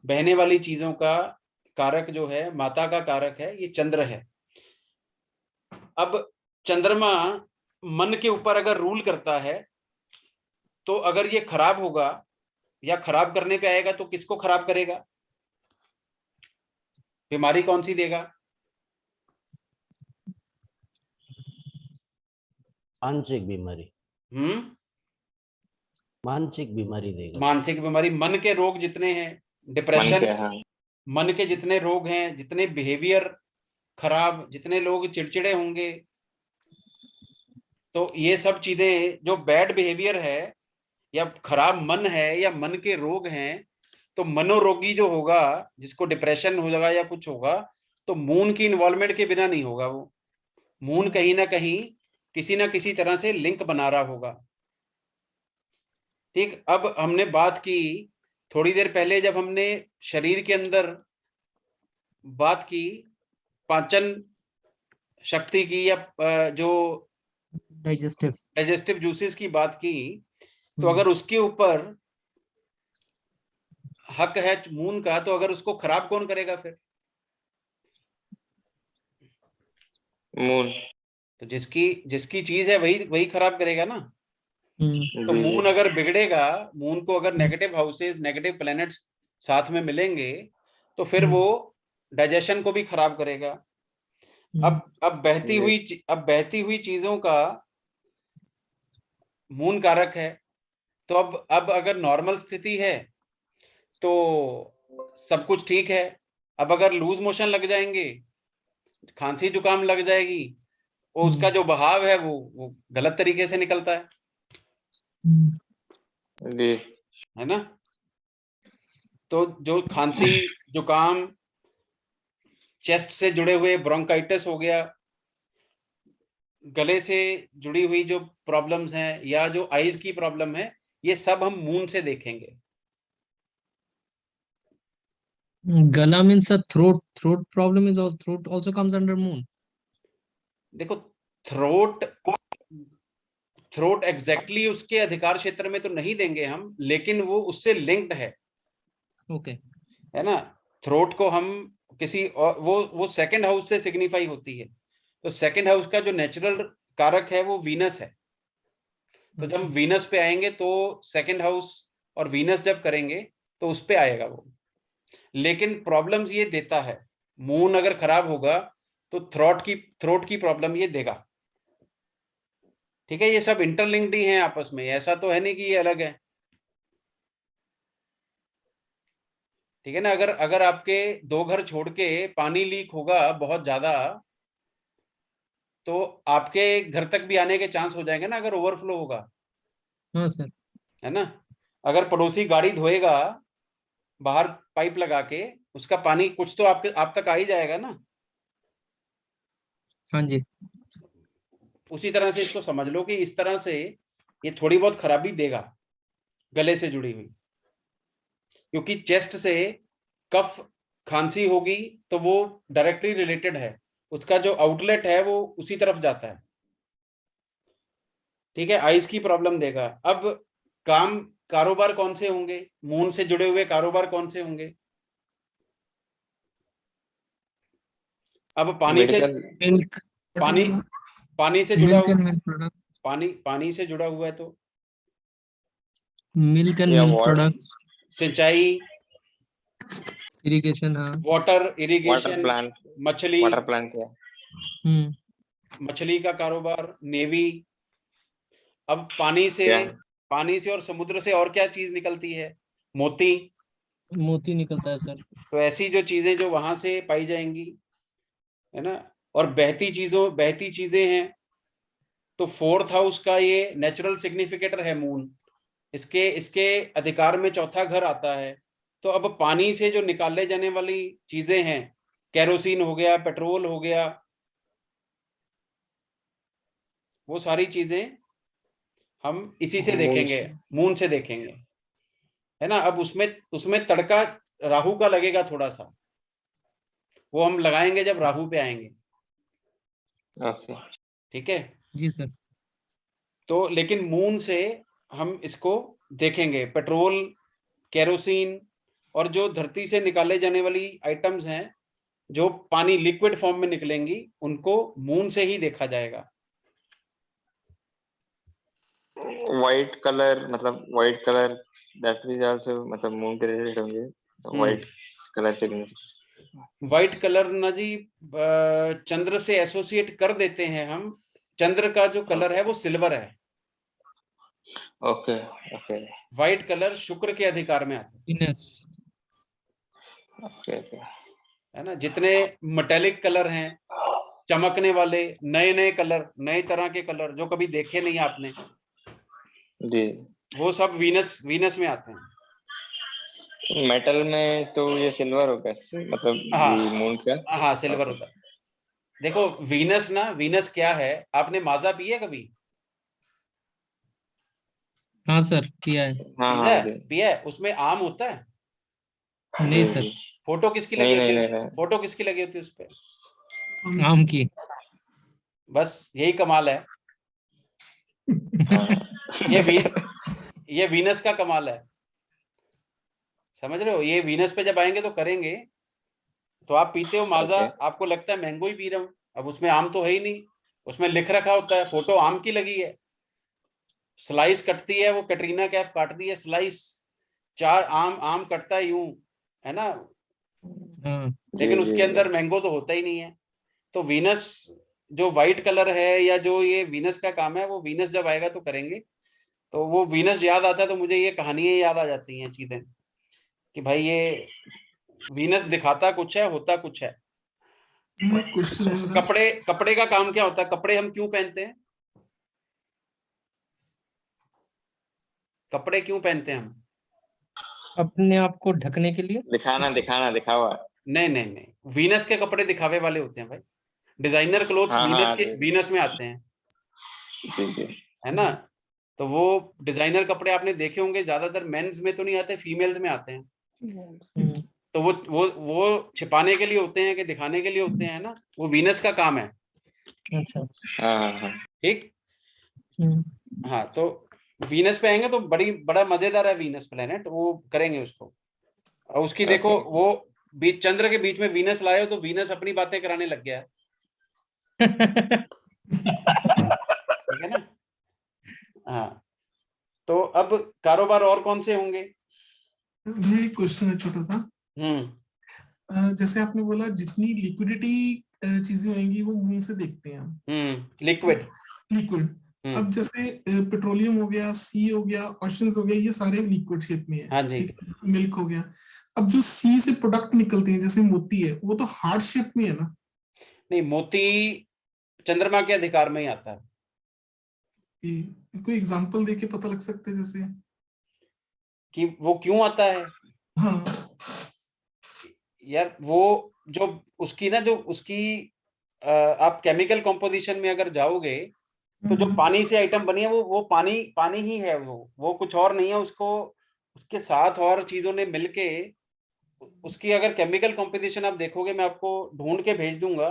[SPEAKER 1] बहने वाली चीजों का कारक जो है, माता का कारक है, ये चंद्र है। अब चंद्रमा मन के ऊपर अगर रूल करता है, तो अगर ये खराब होगा या खराब करने पे आएगा, तो किसको खराब करेगा? बीमारी कौन सी देगा?
[SPEAKER 3] मानसिक बीमारी। मानसिक बीमारी देगा।
[SPEAKER 1] मानसिक बीमारी, मन के रोग जितने हैं, डिप्रेशन, मन के जितने रोग हैं, जितने बिहेवियर खराब, जितने लोग चिड़चिड़े होंगे, तो ये सब चीजें जो बैड बिहेवियर है या खराब मन है या मन के रोग हैं, तो मनोरोगी जो होगा, जिसको डिप्रेशन हो जाएगा या कुछ होगा, तो मून की इन्वॉल्वमेंट के बिना नहीं होगा। वो मून कहीं ना कहीं किसी ना किसी तरह से लिंक बना रहा होगा। ठीक, अब हमने बात की थोड़ी देर पहले, जब हमने शरीर के अंदर बात की पाचन शक्ति की, या जो डाइजेस्टिव जूसेस की बात की, तो अगर उसके ऊपर हक है मून का, तो अगर उसको खराब कौन करेगा फिर?
[SPEAKER 5] मून।
[SPEAKER 1] तो जिसकी जिसकी चीज है वही वही खराब करेगा ना। तो
[SPEAKER 5] जी
[SPEAKER 1] मून
[SPEAKER 5] जी।
[SPEAKER 1] अगर बिगड़ेगा, मून को अगर नेगेटिव हाउसेस, नेगेटिव प्लैनेट्स साथ में मिलेंगे, तो फिर वो डाइजेशन को भी खराब करेगा। अब बहती हुई चीजों का मून कारक है। तो अब अगर नॉर्मल स्थिति है तो सब कुछ ठीक है। अब अगर लूज मोशन लग जाएंगे, खांसी जुकाम लग जाएगी, वो उसका जो बहाव है वो गलत तरीके से निकलता है
[SPEAKER 5] जी।
[SPEAKER 1] है ना। तो जो खांसी जुकाम, चेस्ट से जुड़े हुए ब्रोंकाइटिस हो गया, गले से जुड़ी हुई जो प्रॉब्लम्स हैं, या जो आईज की प्रॉब्लम है, ये सब हम मून से देखेंगे।
[SPEAKER 4] गला means throat problem is throat also comes under moon.
[SPEAKER 1] देखो, थ्रोट एग्जैक्टली उसके अधिकार क्षेत्र में तो नहीं देंगे हम, लेकिन वो उससे लिंक्ड है।
[SPEAKER 4] ओके।
[SPEAKER 1] है ना। थ्रोट को हम किसी और, वो सेकंड हाउस से सिग्निफाई होती है। तो सेकंड हाउस का जो नेचुरल कारक है वो वीनस है। तो जब हम वीनस पे आएंगे तो सेकंड हाउस और वीनस जब करेंगे तो उस पे आएगा वो। लेकिन प्रॉब्लम्स ये देता है, मून अगर खराब होगा तो थ्रोट की प्रॉब्लम ये देगा। ठीक है, ये सब इंटरलिंक्ड ही हैं आपस में, ऐसा तो है नहीं कि ये अलग है। ठीक है ना। अगर अगर आपके 2 घर छोड़ के पानी लीक होगा बहुत ज्यादा, तो आपके घर तक भी आने के चांस हो जाएंगे ना, अगर ओवरफ्लो होगा।
[SPEAKER 4] हाँ सर।
[SPEAKER 1] है ना। अगर पड़ोसी गाड़ी धोएगा बाहर पाइप लगा के, उसका पानी कुछ तो आप तक आ ही जाएगा ना।
[SPEAKER 4] हाँ जी।
[SPEAKER 1] उसी तरह से इसको समझ लो कि इस तरह से ये थोड़ी बहुत खराबी देगा गले से जुड़ी हुई, क्योंकि चेस्ट से कफ खांसी होगी तो वो डायरेक्टली रिलेटेड है, उसका जो आउटलेट है वो उसी तरफ जाता है। ठीक है, आइज की प्रॉब्लम देगा। अब कारोबार कौन से होंगे, मून से जुड़े हुए कारोबार कौन से होंगे? अब पानी से
[SPEAKER 4] मिल्क,
[SPEAKER 1] पानी से जुड़ा
[SPEAKER 4] मिल्क
[SPEAKER 1] हुआ,
[SPEAKER 4] एंड मिल्क प्रोडक्ट,
[SPEAKER 1] पानी से जुड़ा हुआ है तो
[SPEAKER 4] मिल्क एंड
[SPEAKER 5] या
[SPEAKER 4] मिल्क प्रोडक्ट्स,
[SPEAKER 1] सिंचाई,
[SPEAKER 4] इरिगेशन। हाँ।
[SPEAKER 1] Water
[SPEAKER 5] water
[SPEAKER 1] irrigation,
[SPEAKER 5] plant.
[SPEAKER 1] मछली,
[SPEAKER 5] वाटर प्लांट है।
[SPEAKER 1] मछली का कारोबार, नेवी। अब
[SPEAKER 5] क्या?
[SPEAKER 1] पानी से और समुद्र से और क्या चीज निकलती है? मोती।
[SPEAKER 4] मोती निकलता है सर।
[SPEAKER 1] तो ऐसी जो चीजें जो वहां से पाई जाएंगी, है ना। और बहती चीजें हैं, तो 4th हाउस का ये नेचुरल सिग्निफिकेटर है मून। इसके इसके अधिकार में 4था घर आता है। तो अब पानी से जो निकाले जाने वाली चीजें हैं, केरोसिन हो गया, पेट्रोल हो गया, वो सारी चीजें हम इसी से
[SPEAKER 5] मून।
[SPEAKER 1] देखेंगे, मून से देखेंगे। है ना। अब उसमें उसमें तड़का राहु का लगेगा थोड़ा सा, वो हम लगाएंगे जब राहु पे आएंगे।
[SPEAKER 5] ओके।
[SPEAKER 1] ठीक है।
[SPEAKER 4] जी सर।
[SPEAKER 1] तो लेकिन मून से हम इसको देखेंगे, पेट्रोल, केरोसिन, और जो धरती से निकाले जाने वाली आइटम्स हैं जो पानी लिक्विड फॉर्म में निकलेंगी, उनको मून से ही देखा जाएगा।
[SPEAKER 5] व्हाइट कलर, मतलब white colour that is also मतलब मून के रिलेटेड होंगे, तो व्हाइट कलर से।
[SPEAKER 1] व्हाइट कलर ना जी, चंद्र से एसोसिएट कर देते हैं हम। चंद्र का जो कलर है वो सिल्वर है।
[SPEAKER 5] ओके ओके
[SPEAKER 1] व्हाइट कलर शुक्र के अधिकार में आता है।
[SPEAKER 4] विनस।
[SPEAKER 5] Okay okay.
[SPEAKER 1] है ना। जितने मेटेलिक कलर हैं, चमकने वाले नए नए कलर, नए तरह के कलर जो कभी देखे नहीं आपने,
[SPEAKER 5] जी।
[SPEAKER 1] वो सब वीनस में आते हैं।
[SPEAKER 5] मेटल में तो ये सिल्वर होगा, मतलब
[SPEAKER 1] हाँ
[SPEAKER 5] ये मून का।
[SPEAKER 1] हाँ, सिल्वर होता है। देखो, वीनस क्या है, आपने माजा पी है कभी?
[SPEAKER 4] हाँ सर, किया है।
[SPEAKER 5] हाँ हाँ जी।
[SPEAKER 1] पिया है, उसमें आम होता है।
[SPEAKER 4] नहीं
[SPEAKER 5] जी
[SPEAKER 4] सर।
[SPEAKER 5] जी।
[SPEAKER 1] फोटो किसकी लगी
[SPEAKER 5] नहीं
[SPEAKER 1] होती
[SPEAKER 5] नहीं
[SPEAKER 1] है
[SPEAKER 5] नहीं नहीं।
[SPEAKER 1] फोटो किसकी लगी होती है उस पे?
[SPEAKER 4] आम की।
[SPEAKER 1] बस यही कमाल है।
[SPEAKER 5] हाँ।
[SPEAKER 1] ये वीनस का कमाल है। समझ रहे हो? ये वीनस पे जब आएंगे तो करेंगे। तो आप पीते हो माजा, आपको लगता है मैंगो ही पी रहा हूँ, अब उसमें आम तो है ही नहीं, उसमें लिख रखा होता है, फोटो आम की लगी है, स्लाइस कटती है, वो कैटरीना कैफ काटती है स्लाइस, 4 आम आम कटता है यूं, है ना, लेकिन उसके अंदर मैंगो तो होता ही नहीं है। तो वीनस जो व्हाइट कलर है, या जो ये वीनस का काम है, वो वीनस जब आएगा तो करेंगे। तो वो वीनस याद आता है तो मुझे ये कहानियां याद आ जाती हैं, चीजें, कि भाई ये वीनस दिखाता कुछ है, होता कुछ है।
[SPEAKER 8] क्वेश्चन है मेरा।
[SPEAKER 1] कपड़े का काम क्या होता है? कपड़े हम क्यों पहनते हैं? कपड़े क्यों पहनते हैं हम?
[SPEAKER 4] अपने आप को ढकने के लिए,
[SPEAKER 5] दिखावा।
[SPEAKER 1] नहीं, वीनस के कपड़े दिखावे वाले होते हैं भाई। डिजाइनर क्लोथ्स वीनस में आते हैं, है ना। तो वो डिजाइनर कपड़े आपने देखे होंगे, ज्यादातर मेंस में तो नहीं आते, फीमेल्स में आते हैं। तो वो छिपाने के लिए होते हैं कि दिखाने के लिए होते हैं ना, वो वीनस का काम है।
[SPEAKER 4] अच्छा,
[SPEAKER 1] ठीक। हाँ, तो वीनस पे आएंगे तो बड़ा मजेदार है वीनस प्लेनेट, वो करेंगे उसको। और उसकी देखो, वो बीच चंद्र के बीच में वीनस लाए हो, तो वीनस अपनी बातें कराने लग गया है। ठीक है ना। हाँ, तो अब कारोबार और कौन से होंगे?
[SPEAKER 8] ये क्वेश्चन है छोटा सा। जैसे आपने बोला जितनी लिक्विडिटी चीजें होंगी वो मून से देखते हैं हम।
[SPEAKER 1] लिक्विड।
[SPEAKER 8] अब जैसे पेट्रोलियम हो गया, सी हो गया, ओशंस हो गया, ये सारे लिक्विड शेप में है।
[SPEAKER 1] हाँ जी।
[SPEAKER 8] ठीक है, मिल्क हो गया। अब जो सी से प्रोडक्ट निकलते हैं जैसे मोती है, वो तो हार्ड शेप में है ना?
[SPEAKER 1] नहीं, मोती चंद्रमा के अधिकार में ही आता है।
[SPEAKER 8] कोई एग्जांपल देके पता लग सकते है जैसे
[SPEAKER 1] कि वो क्यों आता है?
[SPEAKER 8] हाँ
[SPEAKER 1] यार, वो जो उसकी ना, जो उसकी आप केमिकल कंपोजिशन में अगर जाओगे, तो जो पानी से आइटम बनी है, वो पानी पानी ही है, वो कुछ और नहीं है। उसको उसके साथ और चीजों ने मिलके, उसकी अगर केमिकल कंपोजिशन आप देखोगे, मैं आपको ढूंढ के भेज दूंगा,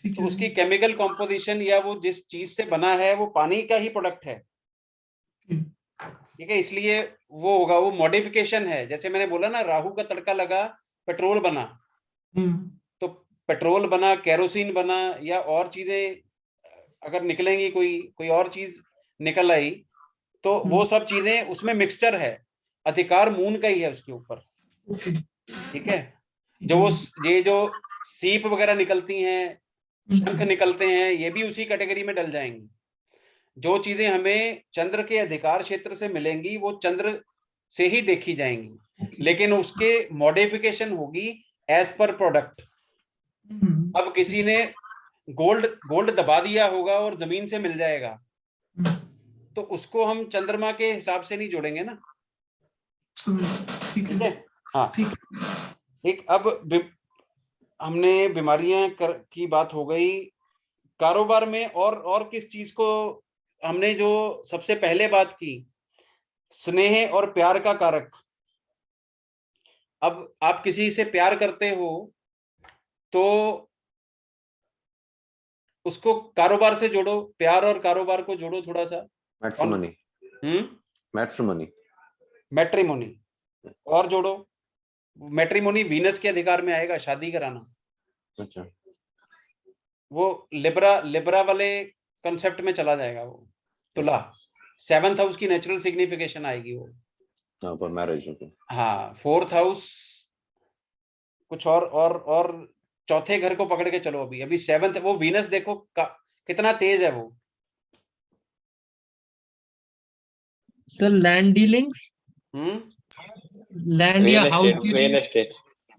[SPEAKER 1] तो उसकी केमिकल कंपोजिशन या वो जिस चीज से बना है, वो पानी का ही प्रोडक्ट है। ठीक है, इसलिए वो होगा, वो मॉडिफिकेशन है। जैसे मैंने बोला ना, राहु का तड़का लगा, पेट्रोल बना, तो पेट्रोल बना, केरोसिन बना, या और चीजें अगर निकलेंगी, कोई और चीज निकल आई, तो वो सब चीजें उसमें मिक्सचर है, अधिकार मून का ही है उसके ऊपर। ठीक है। ये जो सीप वगैरह निकलती हैं, शंख निकलते हैं, ये भी उसी कैटेगरी में डल जाएंगी। जो चीजें हमें चंद्र के अधिकार क्षेत्र से मिलेंगी, वो चंद्र से ही देखी जाएंगी, लेकिन उसके मॉडिफिकेशन होगी एज पर प्रोडक्ट। अब किसी ने गोल्ड दबा दिया होगा और जमीन से मिल जाएगा, तो उसको हम चंद्रमा के हिसाब से नहीं जोड़ेंगे ना।
[SPEAKER 8] ठीक है।
[SPEAKER 1] हाँ, ठीक। अब हमने बीमारियां की बात हो गई। कारोबार में और किस चीज को हमने जो सबसे पहले बात की, स्नेह और प्यार का कारक। अब आप किसी से प्यार करते हो, तो उसको कारोबार से जोड़ो, प्यार और कारोबार को जोड़ो थोड़ा सा। मैट्रिमोनी और जोड़ो। मैट्रिमोनी वीनस के अधिकार में आएगा, शादी कराना।
[SPEAKER 2] अच्छा,
[SPEAKER 1] वो लिब्रा वाले कंसेप्ट में चला जाएगा वो। तुला 7th हाउस की नेचुरल सिग्निफिकेशन आएगी वो
[SPEAKER 2] फॉर मैरिज।
[SPEAKER 1] हाँ, 4th हाउस कुछ और चौथे घर को पकड़ के चलो। अभी 7th, वो वीनस देखो कितना तेज है वो।
[SPEAKER 4] सर लैंड डीलिंग्स, लैंड या house dealings,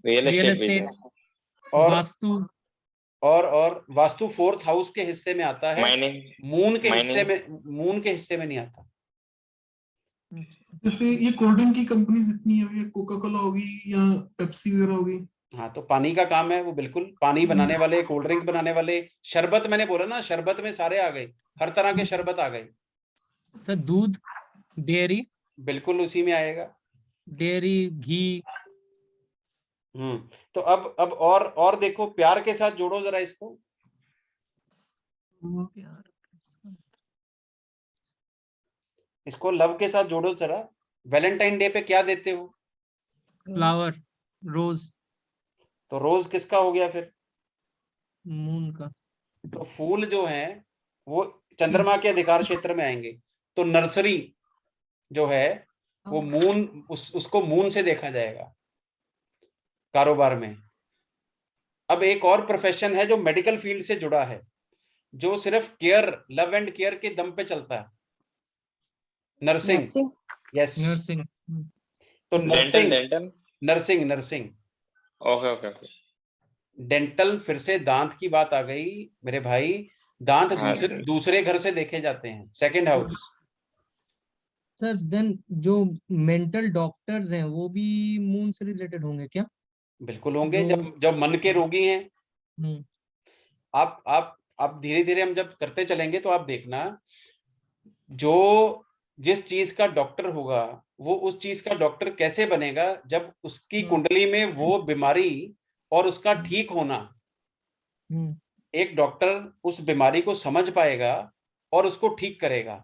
[SPEAKER 4] real estate, vastu
[SPEAKER 1] और वास्तु 4th हाउस के हिस्से में आता है, मून के हिस्से में नहीं आता।
[SPEAKER 8] जैसे ये कोल्ड ड्रिंक की कंपनी जितनी है, कोका कोला होगी या पेप्सी वगैरह होगी।
[SPEAKER 1] हाँ, तो पानी का काम है वो, बिल्कुल। पानी बनाने वाले, कोल्ड ड्रिंक बनाने वाले, शरबत, मैंने बोला ना, शरबत में सारे आ गए, हर तरह के शरबत आ गए।
[SPEAKER 4] सर दूध, डेयरी,
[SPEAKER 1] बिल्कुल उसी में आएगा,
[SPEAKER 4] डेयरी, घी।
[SPEAKER 1] तो अब और देखो, प्यार के साथ जोड़ो जरा इसको। इसको लव के साथ जोड़ो जरा। वैलेंटाइन डे पे क्या देते हो?
[SPEAKER 4] फ्लावर, रोज,
[SPEAKER 1] तो रोज किसका हो गया फिर?
[SPEAKER 4] मून का।
[SPEAKER 1] तो फूल जो है वो चंद्रमा के अधिकार क्षेत्र में आएंगे। तो नर्सरी जो है वो मून, उसको मून से देखा जाएगा कारोबार में। अब एक और प्रोफेशन है जो मेडिकल फील्ड से जुड़ा है, जो सिर्फ केयर, लव एंड केयर के दम पे चलता है, नर्सिंग।
[SPEAKER 6] नर्सिंग।
[SPEAKER 1] Yes,
[SPEAKER 4] nursing.
[SPEAKER 1] तो
[SPEAKER 5] dental
[SPEAKER 1] nursing,
[SPEAKER 5] dental
[SPEAKER 1] nursing, nursing.
[SPEAKER 5] Okay okay okay.
[SPEAKER 1] Dental, फिर से दांत की बात आ गई मेरे भाई। दांत
[SPEAKER 5] हाँ
[SPEAKER 1] दूसरे दूसरे घर से देखे जाते हैं, सेकंड हाउस।
[SPEAKER 4] सर देन जो मेंटल डॉक्टर्स हैं वो भी मून से रिलेटेड होंगे क्या?
[SPEAKER 1] बिल्कुल होंगे।
[SPEAKER 4] जो
[SPEAKER 1] जब जब मन के रोगी हैं,
[SPEAKER 4] हम्म,
[SPEAKER 1] आप धीरे धीरे हम जब करते चलेंगे तो आप देखना, जो जिस चीज का डॉक्टर होगा वो उस चीज का डॉक्टर कैसे बनेगा जब उसकी कुंडली में वो बीमारी और उसका ठीक होना, एक डॉक्टर उस बीमारी को समझ पाएगा और उसको ठीक करेगा।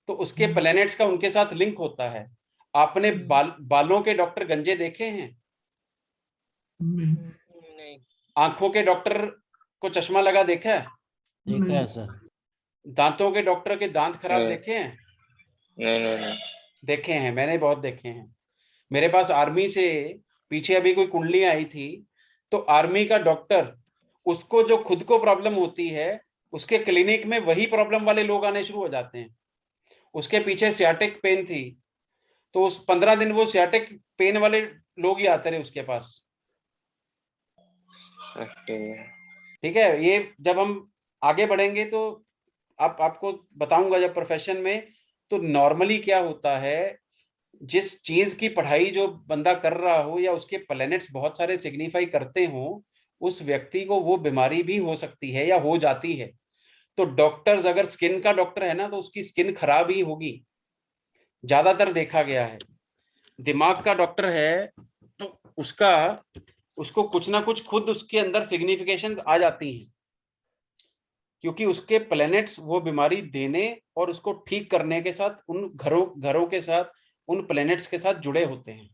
[SPEAKER 1] तो उसके प्लैनेट्स का उनके साथ लिंक होता है। आपने बालों के डॉक्टर गंजे देखे हैं?
[SPEAKER 4] नहीं।
[SPEAKER 1] आंखों के डॉक्टर को चश्मा लगा देखा है?
[SPEAKER 3] देखा है सर।
[SPEAKER 1] दांतों के डॉक्टर के दांत खराब
[SPEAKER 5] नहीं
[SPEAKER 1] देखे हैं?
[SPEAKER 5] नहीं नहीं नहीं।
[SPEAKER 1] देखे हैं, मैंने बहुत देखे हैं। मेरे पास आर्मी से पीछे अभी कोई कुंडली आई थी, तो आर्मी का डॉक्टर, उसको जो खुद को प्रॉब्लम होती है, उसके क्लिनिक में वही प्रॉब्लम वाले लोग आने शुरू हो जाते हैं। उसके पीछे सियाटिक पेन थी, तो उस 15 दिन वो सियाटिक पेन वाले लोग ही आते रहे उसके पास।
[SPEAKER 5] ओके।
[SPEAKER 1] ठीक है, ये जब हम आगे बढ़ेंगे तो आपको बताऊंगा जब प्रोफेशन में। तो नॉर्मली क्या होता है, जिस चीज की पढ़ाई जो बंदा कर रहा हो या उसके प्लैनेट्स बहुत सारे सिग्निफाई करते हो, उस व्यक्ति को वो बीमारी भी हो सकती है या हो जाती है। तो डॉक्टर्स, अगर स्किन का डॉक्टर है ना, तो उसकी स्किन खराब ही होगी, ज्यादातर देखा गया है। दिमाग का डॉक्टर है तो उसको कुछ ना कुछ खुद उसके अंदर सिग्निफिकेशन आ जाती हैं, क्योंकि उसके प्लैनेट्स वो बीमारी देने और उसको ठीक करने के साथ उन घरों के साथ, उन प्लैनेट्स के साथ जुड़े होते हैं।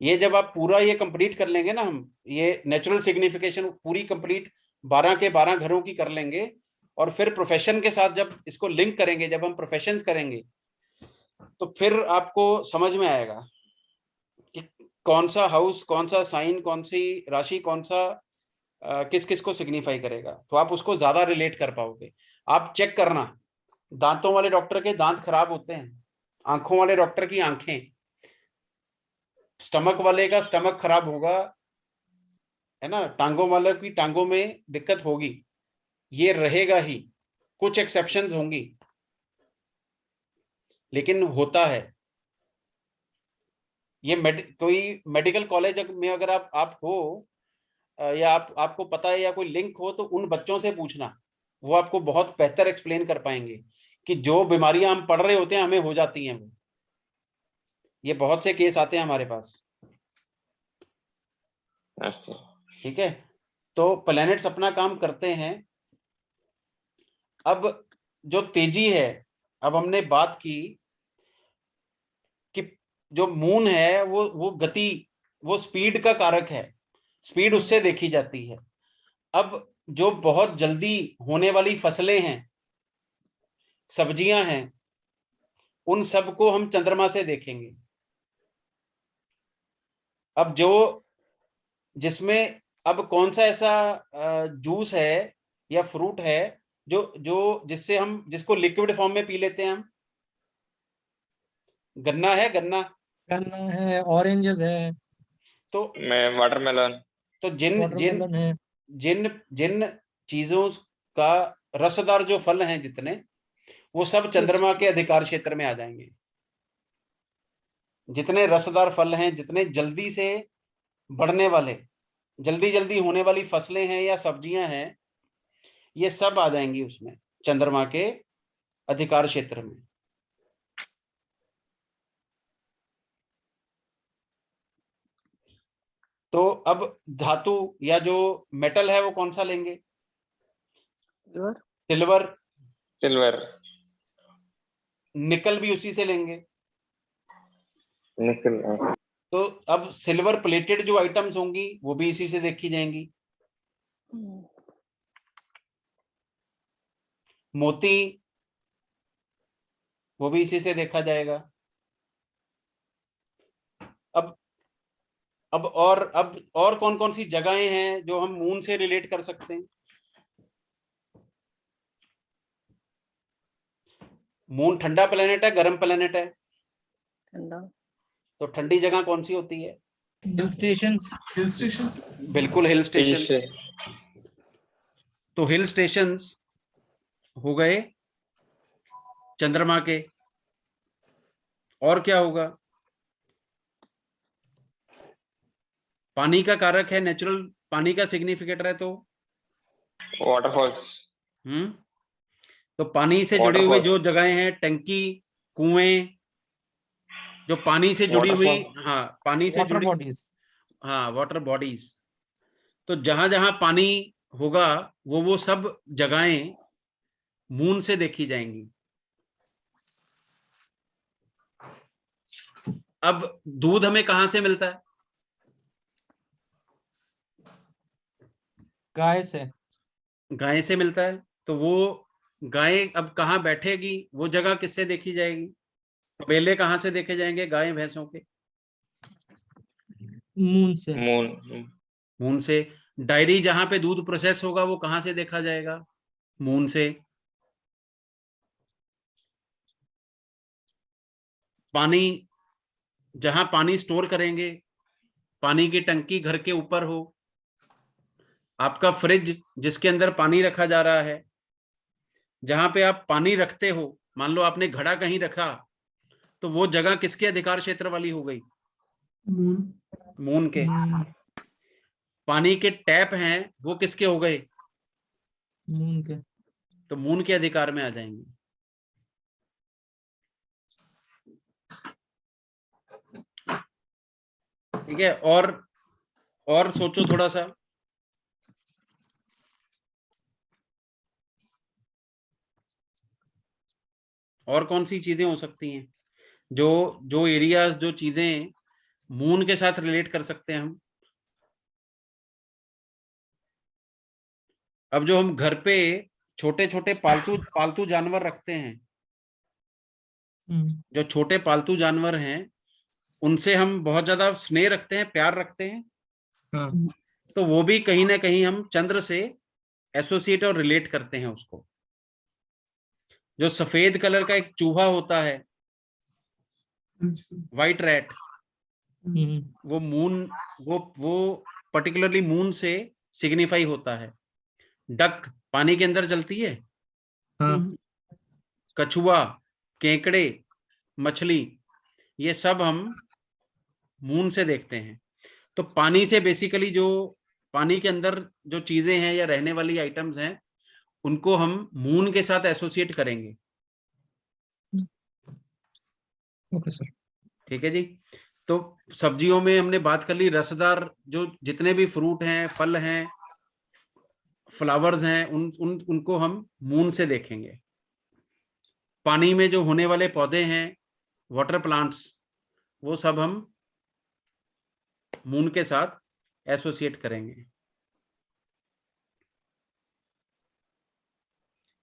[SPEAKER 1] ये जब आप पूरा ये कंप्लीट कर लेंगे ना, हम ये नेचुरल सिग्निफिकेशन पूरी कंप्लीट 12 के 12 घरों की कर लेंगे, और फिर प्रोफेशन के साथ जब इसको लिंक करेंगे, जब हम प्रोफेशंस करेंगे, तो फिर आपको समझ में आएगा कि कौन सा हाउस, कौन सा साइन, कौन सी राशि, कौन सा किस किस को सिग्निफाई करेगा। तो आप उसको ज्यादा रिलेट कर पाओगे। आप चेक करना, दांतों वाले डॉक्टर के दांत खराब होते हैं, आंखों वाले डॉक्टर की आंखें, स्टमक वाले का स्टमक खराब होगा, है ना, टांगों वाले की टांगों में दिक्कत होगी, ये रहेगा ही। कुछ एक्सेप्शंस होंगी, लेकिन होता है ये। कोई मेडिकल कॉलेज में अगर आप हो, या आपको पता है या कोई लिंक हो, तो उन बच्चों से पूछना, वो आपको बहुत बेहतर एक्सप्लेन कर पाएंगे कि जो बीमारियां हम पढ़ रहे होते हैं हमें हो जाती हैं वो। ये बहुत से केस आते हैं हमारे पास। ठीक है, तो प्लैनेट्स अपना काम करते हैं। अब जो तेजी है, अब हमने बात की कि जो मून है वो गति, वो स्पीड का कारक है, स्पीड उससे देखी जाती है। अब जो बहुत जल्दी होने वाली फसलें हैं, सब्जियां हैं, उन सब को हम चंद्रमा से देखेंगे। अब जिसमें अब कौन सा ऐसा जूस है या फ्रूट है जो जो जिससे हम, जिसको लिक्विड फॉर्म में पी लेते हैं हम? गन्ना है, गन्ना।
[SPEAKER 4] गन्ना है, ऑरेंजेस है,
[SPEAKER 1] तो
[SPEAKER 5] मैं वाटरमेलन।
[SPEAKER 1] तो जिन जिन
[SPEAKER 4] वाटरमेलन है।
[SPEAKER 1] जिन जिन चीजों का रसदार जो फल हैं जितने, वो सब चंद्रमा के अधिकार क्षेत्र में आ जाएंगे। जितने रसदार फल हैं, जितने जल्दी से बढ़ने वाले, जल्दी जल्दी होने वाली फसलें हैं या सब्जियां हैं, ये सब आ जाएंगी उसमें, चंद्रमा के अधिकार क्षेत्र में। तो अब धातु या जो मेटल है वो कौन सा लेंगे? सिल्वर।
[SPEAKER 5] सिल्वर।
[SPEAKER 1] निकल भी उसी से लेंगे।
[SPEAKER 5] निकल।
[SPEAKER 1] तो अब सिल्वर प्लेटेड जो आइटम्स होंगी वो भी इसी से देखी जाएंगी। मोती वो भी इसी से देखा जाएगा। अब और कौन कौन सी जगहें हैं जो हम मून से रिलेट कर सकते हैं? मून ठंडा प्लेनेट है, गर्म प्लेनेट है?
[SPEAKER 6] ठंडा।
[SPEAKER 1] तो ठंडी जगह कौन सी होती है?
[SPEAKER 4] Hill stations.
[SPEAKER 8] Hill station.
[SPEAKER 1] बिल्कुल, हिल स्टेशंस। तो हिल स्टेशंस हो गए चंद्रमा के। और क्या होगा? पानी का कारक है, नेचुरल पानी का सिग्निफिकेटर है, तो
[SPEAKER 5] वाटरफॉल्स।
[SPEAKER 1] तो पानी से जुड़े हुए जो जगहें हैं, टंकी, कुएं, जो पानी से जुड़ी हुई, हाँ पानी से जुड़ी, हाँ वाटर बॉडीज। तो जहां जहां पानी होगा वो सब जगहें मून से देखी जाएंगी। अब दूध हमें कहां से मिलता है?
[SPEAKER 4] गाय से।
[SPEAKER 1] गाय से मिलता है। तो वो गाय अब कहाँ बैठेगी, वो जगह किससे देखी जाएगी? बेले कहाँ से देखे जाएंगे गाय भैंसों के?
[SPEAKER 4] मून से।
[SPEAKER 1] मून से। डायरी जहां पे दूध प्रोसेस होगा वो कहाँ से देखा जाएगा? मून से। पानी, जहां पानी स्टोर करेंगे, पानी की टंकी घर के ऊपर हो, आपका फ्रिज जिसके अंदर पानी रखा जा रहा है, जहां पे आप पानी रखते हो, मान लो आपने घड़ा कहीं रखा, तो वो जगह किसके अधिकार क्षेत्र वाली हो गई? मून के। पानी के टैप हैं वो किसके हो गए?
[SPEAKER 4] मून के।
[SPEAKER 1] तो मून के अधिकार में आ जाएंगे। ठीक है। और सोचो थोड़ा सा। और कौन सी चीजें हो सकती हैं जो एरियाज, जो चीजें मून के साथ रिलेट कर सकते हैं हम? अब जो हम घर पे छोटे छोटे पालतू जानवर रखते हैं, जो छोटे पालतू जानवर हैं, उनसे हम बहुत ज्यादा स्नेह रखते हैं, प्यार रखते हैं। तो वो भी कहीं ना कहीं हम चंद्र से एसोसिएट और रिलेट करते हैं उसको। जो सफेद कलर का एक चूहा होता है, व्हाइट रैट, वो मून, वो पर्टिकुलरली मून से सिग्निफाई होता है। डक पानी के अंदर चलती है। कछुआ, केकड़े, मछली, ये सब हम मून से देखते हैं। तो पानी से बेसिकली जो पानी के अंदर जो चीजें हैं या रहने वाली आइटम्स हैं, उनको हम मून के साथ एसोसिएट करेंगे।
[SPEAKER 4] Okay sir.
[SPEAKER 1] ठीक है जी। तो सब्जियों में हमने बात कर ली, रसदार जो जितने भी फ्रूट हैं, फल हैं, फ्लावर्स हैं, उनको हम मून से देखेंगे। पानी में जो होने वाले पौधे हैं, वाटर प्लांट्स, वो सब हम मून के साथ एसोसिएट करेंगे।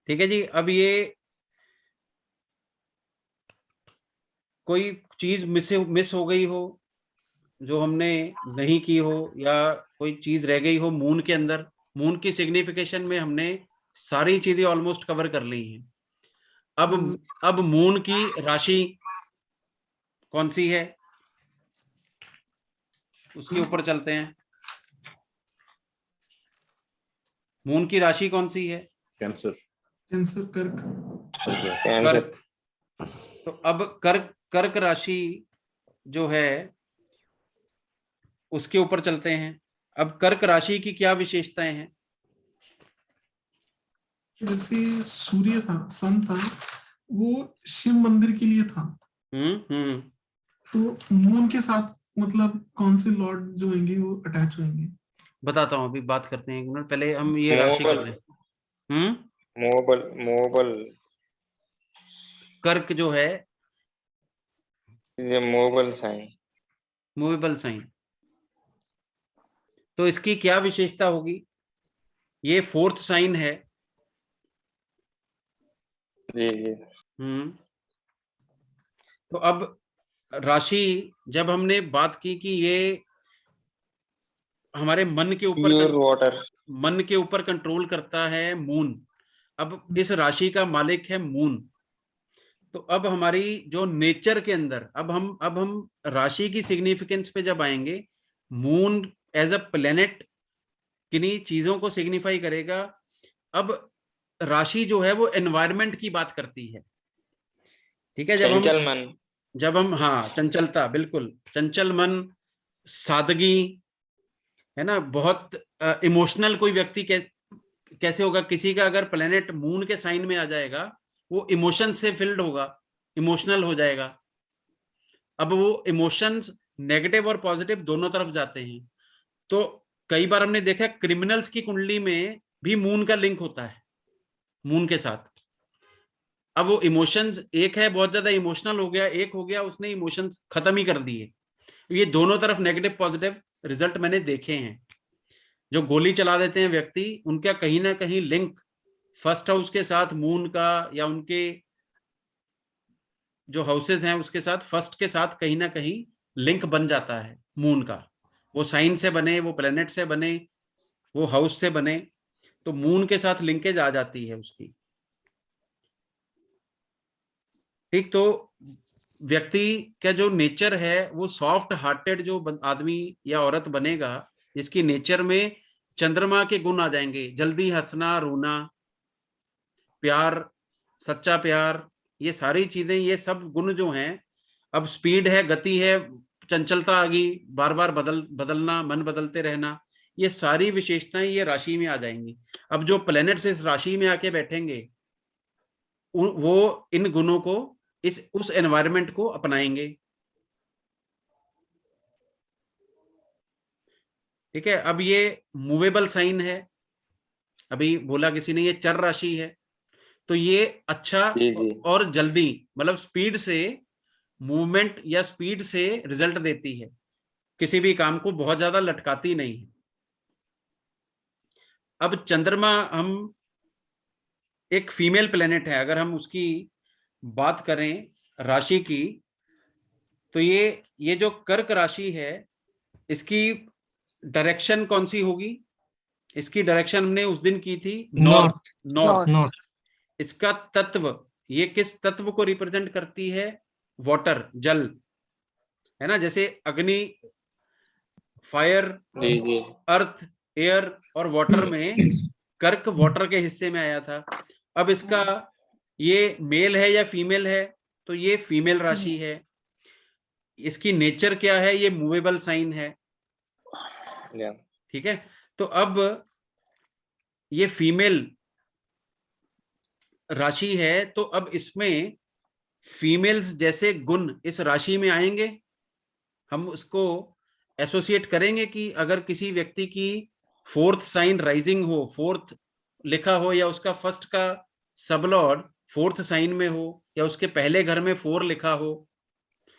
[SPEAKER 1] ठीक है जी। अब ये कोई चीज मिस हो गई हो, जो हमने नहीं की हो, या कोई चीज रह गई हो मून के अंदर, मून की सिग्निफिकेशन में हमने सारी चीजें ऑलमोस्ट कवर कर ली हैं। अब मून की राशि कौन सी है, उसके ऊपर चलते हैं। मून की राशि कौन सी है?
[SPEAKER 2] कैंसर।
[SPEAKER 8] कैंसर, कर्क।
[SPEAKER 1] कर्क। तो अब कर्क राशि जो है उसके ऊपर चलते हैं। अब कर्क राशि की क्या विशेषताएं हैं?
[SPEAKER 8] जैसे सूर्य था, सन था, वो शिव मंदिर के लिए था। तो मून के साथ मतलब कौन से लॉर्ड जो होंगे वो अटैच होंगे?
[SPEAKER 1] बताता हूँ, अभी बात करते हैं एक मिनट, पहले हम ये राशि कर लें।
[SPEAKER 5] मूवेबल।
[SPEAKER 1] कर्क जो है,
[SPEAKER 5] ये मूवेबल साइन।
[SPEAKER 1] Movable sign. तो इसकी क्या विशेषता होगी? ये फोर्थ साइन है।
[SPEAKER 5] जी जी।
[SPEAKER 1] तो अब राशि, जब हमने बात की कि ये हमारे मन के ऊपर कंट्रोल करता है मून। अब इस राशि का मालिक है मून। तो अब हमारी जो नेचर के अंदर, अब हम राशि की सिग्निफिकेंस पे जब आएंगे, मून एज अ प्लेनेट किन्हीं चीजों को सिग्निफाई करेगा। अब राशि जो है वो एनवायरनमेंट की बात करती है, ठीक है। जब हम हाँ, चंचलता, बिल्कुल चंचल मन, सादगी, है ना। बहुत इमोशनल कोई व्यक्ति कैसे होगा? किसी का अगर प्लेनेट मून के साइन में आ जाएगा, वो इमोशन से फिल्ड होगा, इमोशनल हो जाएगा। अब वो इमोशंस नेगेटिव और पॉजिटिव दोनों तरफ जाते हैं। तो कई बार हमने देखा क्रिमिनल्स की कुंडली में भी मून का लिंक होता है, मून के साथ। अब वो इमोशंस, एक है बहुत ज्यादा इमोशनल हो गया, एक हो गया उसने इमोशंस खत्म ही कर दिए। ये दोनों तरफ नेगेटिव पॉजिटिव रिजल्ट मैंने देखे हैं। जो गोली चला देते हैं व्यक्ति, उनका कहीं ना कहीं लिंक फर्स्ट हाउस के साथ मून का, या उनके जो हाउसेस हैं उसके साथ, फर्स्ट के साथ कहीं ना कहीं लिंक बन जाता है मून का। वो साइन से बने, वो प्लेनेट से बने, वो हाउस से बने, तो मून के साथ लिंकेज आ जाती है उसकी। ठीक। तो व्यक्ति का जो नेचर है वो सॉफ्ट हार्टेड जो आदमी या औरत बनेगा, जिसकी नेचर में चंद्रमा के गुण आ जाएंगे, जल्दी हंसना, रोना, प्यार, सच्चा प्यार, ये सारी चीजें, ये सब गुण जो हैं। अब स्पीड है, गति है, चंचलता आ गई, बार बार बदलना, मन बदलते रहना, ये सारी विशेषताएं ये राशि में आ जाएंगी। अब जो प्लैनेट्स इस राशि में आके बैठेंगे, वो इन गुणों को, उस एनवायरनमेंट को अपनाएंगे। ठीक है। अब ये मूवेबल साइन है, अभी बोला किसी ने, ये चर राशि है। तो ये अच्छा और जल्दी, मतलब स्पीड से मूवमेंट या स्पीड से रिजल्ट देती है, किसी भी काम को बहुत ज्यादा लटकाती नहीं है। अब चंद्रमा, हम एक फीमेल प्लेनेट है, अगर हम उसकी बात करें राशि की, तो ये जो कर्क राशि है, इसकी डायरेक्शन कौन सी होगी? इसकी डायरेक्शन हमने उस दिन की थी नॉर्थ। इसका तत्व, ये किस तत्व को रिप्रेजेंट करती है? वाटर, जल, है ना। जैसे अग्नि, फायर, अर्थ, एयर और वाटर में कर्क वाटर के हिस्से में आया था। अब इसका ये मेल है या फीमेल है? तो ये फीमेल राशि है। इसकी नेचर क्या है? ये मूवेबल साइन है। ठीक है। तो अब ये फीमेल राशि है, तो अब इसमें फीमेल्स जैसे गुण इस राशि में आएंगे। हम उसको एसोसिएट करेंगे कि अगर किसी व्यक्ति की फोर्थ साइन राइजिंग हो, फोर्थ लिखा हो, या उसका फर्स्ट का सबलॉर्ड फोर्थ साइन में हो, या उसके पहले घर में 4 लिखा हो,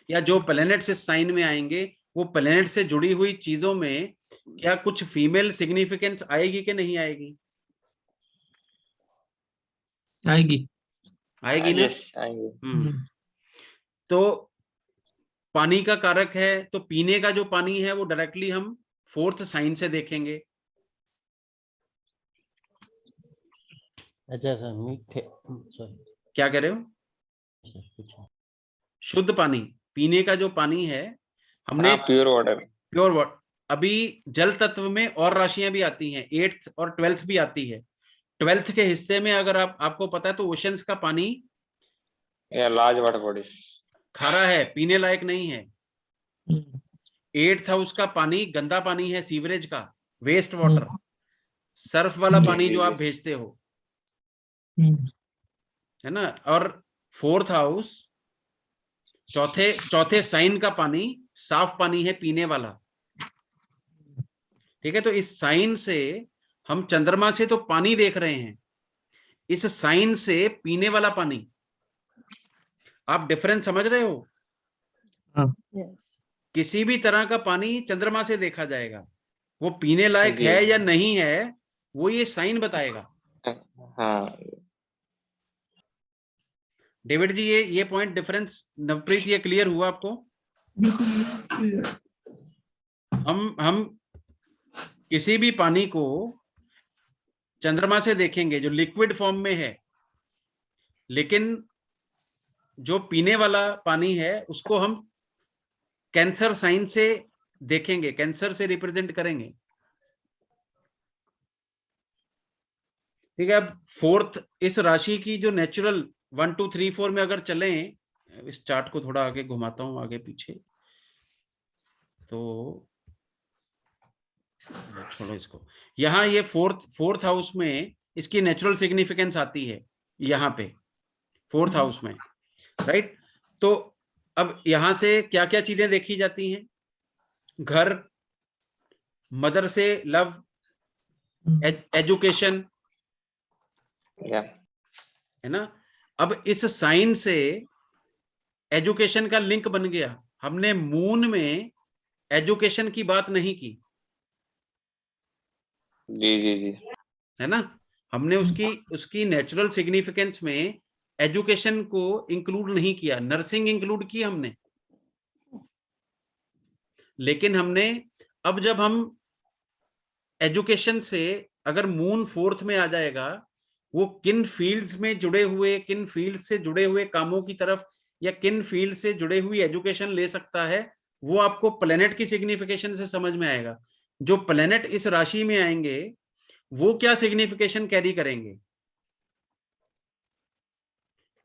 [SPEAKER 1] या जो प्लैनेट्स इस साइन में आएंगे, वो प्लैनेट से जुड़ी हुई चीजों में क्या कुछ फीमेल सिग्निफिकेंस आएगी कि नहीं आएगी?
[SPEAKER 4] आएगी
[SPEAKER 1] ना? आएगी। तो पानी का कारक है, तो पीने का जो पानी है वो डायरेक्टली हम फोर्थ साइन से देखेंगे।
[SPEAKER 3] अच्छा सर, मीठे,
[SPEAKER 1] क्या कह रहे हो? शुद्ध पानी, पीने का जो पानी है, हमने
[SPEAKER 5] प्योर वाटर।
[SPEAKER 1] अभी जल तत्व में और राशियां भी आती हैं, 8th और 12th भी आती है। 12th के हिस्से में अगर आपको पता है, तो ओशंस का पानी
[SPEAKER 5] लार्ज वाटर बॉडी
[SPEAKER 1] खारा है, पीने लायक नहीं है। 8th हाउस का पानी गंदा पानी है, सीवरेज का, वेस्ट वाटर, सर्फ वाला पानी जो आप भेजते हो, है ना। और 4th हाउस, चौथे साइन का पानी साफ पानी है, पीने वाला। ठीक है। तो इस साइन से हम चंद्रमा से तो पानी देख रहे हैं, इस साइन से पीने वाला पानी, आप डिफरेंस समझ रहे हो?
[SPEAKER 6] Yes.
[SPEAKER 1] किसी भी तरह का पानी चंद्रमा से देखा जाएगा, वो पीने लायक है या नहीं है, वो ये साइन बताएगा।
[SPEAKER 5] हाँ
[SPEAKER 1] डेविड जी, ये पॉइंट डिफरेंस, नवप्रीत, ये क्लियर हुआ आपको? हम किसी भी पानी को चंद्रमा से देखेंगे जो लिक्विड फॉर्म में है, लेकिन जो पीने वाला पानी है उसको हम कैंसर साइन से देखेंगे, कैंसर से रिप्रेजेंट करेंगे। ठीक है। अब फोर्थ, इस राशि की जो नेचुरल 1 2 3 4 में अगर चलें, इस चार्ट को थोड़ा आगे घुमाता हूं, आगे पीछे, तो छोड़ो इसको। यहाँ ये फोर्थ हाउस में इसकी नेचुरल सिग्निफिकेंस आती है, यहाँ पे फोर्थ हाउस में, राइट। तो अब यहां से क्या क्या चीजें देखी जाती हैं? घर, मदर से लव, एजुकेशन, है ना। अब इस साइन से एजुकेशन का लिंक बन गया। हमने मून में एजुकेशन की बात नहीं की,
[SPEAKER 5] जी,
[SPEAKER 1] है ना। हमने उसकी नेचुरल सिग्निफिकेंस में एजुकेशन को इंक्लूड नहीं किया, नर्सिंग इंक्लूड की हमने। लेकिन हमने, अब जब हम एजुकेशन से, अगर मून फोर्थ में आ जाएगा, वो किन फील्ड्स में जुड़े हुए, किन फील्ड से जुड़े हुए कामों की तरफ, या किन फील्ड से जुड़े हुई एजुकेशन ले सकता है, वो आपको प्लेनेट की सिग्निफिकेशन से समझ में आएगा। जो प्लेनेट इस राशि में आएंगे वो क्या सिग्निफिकेशन कैरी करेंगे,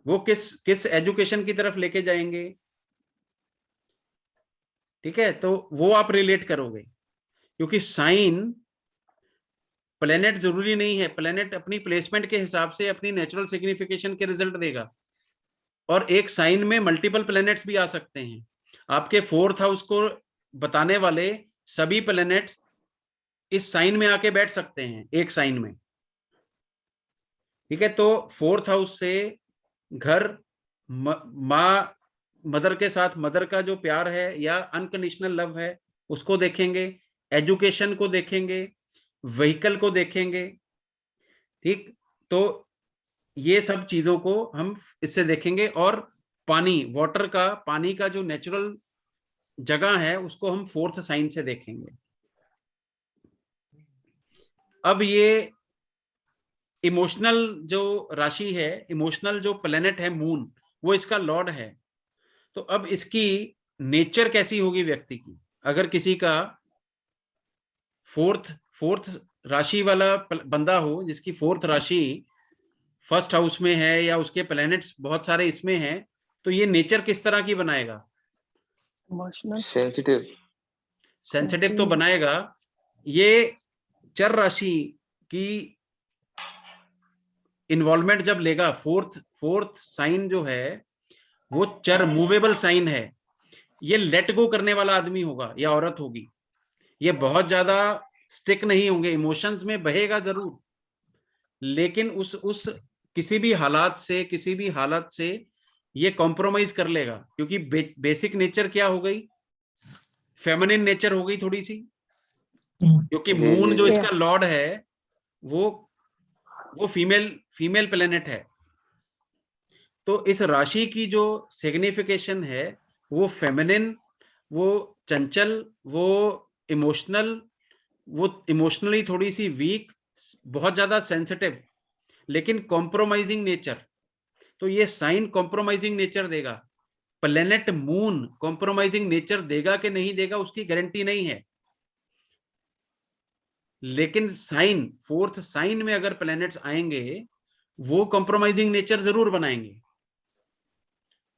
[SPEAKER 1] वो किस एजुकेशन की तरफ लेके जाएंगे। ठीक है, तो वो आप रिलेट करोगे, क्योंकि साइन, प्लेनेट जरूरी नहीं है, प्लेनेट अपनी प्लेसमेंट के हिसाब से अपनी नेचुरल सिग्निफिकेशन के रिजल्ट देगा। और एक साइन में मल्टीपल प्लेनेट्स भी आ सकते हैं। आपके फोर्थ हाउस को बताने वाले सभी प्लेनेट्स इस साइन में आके बैठ सकते हैं, एक साइन में। ठीक है, तो फोर्थ हाउस से घर, माँ, मदर के साथ मदर का जो प्यार है या अनकंडीशनल लव है उसको देखेंगे, एजुकेशन को देखेंगे, व्हीकल को देखेंगे। ठीक, तो ये सब चीजों को हम इससे देखेंगे। और पानी, वाटर का, पानी का जो नेचुरल जगह है उसको हम फोर्थ साइन से देखेंगे। अब ये इमोशनल जो राशि है, इमोशनल जो प्लेनेट है मून, वो इसका लॉर्ड है। तो अब इसकी नेचर कैसी होगी व्यक्ति की? अगर किसी का फोर्थ राशि वाला बंदा हो, जिसकी फोर्थ राशि फर्स्ट हाउस में है या उसके प्लैनेट्स बहुत सारे इसमें हैं, तो ये नेचर किस तरह की बनाएगा? सेंसिटिव तो बनाएगा। ये चर राशि की इन्वॉल्वमेंट जब लेगा, फोर्थ साइन जो है वो चर, मूवेबल साइन है। ये लेट गो करने वाला आदमी होगा या औरत होगी। ये बहुत ज्यादा स्टिक नहीं होंगे, इमोशंस में बहेगा जरूर, लेकिन उस किसी भी हालात से ये कॉम्प्रोमाइज कर लेगा, क्योंकि बेसिक नेचर क्या हो गई? फेमिनिन नेचर हो गई थोड़ी सी, क्योंकि मून जो इसका लॉर्ड है वो फीमेल प्लेनेट है। तो इस राशि की जो सिग्निफिकेशन है वो फेमिनिन, वो चंचल, वो इमोशनली थोड़ी सी वीक, बहुत ज्यादा सेंसिटिव, लेकिन कॉम्प्रोमाइजिंग नेचर। तो ये साइन कॉम्प्रोमाइजिंग नेचर देगा। प्लेनेट मून कॉम्प्रोमाइजिंग नेचर देगा कि नहीं देगा उसकी गारंटी नहीं है, लेकिन साइन, फोर्थ साइन में अगर प्लैनेट्स आएंगे वो कॉम्प्रोमाइजिंग नेचर जरूर बनाएंगे।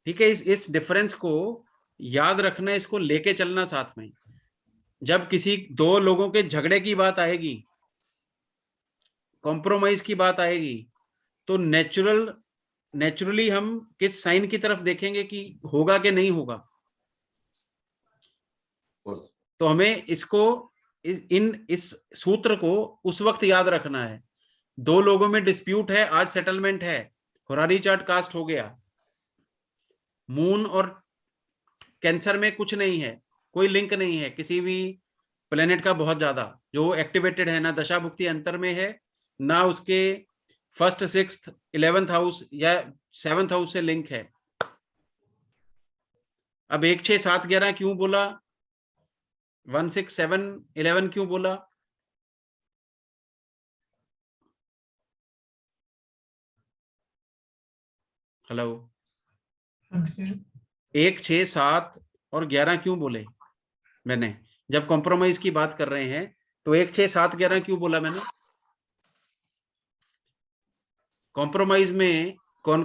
[SPEAKER 1] ठीक है, इस डिफरेंस को याद रखना, इसको लेके चलना साथ में। जब किसी दो लोगों के झगड़े की बात आएगी, कॉम्प्रोमाइज की बात आएगी, तो नेचुरली हम किस साइन की तरफ देखेंगे कि होगा कि नहीं होगा। तो हमें इस सूत्र को उस वक्त याद रखना है। दो लोगों में डिस्प्यूट है, आज सेटलमेंट है, होरारी चार्ट कास्ट हो गया, मून और कैंसर में कुछ नहीं है, कोई लिंक नहीं है किसी भी प्लेनेट का बहुत ज्यादा जो एक्टिवेटेड है, ना दशा भुक्ति अंतर में है, ना उसके फर्स्ट 6th 11th हाउस या 7th हाउस से लिंक है। अब 1 6 7 11 क्यों बोला, 1 6 7 11 क्यों बोला? हेलो, 1 6 7 और 11 क्यों बोले मैंने? जब कॉम्प्रोमाइज की बात कर रहे हैं तो 1 6 7 11 क्यों बोला मैंने? कॉम्प्रोमाइज में कौन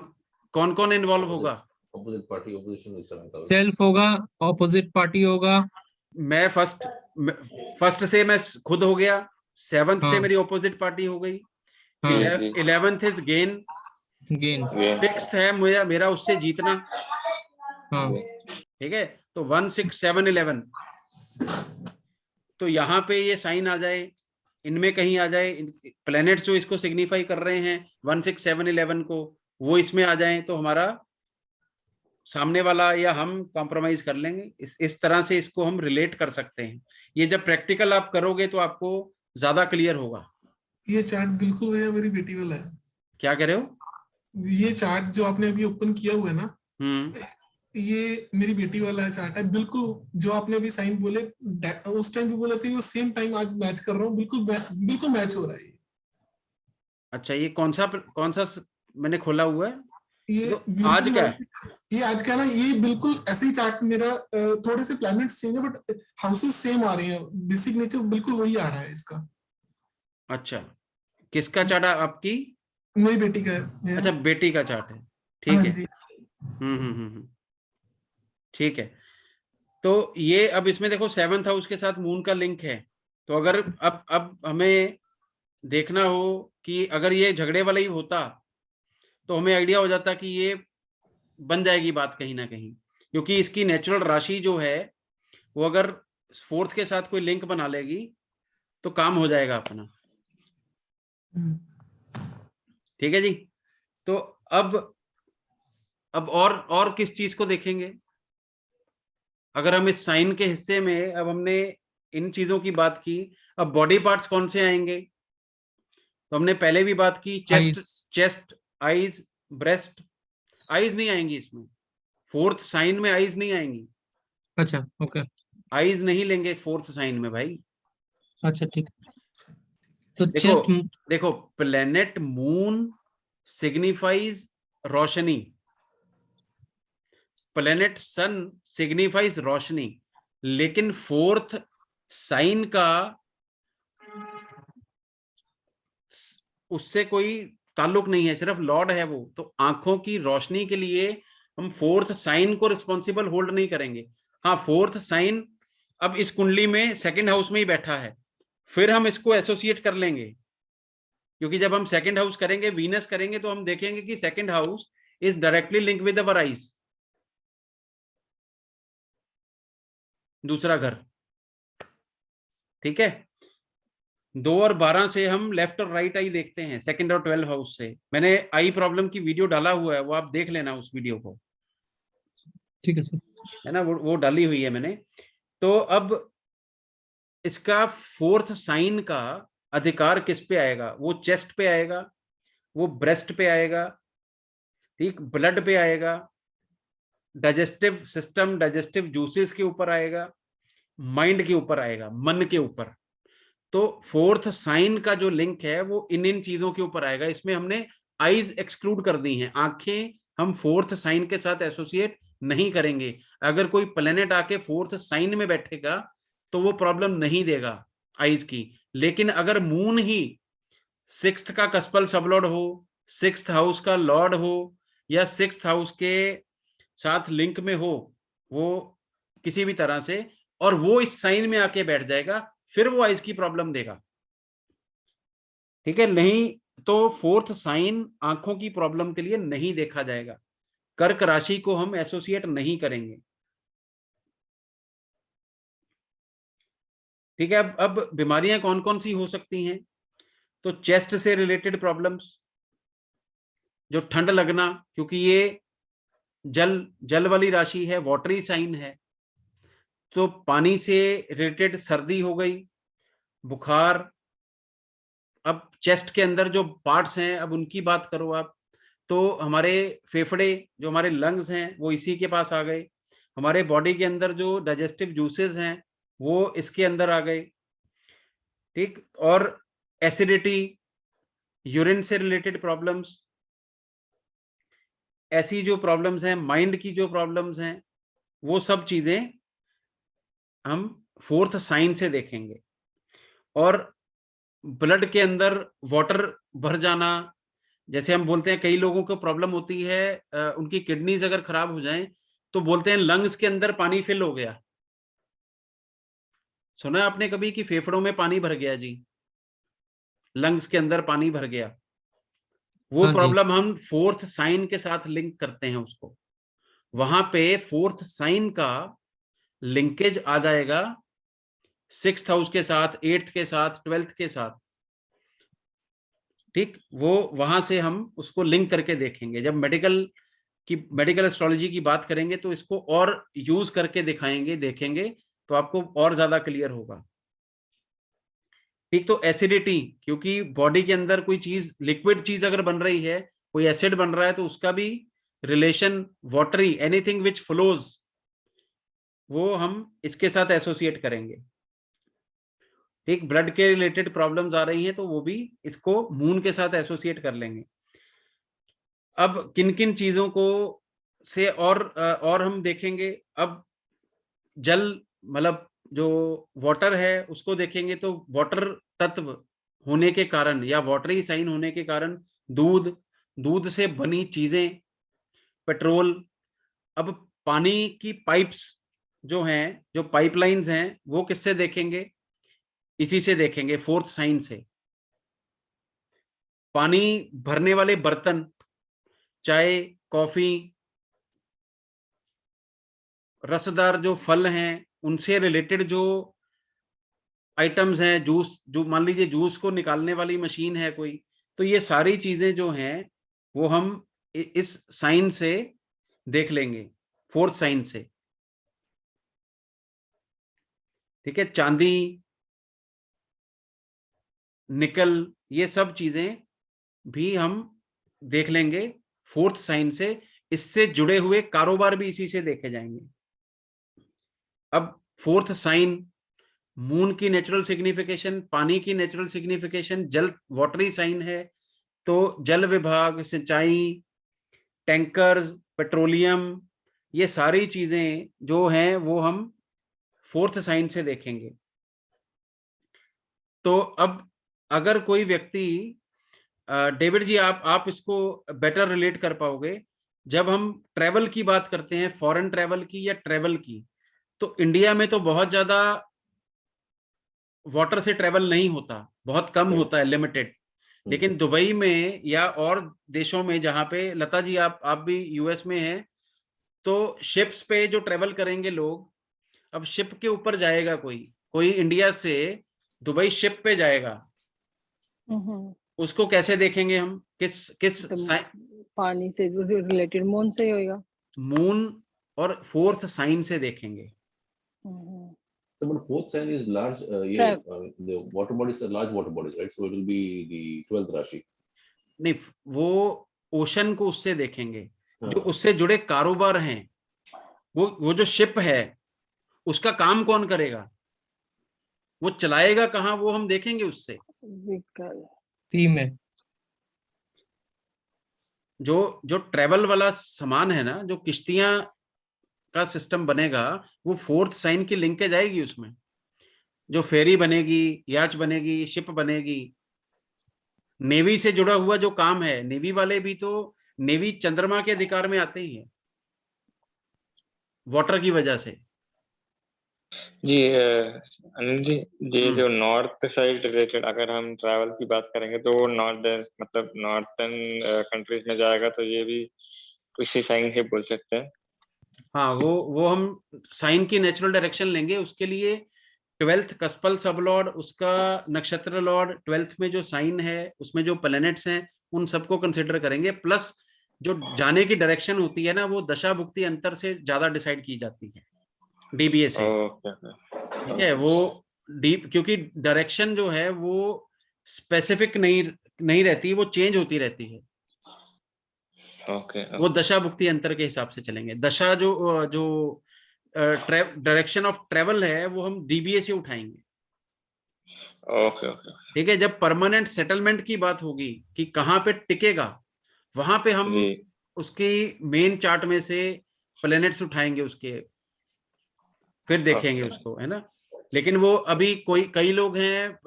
[SPEAKER 1] कौन कौन इन्वॉल्व होगा?
[SPEAKER 2] ऑपोजिट पार्टी, ऑपोजिशन
[SPEAKER 4] सेल्फ होगा, ऑपोजिट पार्टी होगा।
[SPEAKER 1] मैं फर्स्ट से मैं खुद हो गया, 7th से मेरी ऑपोजिट पार्टी हो गई, 11th इज गेन, 6th है मेरा उससे जीतना। ठीक है, तो 1 6 7 11, तो यहाँ पे ये साइन आ जाए, इनमें कहीं आ जाए, प्लैनेट्स जो इसको सिग्निफाई कर रहे हैं 1 6 7 11 को, वो इसमें आ जाए, तो हमारा सामने वाला या हम कॉम्प्रोमाइज कर लेंगे। इस तरह से इसको हम रिलेट कर सकते हैं। ये जब प्रैक्टिकल आप करोगे तो आपको ज्यादा क्लियर होगा।
[SPEAKER 8] ये चार्ट बिल्कुल भैया मेरी बेटी वाला है।
[SPEAKER 1] क्या कह रहे हो?
[SPEAKER 8] ये चार्ट जो आपने अभी ओपन किया हुआ है ना, ये मेरी बेटी वाला चार्ट है बिल्कुल। जो आपने अभी साइन बोले उस टाइम भी बोले थे, वो सेम टाइम आज मैच कर रहा हूँ, बिल्कुल मैच हो रहा है।
[SPEAKER 1] अच्छा, ये कौन सा मैंने खोला हुआ है?
[SPEAKER 8] ये
[SPEAKER 1] तो आज क्या है?
[SPEAKER 8] ये आज का ना, ये बिल्कुल ऐसे ही चार्ट मेरा, थोड़े से प्लैनेट्स चेंज है बट हाउसेस सेम आ रहे हैं, बेसिक नेचर बिल्कुल वही आ रहा है इसका।
[SPEAKER 1] अच्छा, किसका चार्ट है आपकी?
[SPEAKER 8] मेरी बेटी का है।
[SPEAKER 1] अच्छा, बेटी का चार्ट है, ठीक
[SPEAKER 8] हाँ
[SPEAKER 1] है।
[SPEAKER 8] जी।
[SPEAKER 1] ठीक है, तो ये अब इसमें देखो 7th हाउस के साथ मून का लिंक है, तो अगर अब हमें देखना हो कि अगर ये झगड़े वाला ही होता तो हमें आइडिया हो जाता कि ये बन जाएगी बात कहीं ना कहीं, क्योंकि इसकी नेचुरल राशि जो है वो अगर 4th के साथ कोई लिंक बना लेगी तो काम हो जाएगा अपना। ठीक है जी। तो अब और किस चीज को देखेंगे? अगर हम इस साइन के हिस्से में, अब हमने इन चीजों की बात की, अब बॉडी पार्ट्स कौन से आएंगे? तो हमने पहले भी बात की, चेस्ट, आईज, ब्रेस्ट। आईज नहीं आएंगी इसमें, 4th साइन में आईज नहीं आएंगी।
[SPEAKER 4] अच्छा, ओके,
[SPEAKER 1] आईज नहीं लेंगे 4th साइन में भाई।
[SPEAKER 4] अच्छा, ठीक। तो
[SPEAKER 1] देखो प्लेनेट मून सिग्निफाइज रोशनी, प्लेनेट सन सिग्निफाइज रोशनी, लेकिन 4th साइन का उससे कोई ताल्लुक नहीं है, सिर्फ लॉर्ड है वो। तो आंखों की रोशनी के लिए हम 4th साइन को रिस्पॉन्सिबल होल्ड नहीं करेंगे। हाँ, 4th साइन अब इस कुंडली में 2nd हाउस में ही बैठा है, फिर हम इसको एसोसिएट कर लेंगे, क्योंकि जब हम 2nd हाउस करेंगे, वीनस करेंगे, तो हम देखेंगे कि 2nd house is directly link with our eyes, दूसरा घर। ठीक है, 2 और 12 से हम लेफ्ट और राइट आई देखते हैं, 2nd और 12 हाउस से। मैंने आई प्रॉब्लम की वीडियो डाला हुआ है, वो आप देख लेना उस वीडियो को।
[SPEAKER 4] ठीक है सर,
[SPEAKER 1] है ना, वो डाली हुई है मैंने। तो अब इसका 4th साइन का अधिकार किस पे आएगा? वो चेस्ट पे आएगा, वो ब्रेस्ट पे आएगा, ठीक, ब्लड पे आएगा, डाइजेस्टिव सिस्टम, डाइजेस्टिव जूसेस के ऊपर आएगा, माइंड के ऊपर आएगा, मन के ऊपर। तो 4th साइन का जो लिंक है वो इन चीजों के ऊपर आएगा। इसमें हमने आईज एक्सक्लूड कर दी हैं, आंखें हम 4th साइन के साथ एसोसिएट नहीं करेंगे। अगर कोई प्लेनेट आके 4th साइन में बैठेगा तो वो प्रॉब्लम नहीं देगा आईज की। लेकिन अगर मून ही 6th का कस्पल सबलॉर्ड हो, 6th हाउस का लॉर्ड हो, या 6th हाउस के साथ लिंक में हो वो किसी भी तरह से, और वो इस साइन में आके बैठ जाएगा, फिर वो आइज की प्रॉब्लम देगा। ठीक है, नहीं तो 4th साइन आंखों की प्रॉब्लम के लिए नहीं देखा जाएगा। कर्क राशि को हम एसोसिएट नहीं करेंगे। ठीक है, अब बीमारियां कौन कौन सी हो सकती हैं? तो चेस्ट से रिलेटेड प्रॉब्लम्स, जो ठंड लगना, क्योंकि ये जल वाली राशि है, वाटरी साइन है, तो पानी से रिलेटेड सर्दी हो गई, बुखार। अब चेस्ट के अंदर जो पार्ट्स हैं, अब उनकी बात करो आप, तो हमारे फेफड़े, जो हमारे लंग्स हैं, वो इसी के पास आ गए। हमारे बॉडी के अंदर जो डाइजेस्टिव जूसेस हैं वो इसके अंदर आ गए, ठीक। और एसिडिटी, यूरिन से रिलेटेड प्रॉब्लम्स, ऐसी जो प्रॉब्लम्स हैं, माइंड की जो प्रॉब्लम्स हैं, वो सब चीजें हम फोर्थ साइन से देखेंगे। और ब्लड के अंदर वाटर भर जाना, जैसे हम बोलते हैं कई लोगों को प्रॉब्लम होती है, उनकी किडनीज अगर खराब हो जाएं तो बोलते हैं लंग्स के अंदर पानी फिल हो गया। सुना है आपने कभी कि फेफड़ों में पानी भर गया जी, लंग्स के अंदर पानी भर गया? वो प्रॉब्लम हम फोर्थ साइन के साथ लिंक करते हैं उसको। वहां पे फोर्थ साइन का लिंकेज आ जाएगा 6th हाउस के साथ, 8th के साथ, 12th के साथ, ठीक। वो वहां से हम उसको लिंक करके देखेंगे। जब मेडिकल एस्ट्रोलॉजी की बात करेंगे तो इसको और यूज करके दिखाएंगे, देखेंगे, तो आपको और ज्यादा क्लियर होगा, ठीक। तो एसिडिटी, क्योंकि बॉडी के अंदर कोई चीज, लिक्विड चीज अगर बन रही है, कोई एसिड बन रहा है, तो उसका भी relation watery, anything which flows, वो हम इसके साथ एसोसिएट करेंगे, ठीक। ब्लड के रिलेटेड प्रॉब्लम्स आ रही हैं तो वो भी इसको मून के साथ एसोसिएट कर लेंगे। अब किन किन चीजों को से और हम देखेंगे। अब जल, मतलब जो वाटर है उसको देखेंगे, तो वाटर तत्व होने के कारण या वाटरी साइन होने के कारण दूध से बनी चीजें, पेट्रोल। अब पानी की पाइप्स जो हैं, जो पाइपलाइंस हैं, वो किससे देखेंगे? इसी से देखेंगे, फोर्थ साइन से। पानी भरने वाले बर्तन, चाय, कॉफी, रसदार जो फल हैं, उनसे रिलेटेड जो आइटम्स हैं, जूस, जो मान लीजिए जूस को निकालने वाली मशीन है कोई, तो ये सारी चीजें जो हैं वो हम इस साइन से देख लेंगे, फोर्थ साइन से, ठीक है। चांदी, निकल, ये सब चीजें भी हम देख लेंगे फोर्थ साइन से। इससे जुड़े हुए कारोबार भी इसी से देखे जाएंगे। अब फोर्थ साइन, मून की नेचुरल सिग्निफिकेशन, पानी की नेचुरल सिग्निफिकेशन, जल, वाटरी साइन है, तो जल विभाग, सिंचाई, टैंकर्स, पेट्रोलियम, ये सारी चीजें जो हैं वो हम फोर्थ साइन से देखेंगे। तो अब अगर कोई व्यक्ति, डेविड जी आप इसको बेटर रिलेट कर पाओगे, जब हम ट्रेवल की बात करते हैं, फॉरेन ट्रेवल की या ट्रेवल की, तो इंडिया में तो बहुत ज्यादा वाटर से ट्रेवल नहीं होता, बहुत कम होता है, लिमिटेड। लेकिन दुबई में या और देशों में, जहां पे लता जी आप भी यूएस में हैं, तो शिप्स पे जो ट्रेवल करेंगे लोग, अब शिप के ऊपर जाएगा कोई इंडिया से दुबई शिप पे जाएगा, उसको कैसे देखेंगे हम? किस
[SPEAKER 6] पानी से रिलेटेड, मून से ही होगा, मून
[SPEAKER 1] और फोर्थ साइन से देखेंगे।
[SPEAKER 2] So, but fourth sign is large. The water bodies are large water bodies, right? So it will be the 12th राशि।
[SPEAKER 1] नहीं, वो ओशन को उससे देखेंगे, जो उससे जुड़े कारोबार हैं, वो जो शिप है उसका काम कौन करेगा, वो चलाएगा कहाँ, वो हम देखेंगे उससे।
[SPEAKER 4] में
[SPEAKER 1] जो ट्रेवल वाला सामान है ना, जो किश्तियां का सिस्टम बनेगा, वो फोर्थ साइन की लिंकेज आएगी उसमें। जो फेरी बनेगी, याच बनेगी, शिप बनेगी, नेवी से जुड़ा हुआ जो काम है, नेवी वाले भी तो, नेवी चंद्रमा के अधिकार में आते ही है वाटर की वजह से।
[SPEAKER 5] जी अनिल जी, ये जो नॉर्थ साइड रिलेटेड अगर हम ट्रैवल की बात करेंगे तो नॉर्थर्न कंट्रीज में जाएगा, तो ये भी इसी साइन से बोल सकते हैं।
[SPEAKER 1] हाँ, वो हम साइन की नेचुरल डायरेक्शन लेंगे, उसके लिए 12th कस्पल सब लॉर्ड, उसका नक्षत्र लॉर्ड, 12th में जो साइन है उसमें जो प्लैनेट्स हैं उन सबको कंसिडर करेंगे, प्लस जो जाने की डायरेक्शन होती है ना, वो दशा भुक्ति अंतर से ज्यादा डिसाइड की जाती है। डीबीए से।
[SPEAKER 5] ओके
[SPEAKER 1] ठीक है, वो डीप, क्योंकि डायरेक्शन जो है वो स्पेसिफिक नहीं रहती, वो चेंज होती रहती है।
[SPEAKER 5] ओके
[SPEAKER 1] वो दशा भुक्ति अंतर के हिसाब से चलेंगे। दशा जो डायरेक्शन ऑफ ट्रेवल है वो हम डीबीए से उठाएंगे।
[SPEAKER 5] ओके ओके
[SPEAKER 1] ठीक है, जब परमानेंट सेटलमेंट की बात होगी कि कहाँ पे टिकेगा, वहां पे हम
[SPEAKER 5] जी
[SPEAKER 1] उसकी मेन चार्ट में से प्लैनेट्स उठाएंगे उसके, फिर देखेंगे उसको, है ना। लेकिन वो अभी कई लोग हैं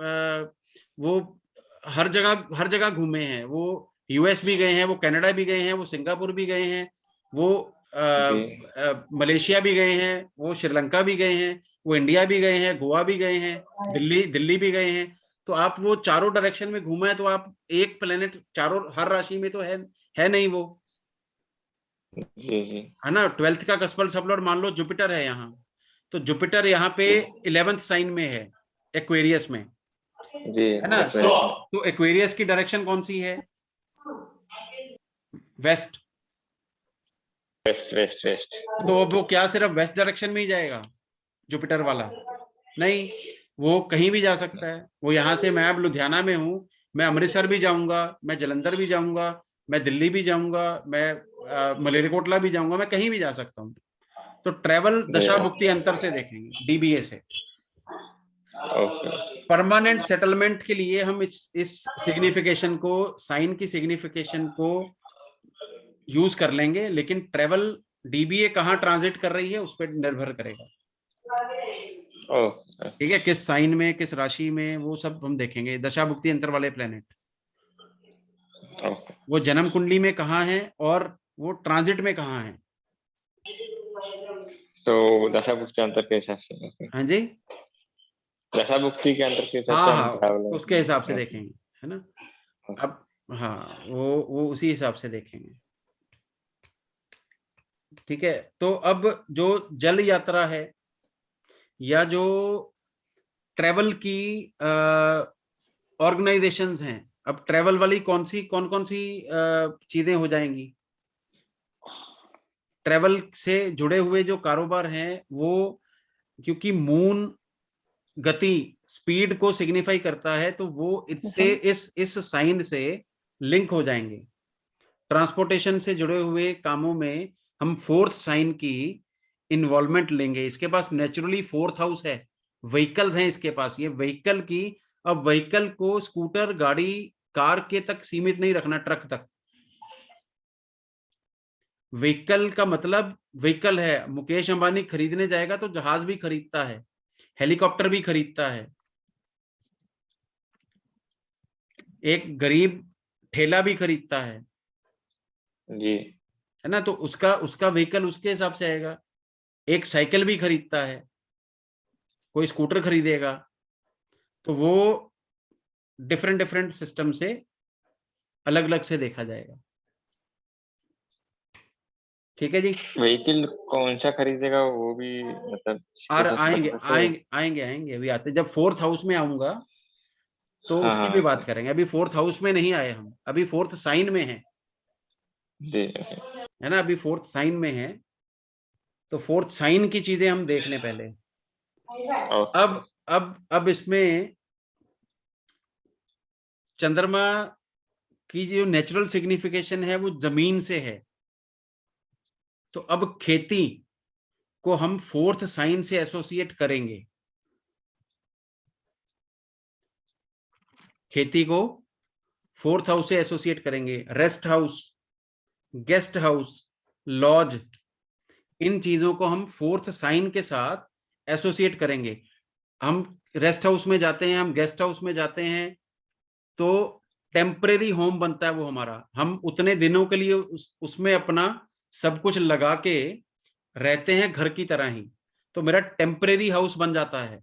[SPEAKER 1] वो हर जगह घूमे हैं, वो यूएस भी गए हैं, वो कनाडा भी गए हैं, वो सिंगापुर भी गए हैं, वो मलेशिया भी गए हैं, वो श्रीलंका भी गए हैं, वो इंडिया भी गए हैं, गोवा भी गए हैं, दिल्ली भी गए हैं। तो आप वो चारों डायरेक्शन में घूमा है, तो आप एक प्लेनेट चारों हर राशि में तो है नहीं वो,
[SPEAKER 5] जी जी
[SPEAKER 1] है ना। 12th का कस्पल सबलॉर्ड मान लो जुपिटर है यहाँ, तो जुपिटर यहाँ पे 11th साइन में है, एक्वेरियस में,
[SPEAKER 5] जी
[SPEAKER 1] है ना। तो एक्वेरियस की डायरेक्शन कौन सी है? वेस्ट।
[SPEAKER 5] West west west.
[SPEAKER 1] तो अब वो क्या सिर्फ वेस्ट डायरेक्शन में ही जाएगा जुपिटर वाला? नहीं, वो कहीं भी जा सकता है। वो यहाँ से, मैं अब लुधियाना में हूँ, मैं अमृतसर भी जाऊंगा, मैं जलंधर भी जाऊंगा, मैं दिल्ली भी जाऊंगा, मैं मलेरकोटला भी जाऊंगा, मैं कहीं भी जा सकता हूँ। तो ट्रेवल दशा भुक्ति अंतर से देखेंगे, डीबीए से। परमानेंट सेटलमेंट के लिए हम इस सिग्निफिकेशन को, साइन की सिग्निफिकेशन को यूज कर लेंगे, लेकिन ट्रेवल डीबीए कहाँ ट्रांजिट कर रही है उस पर निर्भर करेगा। ठीक है, किस साइन में, किस राशि में, वो सब हम देखेंगे। दशा भुक्ति अंतर वाले प्लेनेट वो जन्म कुंडली में कहाँ है और वो ट्रांजिट में कहाँ है।
[SPEAKER 5] तो दशा भुक्ति अंतर के हिसाब से,
[SPEAKER 1] हाँ जी,
[SPEAKER 5] दशा भुक्ति के अंतर के हिसाब से हम
[SPEAKER 1] उसके हिसाब से देखेंगे, है ना। अब हाँ, वो उसी हिसाब से देखेंगे। ठीक है, तो अब जो जल यात्रा है या जो ट्रेवल की ऑर्गेनाइजेशंस हैं, अब ट्रेवल वाली कौन कौन सी चीजें हो जाएंगी? ट्रेवल से जुड़े हुए जो कारोबार हैं वो, क्योंकि मून गति स्पीड को सिग्निफाई करता है, तो वो इससे इस साइन से लिंक हो जाएंगे। ट्रांसपोर्टेशन से जुड़े हुए कामों में हम 4th साइन की इन्वॉल्वमेंट लेंगे। इसके पास नेचुरली 4th हाउस है, व्हीकल्स हैं इसके पास, ये व्हीकल की, अब व्हीकल को स्कूटर, गाड़ी, कार के तक सीमित नहीं रखना, ट्रक तक। व्हीकल का मतलब व्हीकल है, मुकेश अंबानी खरीदने जाएगा तो जहाज भी खरीदता है, हेलीकॉप्टर भी खरीदता है, एक गरीब ठेला भी खरीदता है
[SPEAKER 5] जी,
[SPEAKER 1] है ना। तो उसका व्हीकल उसके हिसाब से आएगा। एक साइकिल भी खरीदता है, कोई स्कूटर खरीदेगा, तो वो डिफरेंट सिस्टम से अलग अलग से देखा जाएगा। ठीक है जी,
[SPEAKER 5] व्हीकल कौन सा खरीदेगा वो भी मतलब
[SPEAKER 1] और आएंगे अभी आते, जब 4th हाउस में आऊंगा तो उसकी भी बात करेंगे। अभी 4th हाउस में नहीं आए हम, अभी 4th साइन में है, है ना। अभी 4th साइन में है, तो 4th साइन की चीजें हम देख लें पहले। अब इसमें चंद्रमा की जो नेचुरल सिग्निफिकेशन है वो जमीन से है, तो अब खेती को हम 4th साइन से एसोसिएट करेंगे। खेती को 4th हाउस से एसोसिएट करेंगे। Rest house, guest house, lodge, इन चीजों को हम 4th साइन के साथ एसोसिएट करेंगे। हम रेस्ट हाउस में जाते हैं, हम गेस्ट हाउस में जाते हैं, तो टेम्परेरी होम बनता है वो हमारा। हम उतने दिनों के लिए उसमें अपना सब कुछ लगा के रहते हैं, घर की तरह ही, तो मेरा टेम्परेरी हाउस बन जाता है।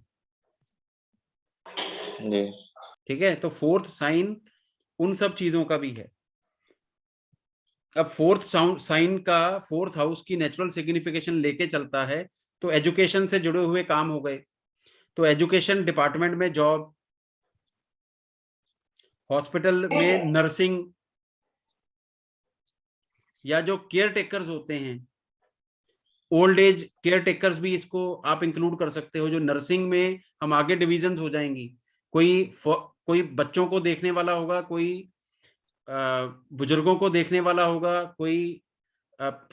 [SPEAKER 1] ठीक है, तो 4th साइन उन सब चीजों का भी है। अब 4th साइन का 4th हाउस की नेचुरल सिग्निफिकेशन लेके चलता है, तो एजुकेशन से जुड़े हुए काम हो गए, तो एजुकेशन डिपार्टमेंट में जॉब, हॉस्पिटल में नर्सिंग, या जो केयर टेकर्स होते हैं ओल्ड एज केयर टेकर्स भी इसको आप इंक्लूड कर सकते हो। जो नर्सिंग में हम आगे डिविजन्स हो जाएंगी, कोई बच्चों को देखने वाला होगा, कोई बुजुर्गों को देखने वाला होगा, कोई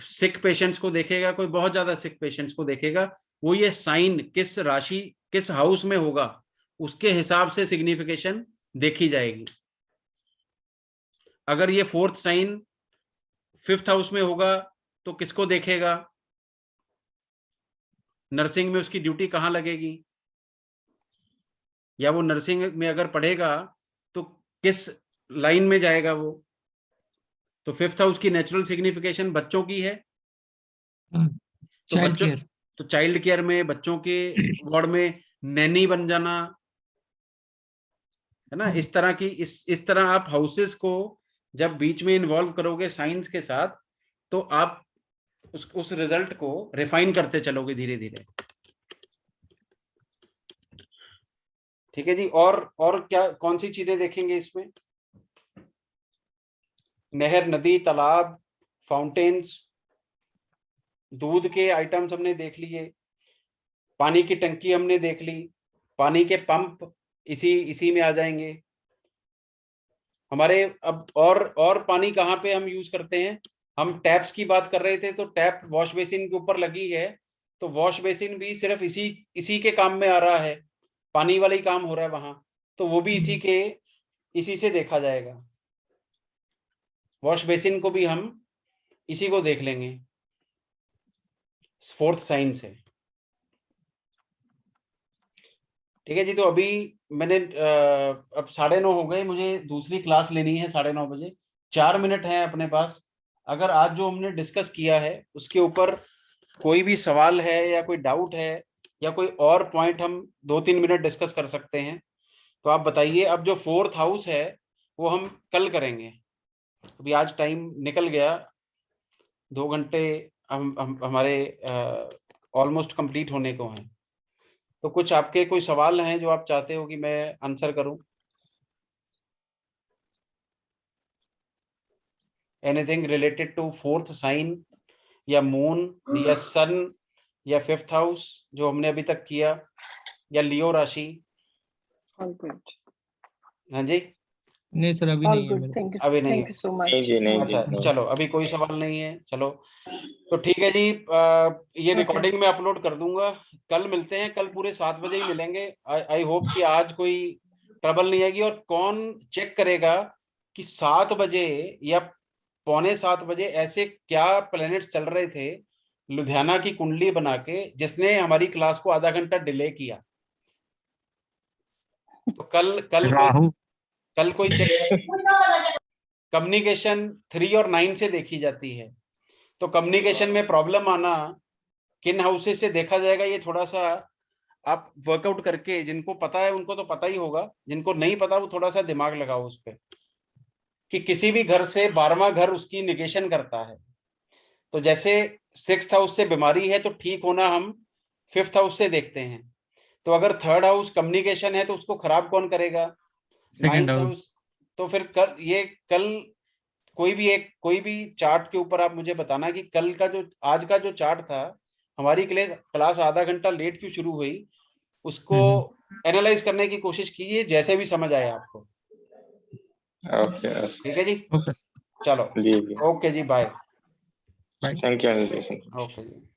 [SPEAKER 1] सिक पेशेंट्स को देखेगा, कोई बहुत ज्यादा सिक पेशेंट्स को देखेगा। वो ये साइन किस राशि किस हाउस में होगा उसके हिसाब से सिग्निफिकेशन देखी जाएगी। अगर ये 4th साइन 5th हाउस में होगा तो किसको देखेगा, नर्सिंग में उसकी ड्यूटी कहाँ लगेगी, या वो नर्सिंग में अगर पढ़ेगा तो किस लाइन में जाएगा वो। तो 5th हाउस की नेचुरल सिग्निफिकेशन बच्चों की है, तो चाइल्ड केयर में बच्चों के वार्ड में नैनी बन जाना, है ना। इस तरह की इस तरह आप हाउसेस को जब बीच में इन्वॉल्व करोगे साइंस के साथ, तो आप उस रिजल्ट को रिफाइन करते चलोगे धीरे धीरे। ठीक है जी। और क्या कौन सी चीजें देखेंगे इसमें? नहर, नदी, तालाब, फाउंटेन्स, दूध के आइटम्स हमने देख लिए, पानी की टंकी हमने देख ली, पानी के पंप इसी में आ जाएंगे हमारे। अब और पानी कहाँ पे हम यूज करते हैं? हम टैप्स की बात कर रहे थे, तो टैप वॉश बेसिन के ऊपर लगी है, तो वॉश बेसिन भी सिर्फ इसी के काम में आ रहा है, पानी वाला ही काम हो रहा है वहां, तो वो भी इसी से देखा जाएगा। वॉश बेसिन को भी हम इसी को देख लेंगे 4th साइन से। ठीक है जी। तो अभी मैंने अब 9:30 हो गए, मुझे दूसरी क्लास लेनी है 9:30 बजे। 4 मिनट है अपने पास। अगर आज जो हमने डिस्कस किया है उसके ऊपर कोई भी सवाल है या कोई डाउट है या कोई और पॉइंट हम 2-3 मिनट डिस्कस कर सकते हैं तो आप बताइए। अब जो 4th हाउस है वो हम कल करेंगे। अभी आज टाइम निकल गया, 2 घंटे हमारे ऑलमोस्ट कंप्लीट होने को हैं। तो कुछ आपके कोई सवाल हैं जो आप चाहते हो कि मैं आंसर करूं? Anything related to 4th sign या मून या सन या 5th हाउस जो हमने अभी तक किया, या लियो राशि? हाँ जी।
[SPEAKER 4] नहीं सर, अभी नहीं है।
[SPEAKER 1] अभी नहीं है।
[SPEAKER 6] So much.
[SPEAKER 1] अच्छा चलो, अभी कोई सवाल नहीं है। चलो तो ठीक है जी। ये रिकॉर्डिंग में अपलोड कर दूंगा। कल मिलते हैं, कल पूरे 7 बजे ही मिलेंगे। आई होप कि आज कोई ट्रबल नहीं आएगी। और कौन चेक करेगा कि 7 बजे या 6:45 बजे ऐसे क्या प्लैनेट्स चल रहे थे लुधियाना की कुंडली बना के जिसने हमारी क्लास को आधा घंटा डिले किया? तो कल कोई चेक। कम्युनिकेशन 3 और 9 से देखी जाती है। तो कम्युनिकेशन में प्रॉब्लम आना किन हाउसेस से देखा जाएगा, ये थोड़ा सा आप वर्कआउट करके, जिनको पता है उनको तो पता ही होगा, जिनको नहीं पता वो थोड़ा सा दिमाग लगाओ उस पर कि किसी भी घर से 12वां घर उसकी निगेशन करता है। तो जैसे 6th हाउस से बीमारी है तो ठीक होना हम 5th हाउस से देखते हैं। तो अगर 3rd हाउस कम्युनिकेशन है तो उसको खराब कौन करेगा? 9th house. तो फिर कल कोई भी चार्ट के ऊपर आप मुझे बताना कि कल का जो आज का जो चार्ट था, हमारी क्लास आधा घंटा लेट क्यों शुरू हुई, उसको एनालाइज करने की कोशिश कीजिए, जैसे भी समझ आए आपको।
[SPEAKER 5] ओके
[SPEAKER 1] ठीक है जी।
[SPEAKER 4] ओके
[SPEAKER 1] चलो ओके जी, bye.
[SPEAKER 5] Thank you.
[SPEAKER 1] Okay ji.